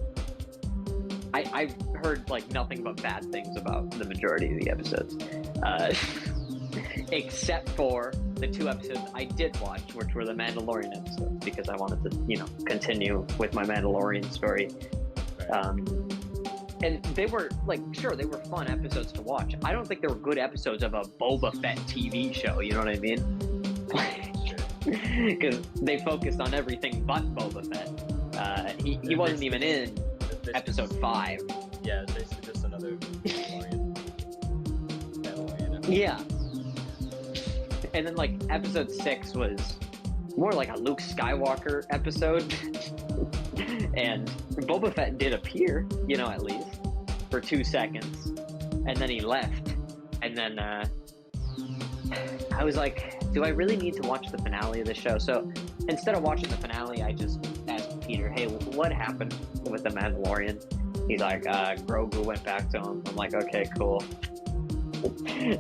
I've heard like nothing but bad things about the majority of the episodes, except for the 2 episodes I did watch, which were the Mandalorian episodes, because I wanted to, you know, continue with my Mandalorian story. And they were like, sure, they were fun episodes to watch. I don't think they were good episodes of a Boba Fett TV show. You know what I mean? Because they focused on everything but Boba Fett. He wasn't even in episode 5. Yeah, it's basically just another Mandalorian episode. Yeah. And then like episode 6 was more like a Luke Skywalker episode. And Boba Fett did appear, you know, at least for 2 seconds, and then he left. And then I was like, do I really need to watch the finale of the show? So instead of watching the finale, I just asked Peter, hey, what happened with the Mandalorian? He's like, Grogu went back to him. I'm like, okay, cool.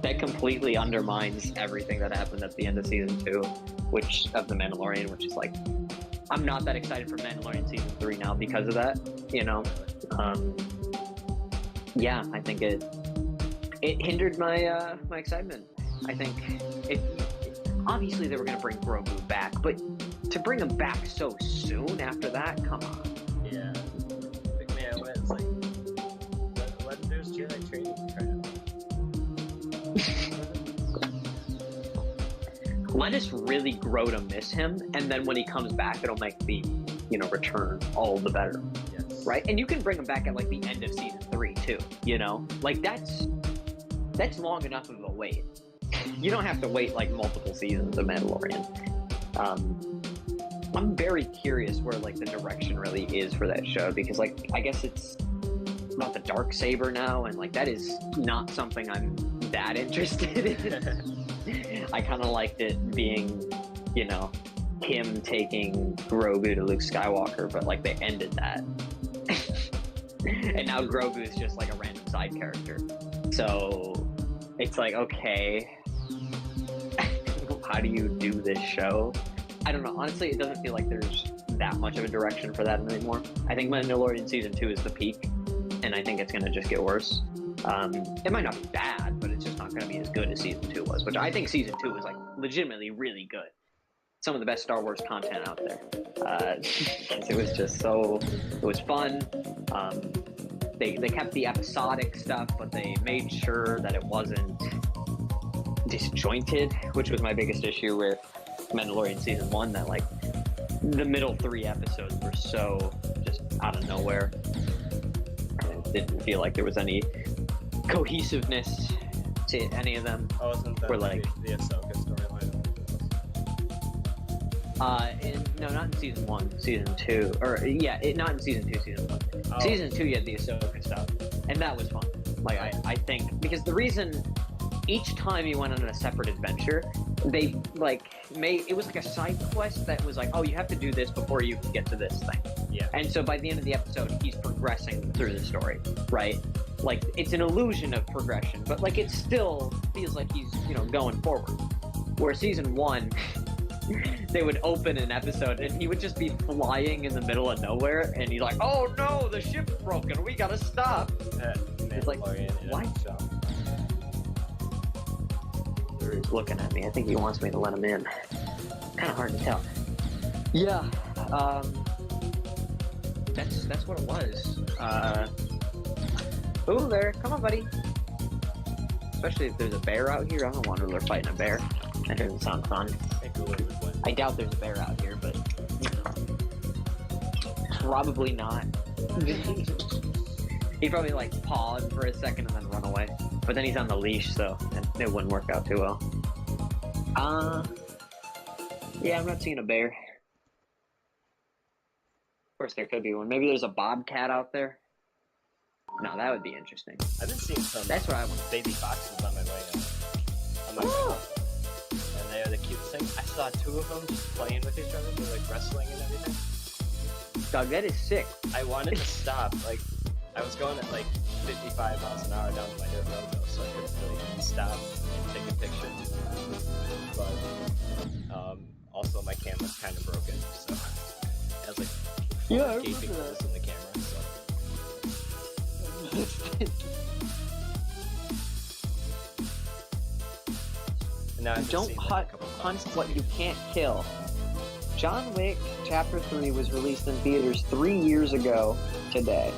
That completely undermines everything that happened at the end of season 2, of the Mandalorian, which is like, I'm not that excited for Mandalorian season 3 now because of that, you know. Yeah, I think it hindered my my excitement. I think it obviously they were going to bring Grogu back, but to bring him back so soon after that, come on. Yeah. Like, man, when it's like, when there's Jedi training, try to. Let us really grow to miss him, and then when he comes back, it'll make the return all the better, Yes. right? And you can bring him back at like the end of season 3 too. Like that's long enough of a wait. You don't have to wait like multiple seasons of Mandalorian. I'm very curious where like the direction really is for that show, because like I guess it's about the Darksaber now, and like that is not something I'm that interested in. I kind of liked it being, him taking Grogu to Luke Skywalker, but like they ended that. And now Grogu is just like a random side character. So it's like, okay, how do you do this show? I don't know. Honestly, it doesn't feel like there's that much of a direction for that anymore. I think Mandalorian Season 2 is the peak, and I think it's going to just get worse. It might not be bad, but it's just not going to be as good as Season 2 was, which I think Season 2 was like legitimately really good. Some of the best Star Wars content out there. It was just it was fun. They kept the episodic stuff, but they made sure that it wasn't disjointed, which was my biggest issue with Mandalorian Season 1, that like the middle 3 episodes were so just out of nowhere. It didn't feel like there was any cohesiveness to any of them. Oh, isn't that We're like- the Ahsoka storyline? No, not in Season 1, Season 2. Not in Season 2, Season 1. Oh. Season 2, you had the Ahsoka stuff, and that was fun. Like, I think, because the reason each time you went on a separate adventure, they, like, it was like a side quest that was like, oh, you have to do this before you can get to this thing. Yeah. And so by the end of the episode, he's progressing through the story, right? Like, it's an illusion of progression, but, like, it still feels like he's, going forward. Where Season 1, they would open an episode and he would just be flying in the middle of nowhere, and he's like, oh no, the ship's broken, we gotta stop. It's like, Mandalorian in a what? nutshell. He's looking at me. I think he wants me to let him in. Kind of hard to tell. Yeah. That's what it was. Ooh, there. Come on, buddy. Especially if there's a bear out here. I don't want to fighting a bear. That doesn't sound fun. I think Hulu would win. I doubt there's a bear out here, but probably not. He'd probably like pause for a second and then run away. But then he's on the leash, so it wouldn't work out too well. Yeah, I'm not seeing a bear. Of course, there could be one. Maybe there's a bobcat out there. No, that would be interesting. I've been seeing some That's what I want. baby foxes on my way up. On my way up. And they are the cutest thing. I saw 2 of them just playing with each other. They're like wrestling and everything. Doug, that is sick. I wanted to stop. Like, I was going at like 55 miles an hour down my dirt road though, so I couldn't really stop and take a picture. But also my camera's kind of broken, so I was like Yeah, I gaping remember holes in the camera. And now I've been Don't seeing, like, a hunt couple hunt foxes. what you can't kill. John Wick Chapter 3 was released in theaters 3 years ago today.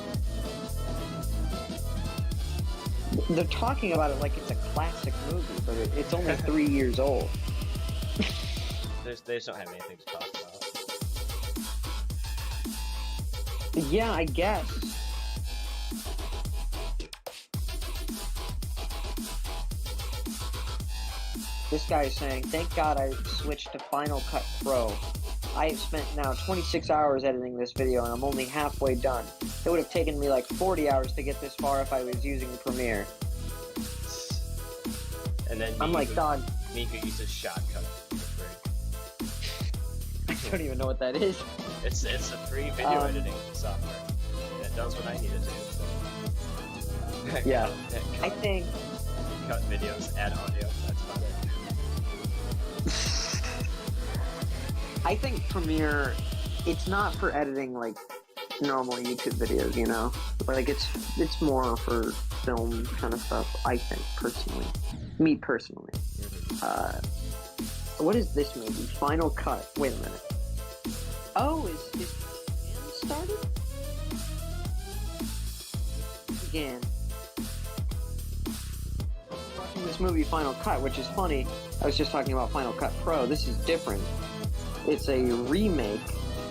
They're talking about it like it's a classic movie, but it's only 3 years old. They just don't have anything to talk about. Yeah, I guess. This guy is saying, thank God I switched to Final Cut Pro. I have spent now 26 hours editing this video and I'm only halfway done. It would have taken me like 40 hours to get this far if I was using Premiere. And then I'm like, dog, Mika uses Shotcut for free. I don't even know what that is. It's a free video editing software that does what I need it to. So. Yeah. cut, I think cut videos, add audio. That's about it. I think Premiere, it's not for editing like normal YouTube videos, you know? Like, it's more for film kind of stuff, I think, personally. Me, personally. What is this movie? Final Cut. Wait a minute. Oh, is Japan started? Again. Watching this movie, Final Cut, which is funny. I was just talking about Final Cut Pro. This is different. It's a remake.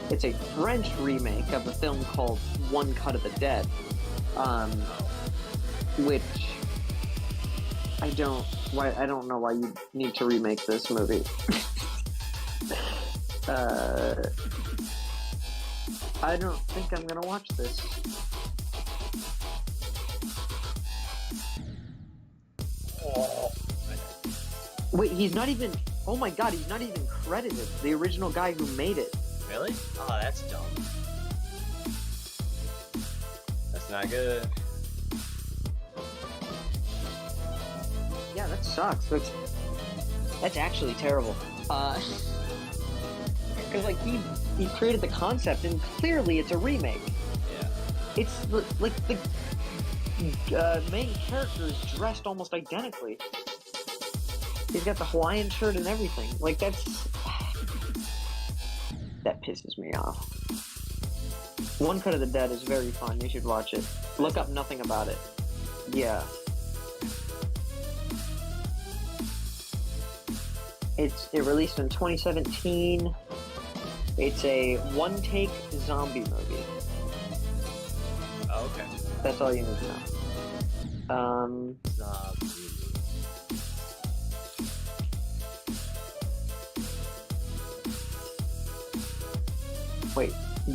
It's a French remake of a film called One Cut of the Dead, which I don't know why you need to remake this movie. I don't think I'm gonna watch this. Wait, he's not even. Oh my god, he's not even credited. The original guy who made it. Really? Oh, that's dumb. That's not good. Yeah, that sucks. That's actually terrible. Because like he created the concept, and clearly it's a remake. Yeah. It's like the main character is dressed almost identically. He's got the Hawaiian shirt and everything. Like that pisses me off. One Cut of the Dead is very fun. You should watch it. Look up nothing about it. Yeah. It released in 2017. It's a one-take zombie movie. Oh, okay. That's all you need to know. Zombie. Wait.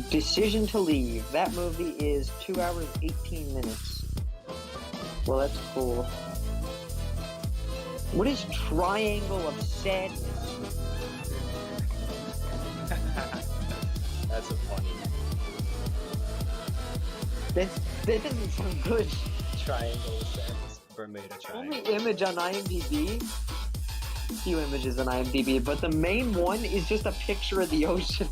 Decision to Leave. That movie is 2 hours, 18 minutes. Well, that's cool. What is Triangle of Sadness? That's a funny That doesn't sound good. triangle sense. Bermuda Triangle. Only image on IMDb. A few images on IMDb, but the main one is just a picture of the ocean.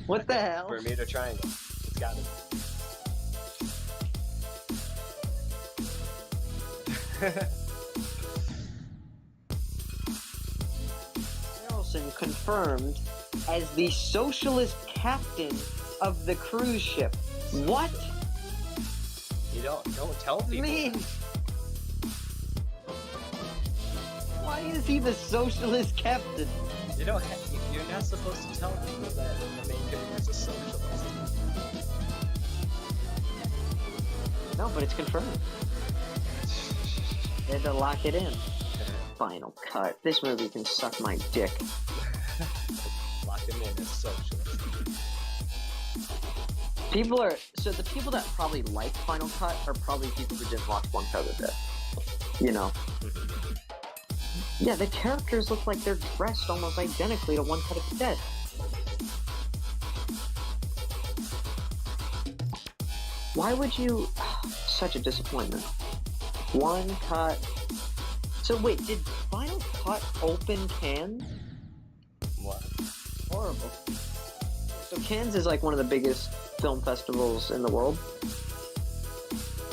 What the hell? Bermuda Triangle. It's got it. Harrelson confirmed as the socialist captain of the cruise ship. What? You don't tell people. Man. Why is he the socialist captain? You don't. You're not supposed to tell people that the main character's a socialist. No, but it's confirmed. They had to lock it in. Final Cut. This movie can suck my dick. Lock him in as socialist. The people that probably like Final Cut are probably people who didn't watch One Cut of the Dead. You know? Yeah, the characters look like they're dressed almost identically to One Cut of the Dead. Why would you... Such a disappointment. One Cut... So wait, did Final Cut open Cannes? What? Horrible. So Cannes is like one of the biggest film festivals in the world.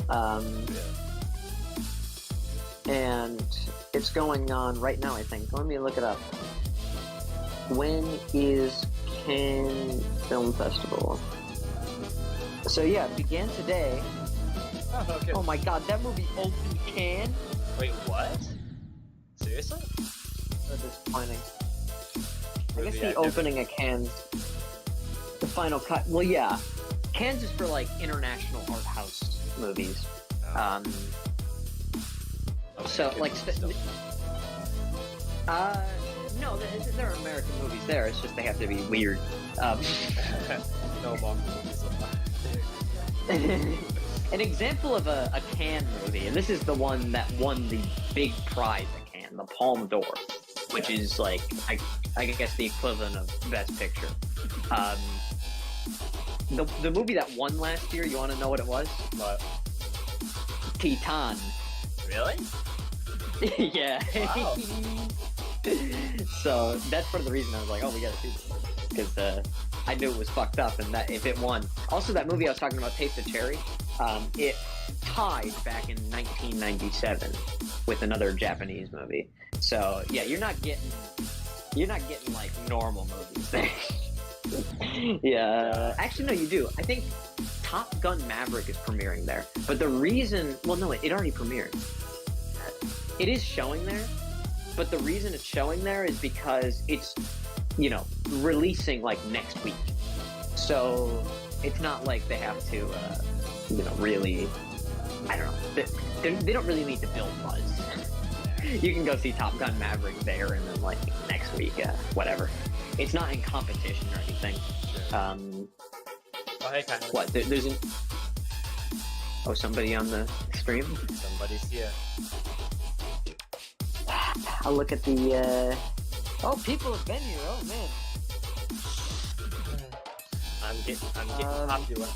Yeah. And it's going on right now, I think. Let me look it up. When is Cannes Film Festival? So yeah, it began today. Oh, okay. Oh my god, that movie opened Cannes? Wait, what? Seriously? So disappointing. I Movie guess the I've never- opening of Cannes, the Final Cut. Well, yeah, Cannes is for like international art house movies. Oh, So okay, like, still. no, there are American movies there. It's just they have to be weird. No Marvel movies An example of a Cannes movie, and this is the one that won the big prize at Cannes, the Palme d'Or, which is like, I guess the equivalent of Best Picture. The movie that won last year, you want to know what it was? What? Titan. Really? Yeah. Wow. So that's part of the reason I was like, oh, we gotta see this. Because I knew it was fucked up, and that if it won. Also, that movie I was talking about, Taste of Cherry, it tied back in 1997 with another Japanese movie. So yeah, you're not getting like normal movies there. Yeah, actually no, you do. I think Top Gun Maverick is premiering there, but the reason, well, no, it already premiered. It is showing there, but the reason it's showing there is because it's, you know, releasing like next week. So it's not like they have to, you know, really, I don't know. They don't really need to build buzz. You can go see Top Gun Maverick there and then like next week, whatever. It's not in competition or anything. Oh, hey, kind of. What? There's an... Oh, somebody on the stream? Somebody's here. I'll look at the, Oh, people have been here. Oh, man. I'm getting popular.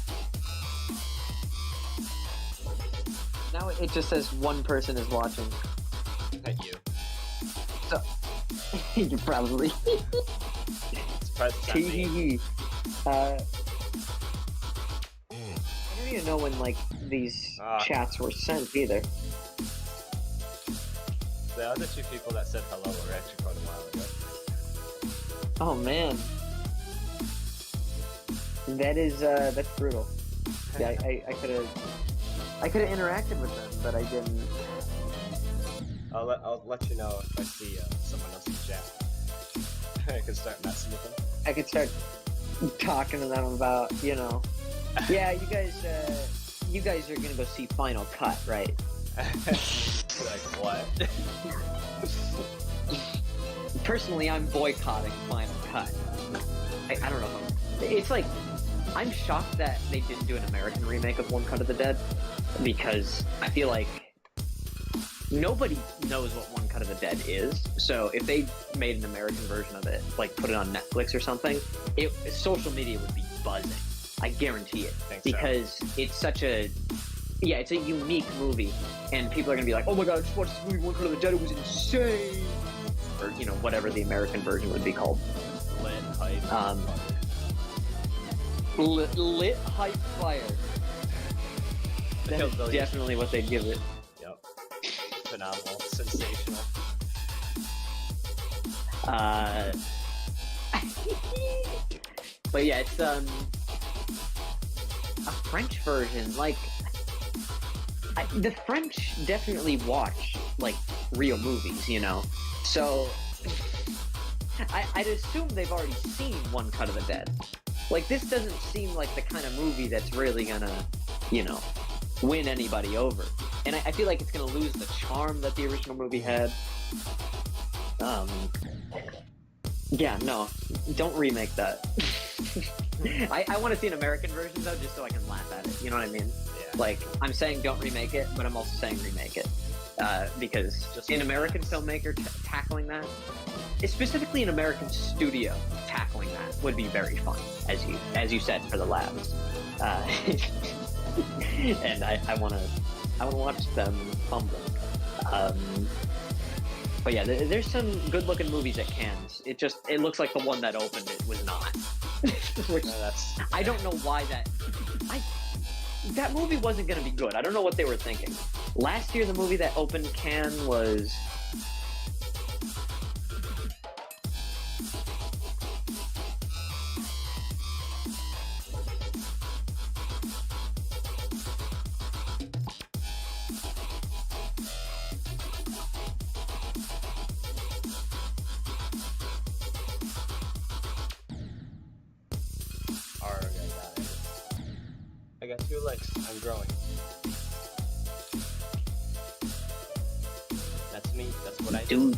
Now it just says one person is watching. Not you. So, you probably. Surprised it's not me. I don't even know when, like, these chats were sent, either. The other two people that said hello were actually quite a while ago. Oh, man. That is, that's brutal. Yeah, I could've interacted with them, but I didn't. I'll let you know if I see someone else in the chat. I can start messing with them. I could start talking to them about, you know, yeah, you guys are gonna go see Final Cut, right? Like, what? Personally, I'm boycotting Final Cut. I don't know. It's like, I'm shocked that they didn't do an American remake of One Cut of the Dead, because I feel like nobody knows what One Cut of the Dead is. So if they made an American version of it, like put it on Netflix or something, social media would be buzzing. I guarantee it. Because it's such a, yeah, it's a unique movie, and people are gonna be like, oh my god, I just watched this movie, One Cut of the Dead, it was insane! Or, you know, whatever the American version would be called. Lit, hype, lit hype fire. That is definitely what they'd give it. Yep. Phenomenal. Sensational. But yeah, it's a French version. Like, the French definitely watch like real movies, you know. So I'd assume they've already seen One Cut of the Dead. Like, this doesn't seem like the kind of movie that's really gonna, you know, win anybody over. And I feel like it's gonna lose the charm that the original movie had. Yeah, no, don't remake that. I want to see an American version though, just so I can laugh at it. You know what I mean? Yeah. Like, I'm saying don't remake it, but I'm also saying remake it. Because just an American filmmaker tackling that, specifically an American studio tackling that, would be very fun, as you said, for the labs. And I want to watch them fumble. But yeah, there's some good-looking movies at Cannes. It looks like the one that opened it was not. Which, I don't know why that movie wasn't going to be good. I don't know what they were thinking. Last year, the movie that opened Cannes was... I got 2 legs. I'm growing. That's me. That's what I do.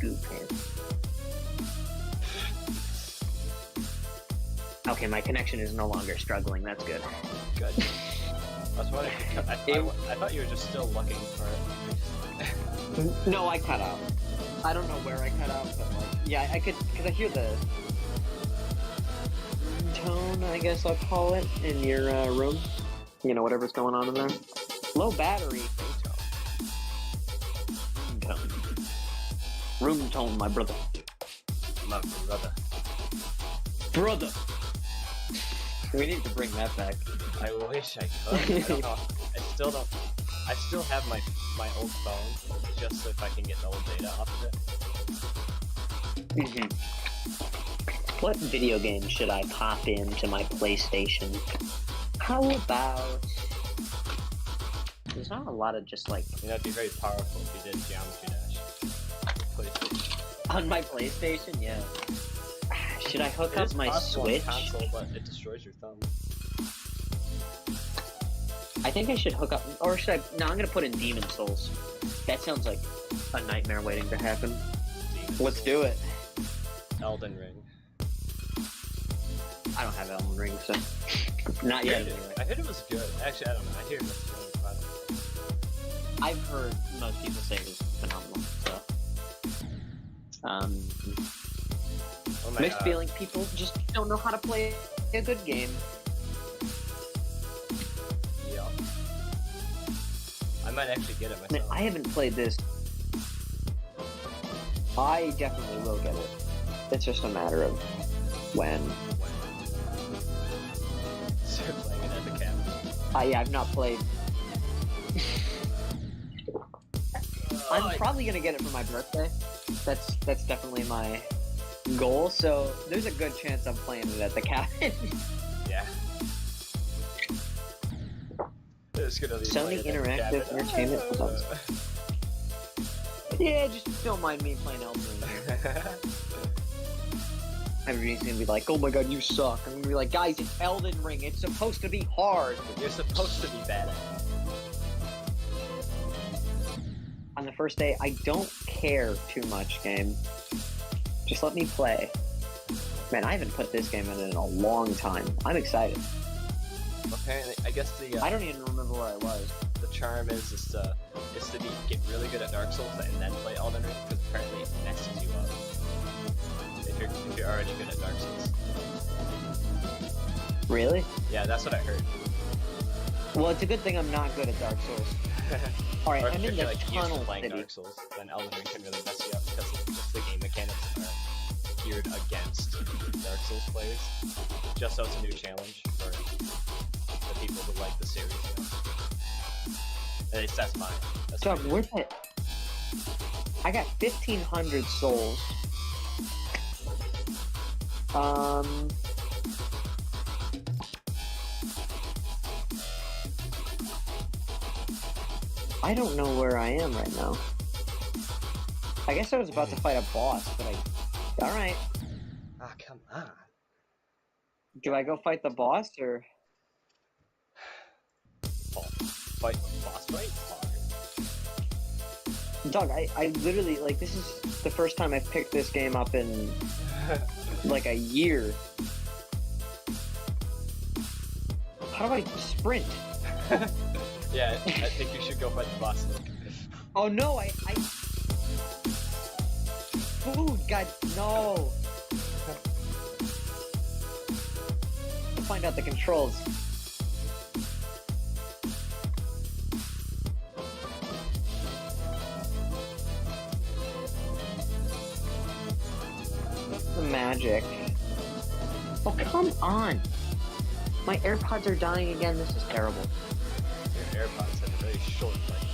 Okay, my connection is no longer struggling. That's good. Good. I was wondering. I thought you were just still looking for it. No, I cut out. I don't know where I cut out, but like, yeah, I could, because I hear the tone, I guess I'll call it, in your room. You know, whatever's going on in there. Low battery. Room tone, my brother. My brother. Brother. We need to bring that back. I wish I could. I don't know. I still don't. I still have my old phone just so if I can get the old data off of it. What video game should I pop into my PlayStation? How about... There's not a lot of just like... You know, it'd be very powerful if you did Geometry Dash. PlayStation. On my PlayStation, yeah. Should I hook It up is my possible on Switch? console, but it destroys your thumb. I think I should hook up... Or should I... No, I'm gonna put in Demon Souls. That sounds like a nightmare waiting to happen. Let's do it. Elden Ring. I don't have Elden Ring, so... Not yet, anyway. I heard it was good. Actually, I don't know. I hear it's really fun. I've heard most people say it was phenomenal, so... Oh my Mixed God. feeling, people just don't know how to play a good game. Yeah. I might actually get it Man, myself. I haven't played this. I definitely will get it. It's just a matter of when. Start playing it at the cabin. Yeah, I've not played. I'm probably gonna get it for my birthday. That's definitely my goal. So there's a good chance I'm playing it at the cabin. Yeah. It's gonna be Sony playing at the Interactive cabin. Entertainment Presents. Yeah, just don't mind me playing Elden Ring here. Everybody's gonna be like, "Oh my god, you suck." I'm gonna be like, "Guys, it's Elden Ring. It's supposed to be hard." You're supposed to be bad at it. On the first day, I don't care too much, game. Just let me play. Man, I haven't put this game in a long time. I'm excited. Apparently, I guess the I don't even remember where I was. the charm is to get really good at Dark Souls and then play Elden Ring because apparently it messes you up if you're already good at Dark Souls. Really? Yeah, that's what I heard. Well, it's a good thing I'm not good at Dark Souls. Alright, Or I'm if in you're the like used Tunnel to playing City. Dark Souls, then Elden Ring can really mess you up because just the game mechanics are geared against Dark Souls players. Just so it's a new challenge for the people who like the series, you know. At least that's mine. That's Doug, my- where's that? I got 1,500 souls. I don't know where I am right now. I guess I was about to fight a boss, but Alright. Ah, come on. Do I go fight the boss, or... Fight boss fight? Doug, I literally, like, this is the first time I've picked this game up in, like, a year. How do I sprint? Yeah, I think you should go fight the boss. Oh no, I... Food, god, no! To find out the controls. The magic. Oh, come on! My AirPods are dying again, this is terrible. Your AirPods have a very short life.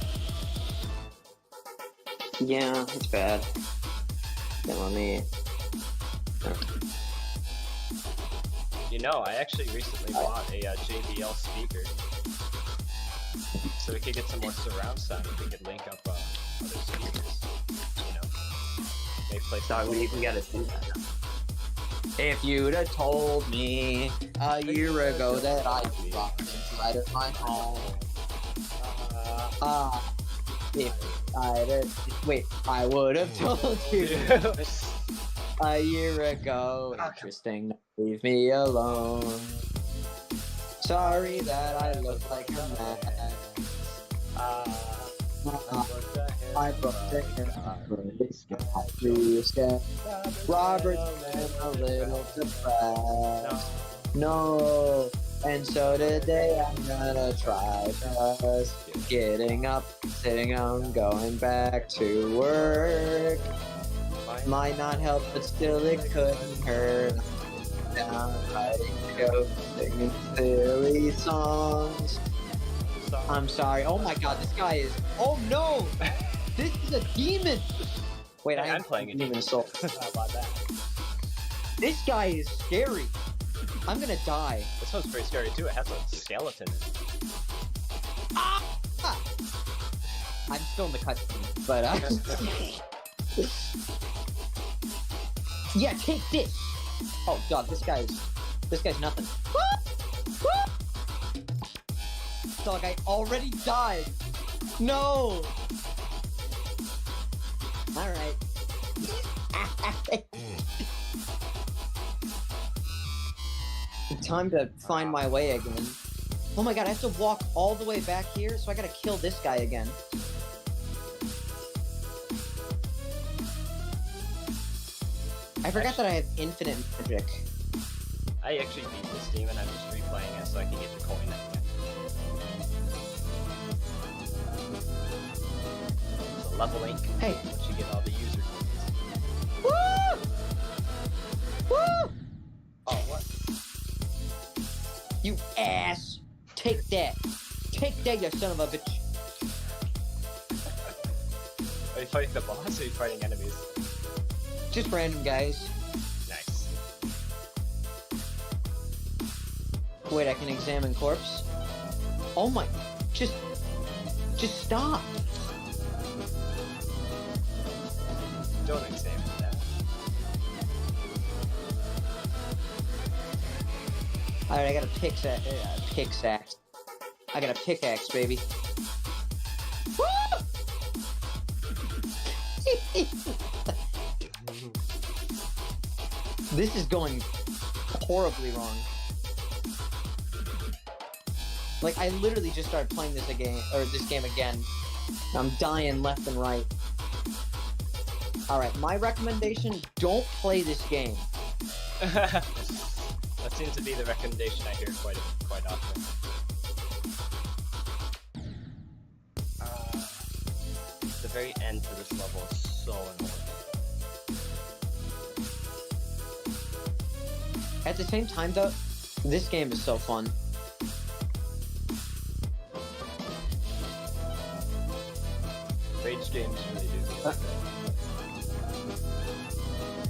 Yeah, it's bad. Then let me... You know, I actually recently bought a JBL speaker. So we could get some more surround sound if we could link up other speakers. You know, maybe play some. we gotta do that now. If you'd have told me a year ago that I'd be locked inside of my home. If I'd have... Wait, I would have told you a year ago. Interesting, leave me alone. Sorry that I look like a mess. I broke the hammer. Robert's been a little depressed. No, and so today I'm gonna try just getting up, sitting down, going back to work. Might not help, but still it couldn't hurt. down, writing jokes, singing silly songs. I'm sorry. Oh my god, this guy is. Oh no! This is a demon! Wait, Hey, I I'm playing a demon soul. How about that? This guy is scary. I'm gonna die. This one's pretty scary too. It has a skeleton in it. Ah! I'm still in the cutscene, but yeah, take this. Oh god, this guy's nothing. Dog, I already died. No. All right. Time to find my way again. Oh my god, I have to walk all the way back here, so I gotta kill this guy again. I forgot that I have infinite magic. I actually beat this demon. I'm just replaying it so I can get the coin anyway. So leveling. Hey. Once you get all the user coins. Woo! Woo! Oh, what? You ass! Take that! Take that, you son of a bitch! Are you fighting the boss or are you fighting enemies? Just random guys. Nice. Wait, I can examine corpse? Oh my... Just stop! Don't examine that. Alright, I got a pickaxe. I got a pickaxe, baby. Woo! This is going horribly wrong. Like, I literally just started playing this game again. I'm dying left and right. Alright, my recommendation, don't play this game. That seems to be the recommendation I hear quite often. The very end to this level is so annoying. At the same time, though, this game is so fun. Rage games really do me like that.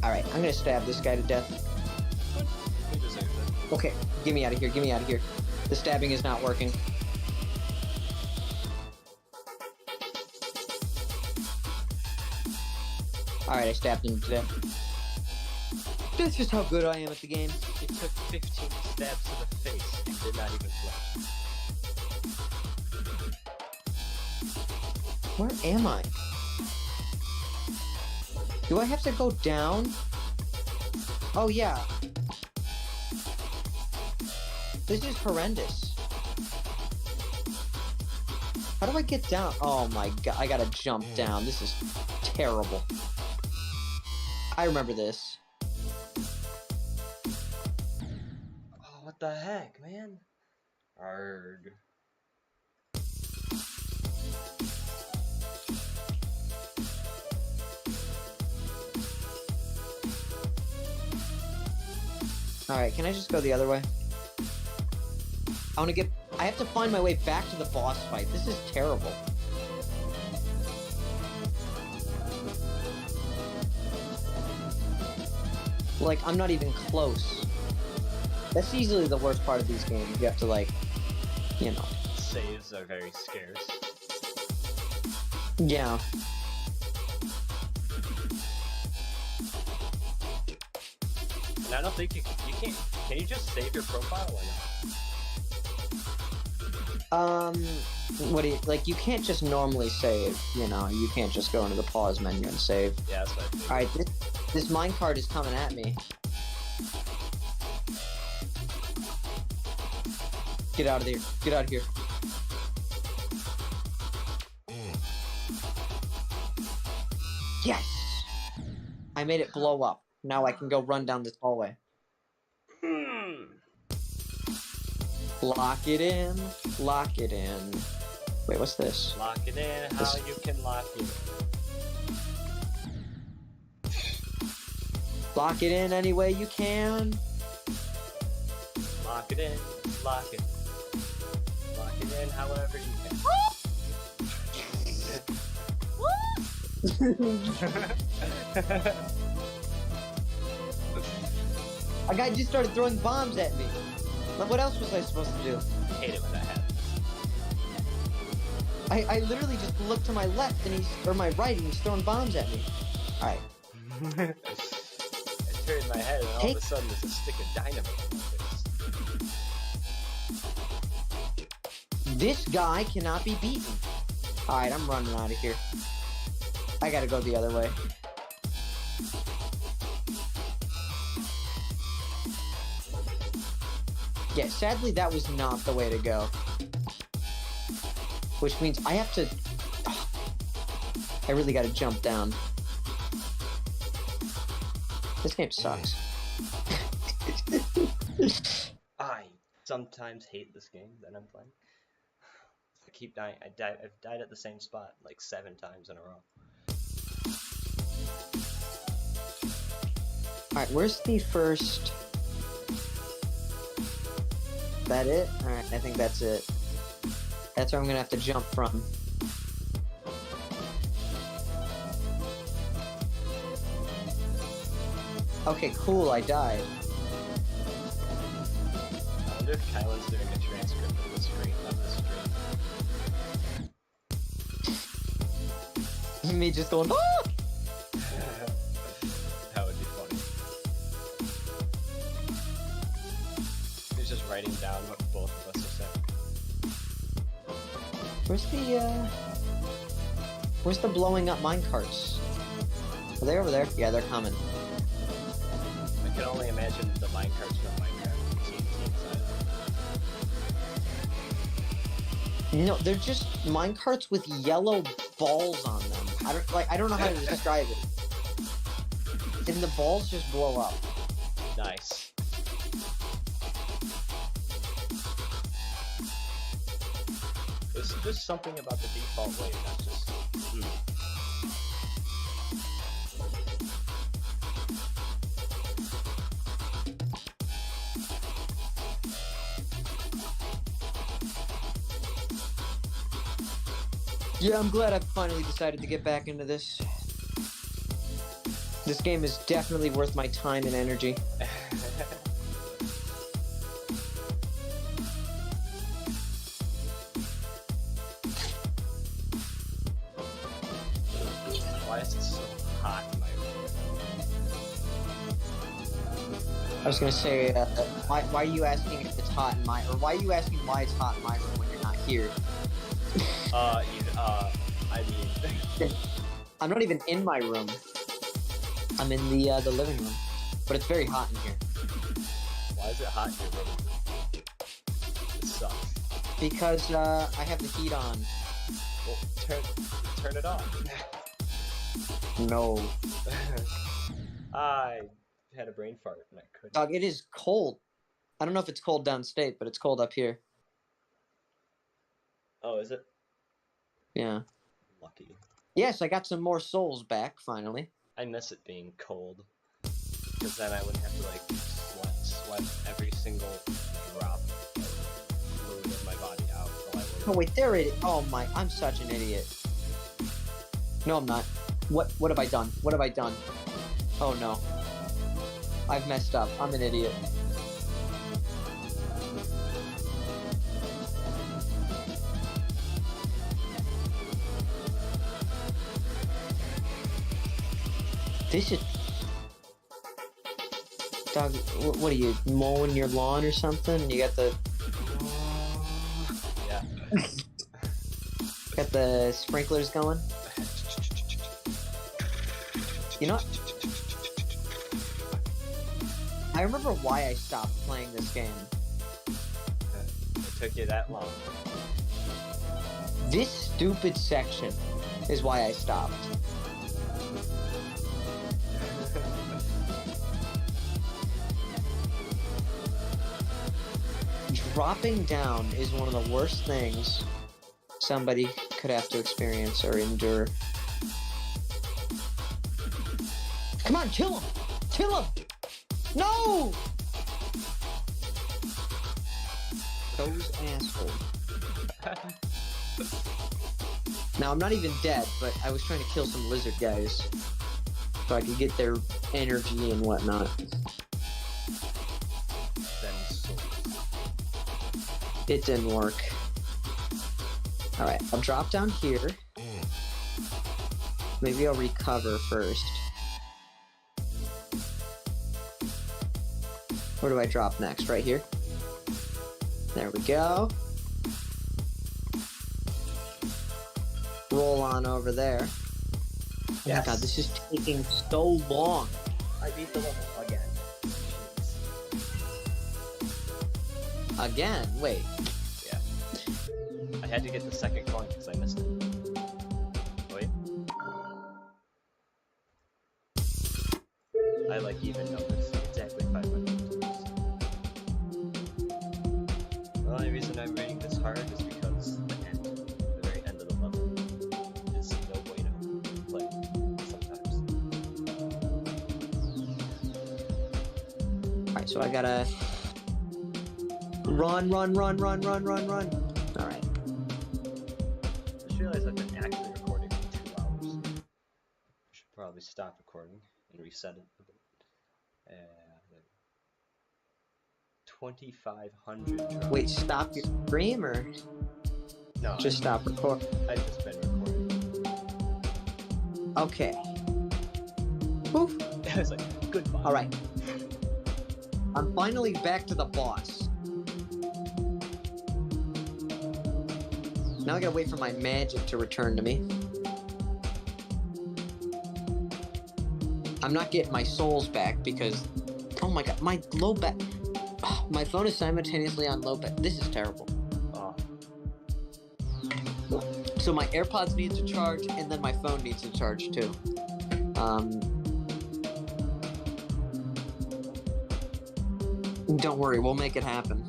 Alright, I'm gonna stab this guy to death. He deserves it. Okay, get me out of here, get me out of here. The stabbing is not working. Alright, I stabbed him to death. That's just how good I am at the game. He took 15 stabs to the face and did not even flinch. Where am I? Do I have to go down? Oh yeah. This is horrendous. How do I get down? Oh my god, I gotta jump down. This is terrible. I remember this. Oh, what the heck, man? Arg. Alright, can I just go the other way? I have to find my way back to the boss fight. This is terrible. Like, I'm not even close. That's easily the worst part of these games. You have to, like, you know. Saves are very scarce. Yeah. And I don't think you can't. Can you just save your profile or not? What do you, like, you can't just normally save, you know, you can't just go into the pause menu and save. Yeah, that's what I think. Alright, this minecart is coming at me. Get out of here. Get out of here. Yes! I made it blow up. Now I can go run down this hallway. Lock it in. Lock it in. Wait, what's this? Lock it in, how you can lock it in. Lock it in any way you can. Lock it in. Lock it. Lock it in however you can. A guy just started throwing bombs at me. Like, what else was I supposed to do? I hate it when that happens. I literally just looked to my left and or my right and he's throwing bombs at me. Alright. I turned my head and all of a sudden there's a stick of dynamite in my face. This guy cannot be beaten. Alright, I'm running out of here. I gotta go the other way. Yeah, sadly that was not the way to go. Which means I have to... I really gotta jump down. This game sucks. I sometimes hate this game that I'm playing. I keep dying. I've died at the same spot like 7 times in a row. Alright, where's the first... That it? Alright, I think that's it. That's where I'm gonna have to jump from. Okay, cool, I died. I wonder if Kylan's doing a transcript of the stream. Me just going, ah! That would be funny. He's just writing down what both of us are saying. Where's the blowing up minecarts? Are they over there? Yeah, they're coming. I can only imagine the minecarts from Minecraft with TNT inside. No, they're just minecarts with yellow balls on them. I don't know how to describe it. And the balls just blow up. Nice. There's just something about the default way that's just... Yeah, I'm glad I've finally decided to get back into this. This game is definitely worth my time and energy. Why is it so hot in my room? I was gonna say, why are you asking if it's hot in my, or why are you asking why it's hot in my room when you're not here? I mean... I'm not even in my room. I'm in the living room, but it's very hot in here. Why is it hot in your room? It sucks. Because I have the heat on. Well, turn it off. No. I had a brain fart and I couldn't. Dog, it is cold. I don't know if it's cold downstate, but it's cold up here. Oh, is it? Yeah. Lucky. Yes, I got some more souls back, finally. I miss it being cold. Because then I wouldn't have to, like, sweat every single drop of fluid in my body out while I Oh, work. wait, there it is. Oh, my, I'm such an idiot. No, I'm not. What have I done? What have I done? Oh, no. I've messed up. I'm an idiot. This is... Dog, what are you, mowing your lawn or something? You got the... Yeah. Got the sprinklers going? You know what? I remember why I stopped playing this game. It took you that long. This stupid section is why I stopped. Dropping down is one of the worst things somebody could have to experience or endure. Come on, kill him! Kill him! No! Those assholes. Now, I'm not even dead, but I was trying to kill some lizard guys so I could get their energy and whatnot. Then souls. It didn't work. Alright, I'll drop down here. Maybe I'll recover first. Where do I drop next? Right here? There we go. Roll on over there. Oh my god, this is taking so long. I beat the level again. Jeez. Again? Wait. Yeah. I had to get the second coin because I missed it. Wait. I like even numbers. Exactly 500. The only reason I'm rating this hard is because the very end of the level is no bueno. Like, sometimes. Alright, so I gotta run. Alright. I just realized I've been actually recording for 2 hours. I should probably stop recording and reset it a bit. 2,500 drops. Wait, stop your stream or No, just stop recording? I've just been recording. Okay. Woof. I was like, goodbye. Alright. I'm finally back to the boss. Now I gotta wait for my magic to return to me. I'm not getting my souls back because... Oh my god, my low back... My phone is simultaneously on low back. This is terrible. Oh, So my AirPods need to charge, and then my phone needs to charge too. Don't worry, we'll make it happen.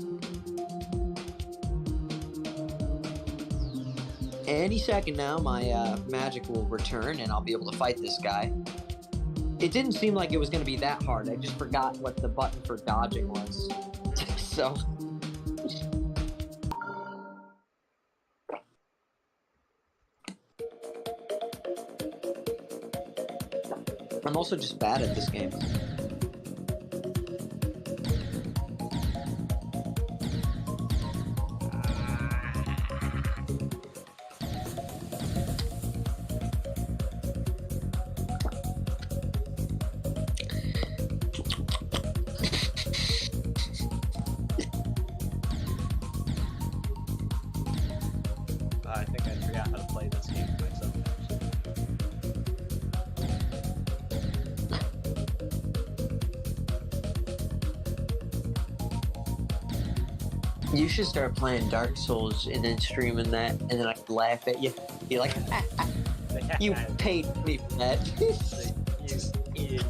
Any second now, my magic will return, and I'll be able to fight this guy. It didn't seem like it was going to be that hard. I just forgot what the button for dodging was. So... I'm also just bad at this game. I think I forgot how to play this game myself. You should start playing Dark Souls and then streaming that, and then I could laugh at you. Be like, you paid me for that. You idiot.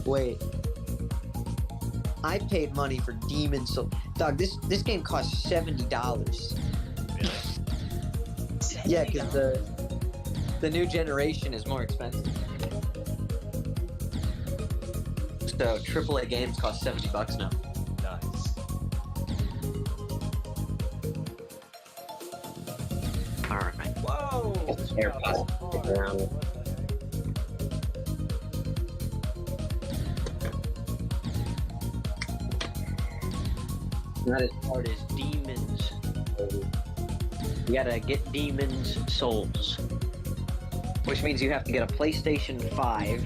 Wait. I paid money for Demon Souls. Dog, this game costs $70. Really? Yeah, because the new generation is more expensive. So AAA games cost $70 now. Nice. Alright. Whoa! This AirPods. job is hard. What the heck? Not as hard as demons. You gotta get demons' souls. Which means you have to get a PlayStation 5.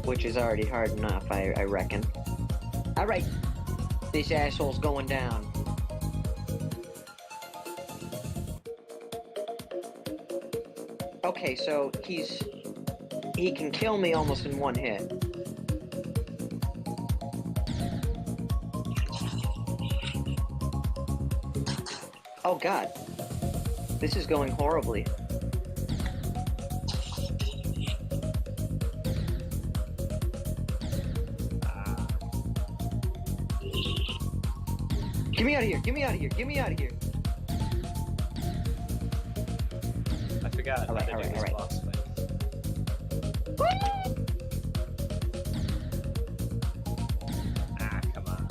Which is already hard enough, I reckon. Alright. This asshole's going down. Okay, so he can kill me almost in one hit. Oh god. This is going horribly. Get me out of here! Get me out of here! Get me out of here! I forgot how to do this boss fight. Ah, come on.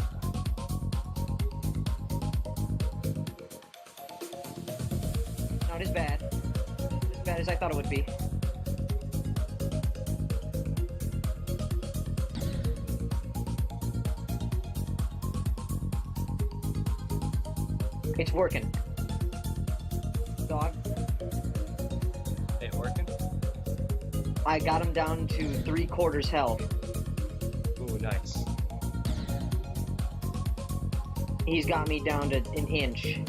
not as bad. As bad as I thought it would be. It's working. Dog. It working? I got him down to 3/4 health. Ooh, nice. He's got me down to an inch. 1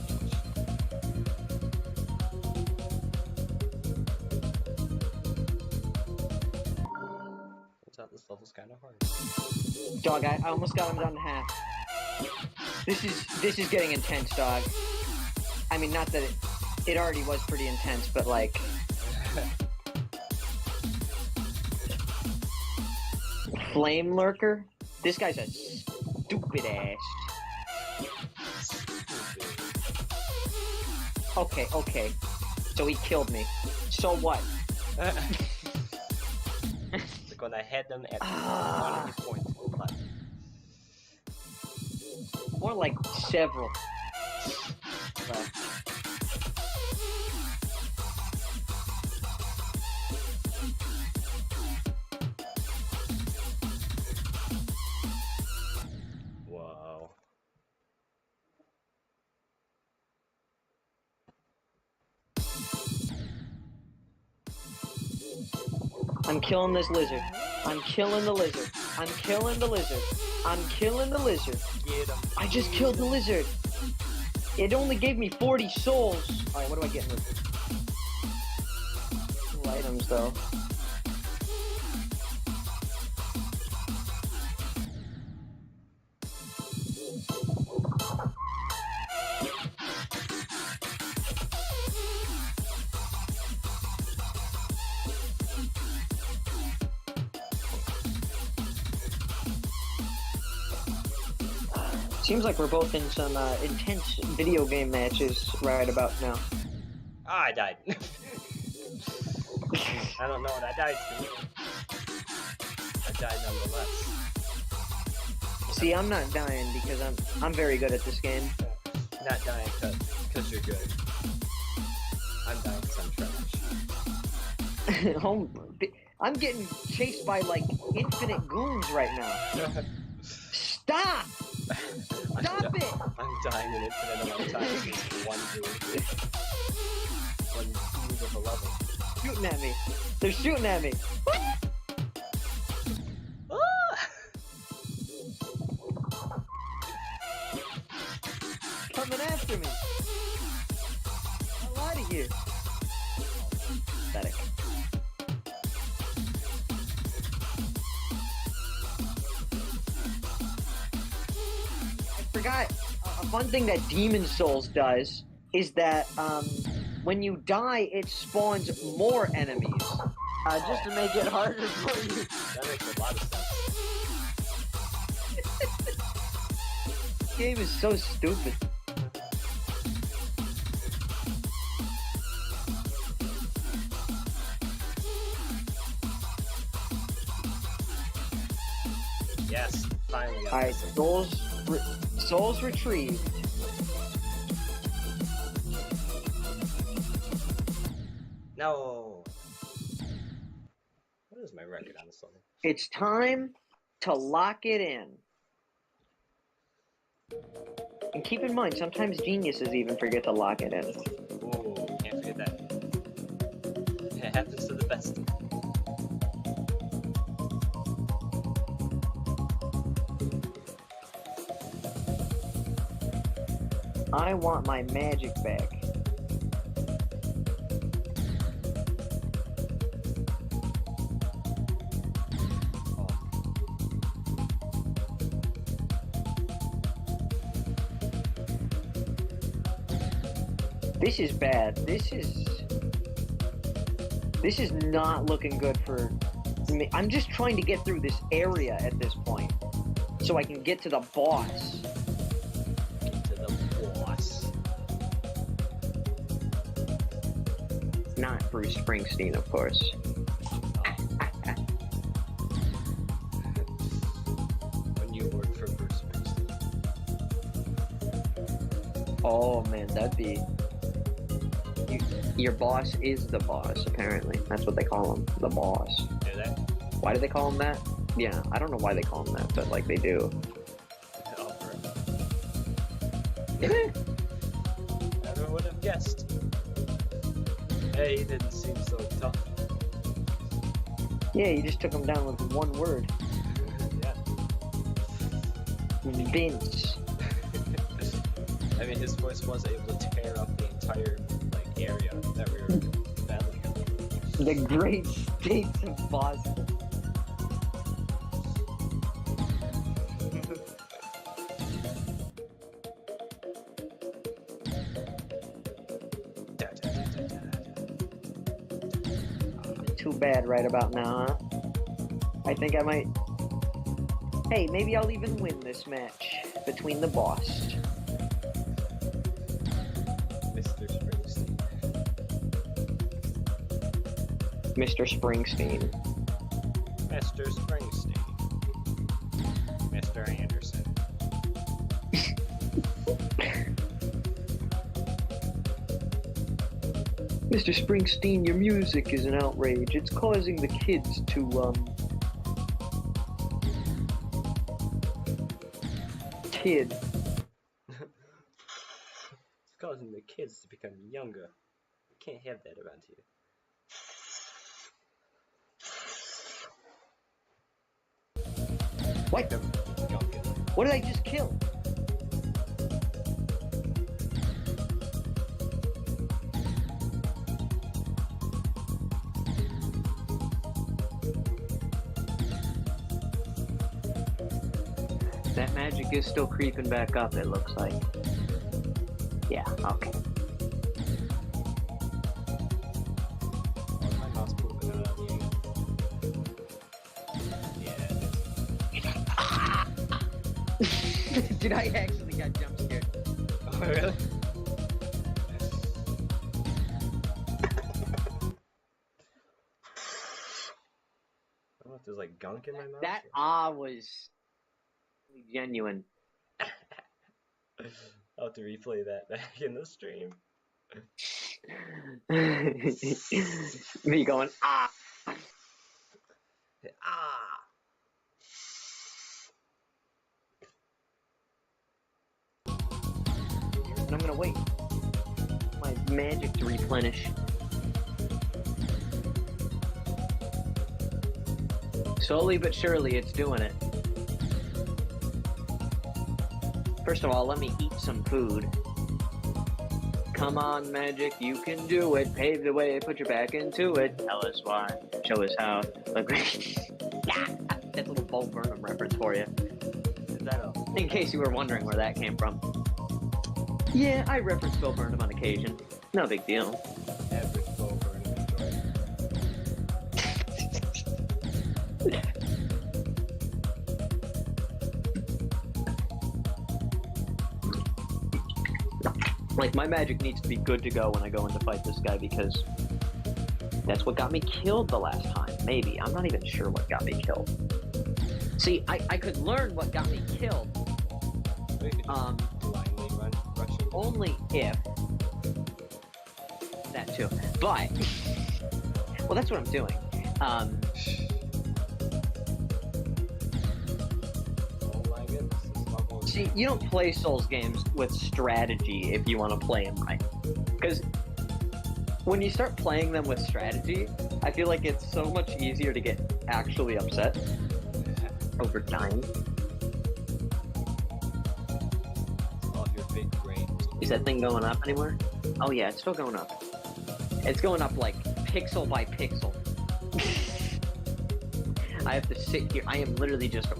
inch. Turns out this level's kind of hard. Dog, I almost got him down to half. This is getting intense, dog. I mean, not that it already was pretty intense, but like... Flame Lurker? This guy's a stupid ass. Okay. So he killed me. So what? Like when I had them at 1 hit point left. More like several. Left. Whoa. I'm killing this lizard. I'm killing the lizard. I'm killing the lizard. I'm killing the lizard. Get him. I just killed the lizard. It only gave me 40 souls. Alright, what do I get with cool items though? Seems like we're both in some intense video game matches right about now. Ah, I died. I don't know what I died to. I died nonetheless. See, I'm not dying because I'm very good at this game. Not dying because you're good. I'm dying because I'm trash. I'm getting chased by like infinite goons right now. Stop! Stop it! I'm dying an infinite amount of times since one goon. One goon of a level. Shooting at me. They're shooting at me. Ah! Coming after me. Hell out of here. Pathetic. I forgot a fun thing that Demon Souls does is that when you die, it spawns more enemies. Just to make it harder for you. That makes a lot of sense. This game is so stupid. Yes, finally got Alright, this. souls retrieved. No. What is my record on this level? It's time to lock it in. And keep in mind, sometimes geniuses even forget to lock it in. Whoa, can't forget that. It happens to the best. I want my magic back. This is bad. This is not looking good for me. I'm just trying to get through this area at this point, so I can get to the boss. To the boss. Not Bruce Springsteen, of course. When you work for Bruce Springsteen. Oh man, that'd be. Your boss is the boss, apparently. That's what they call him, the boss. Do they? Why do they call him that? Yeah, I don't know why they call him that, but like they do. Oh, bro. Never would have guessed. Hey, he didn't seem so tough. Yeah, you just took him down with one word. Yeah. Vince. I mean, his voice was able to tear up the entire like area that we were battling. The great states of Boston. Too bad right about now, huh? I think I might... Hey, maybe I'll even win this match between the boss. Mr. Springsteen. Mr. Springsteen. Mr. Springsteen. Mr. Anderson. Mr. Springsteen, your music is an outrage. It's causing the kids to, Kid. It's causing the kids to become younger. You can't have that around here. What? Gunkin. What did I just kill? That magic is still creeping back up, it looks like. Yeah, okay. Oh, my mouse moving around here. Yeah, it is. Dude, I actually got jump scared. Oh, really? I don't know if there's like gunk in my mouth. That was genuine. I'll have to replay that back in the stream. Me going, ah! Ah! And I'm gonna wait. My magic to replenish. Slowly but surely, it's doing it. First of all, let me eat some food. Come on, magic, you can do it. Pave the way, put your back into it. Tell us why, show us how. Look, yeah, that's a little Bo Burnham reference for you. Is that a... In case you were wondering where that came from. Yeah, I reference Bo Burnham on occasion. No big deal. average Bo Burnham enjoyer? Like, my magic needs to be good to go when I go in to fight this guy because that's what got me killed the last time. Maybe. I'm not even sure what got me killed. See, I could learn what got me killed. Or you could just blindly rush into Only if... That too. But... Well, that's what I'm doing. Oh my goodness, this level is... See, you don't play Souls games with strategy if you want to play them right. Because when you start playing them with strategy, I feel like it's so much easier to get actually upset over dying. all of your big brains. Is that thing going up anymore? Oh yeah, it's still going up. It's going up like pixel by pixel. I have to sit here. I am literally just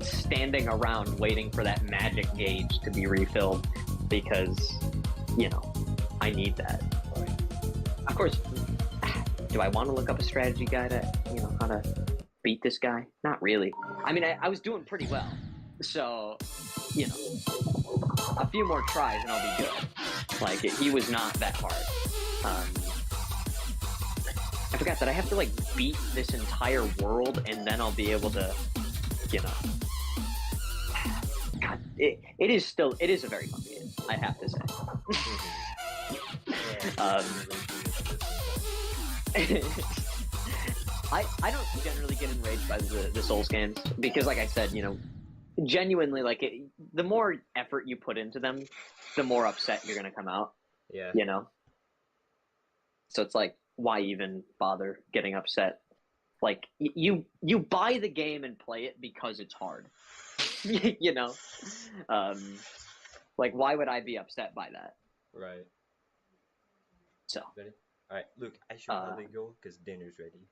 standing around waiting for that magic gauge to be refilled because, you know, I need that. Of course, do I want to look up a strategy guide at, you know, how to beat this guy? Not really. I mean, I was doing pretty well. So, you know, a few more tries and I'll be good. Like, he was not that hard. I forgot that I have to, like, beat this entire world and then I'll be able to, you know. God, it is a very fun game. I have to say. I don't generally get enraged by the Souls games because, like I said, you know, genuinely, like the more effort you put into them, the more upset you're gonna come out. Yeah. You know. So it's like, why even bother getting upset? Like you buy the game and play it because it's hard. You know, like why would I be upset by that? Right. So. Ready? All right. Luke, I should probably go because dinner's ready.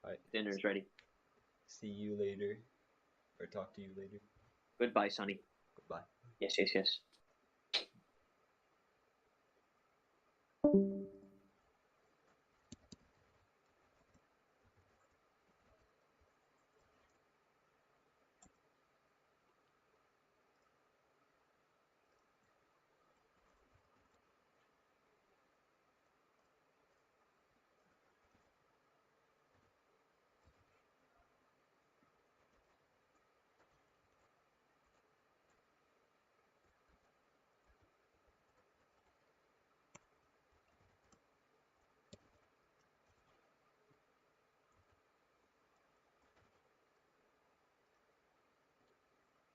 Alright. Dinner's ready. See you later. Or talk to you later. Goodbye, Sonny. Goodbye. Yes, yes, yes.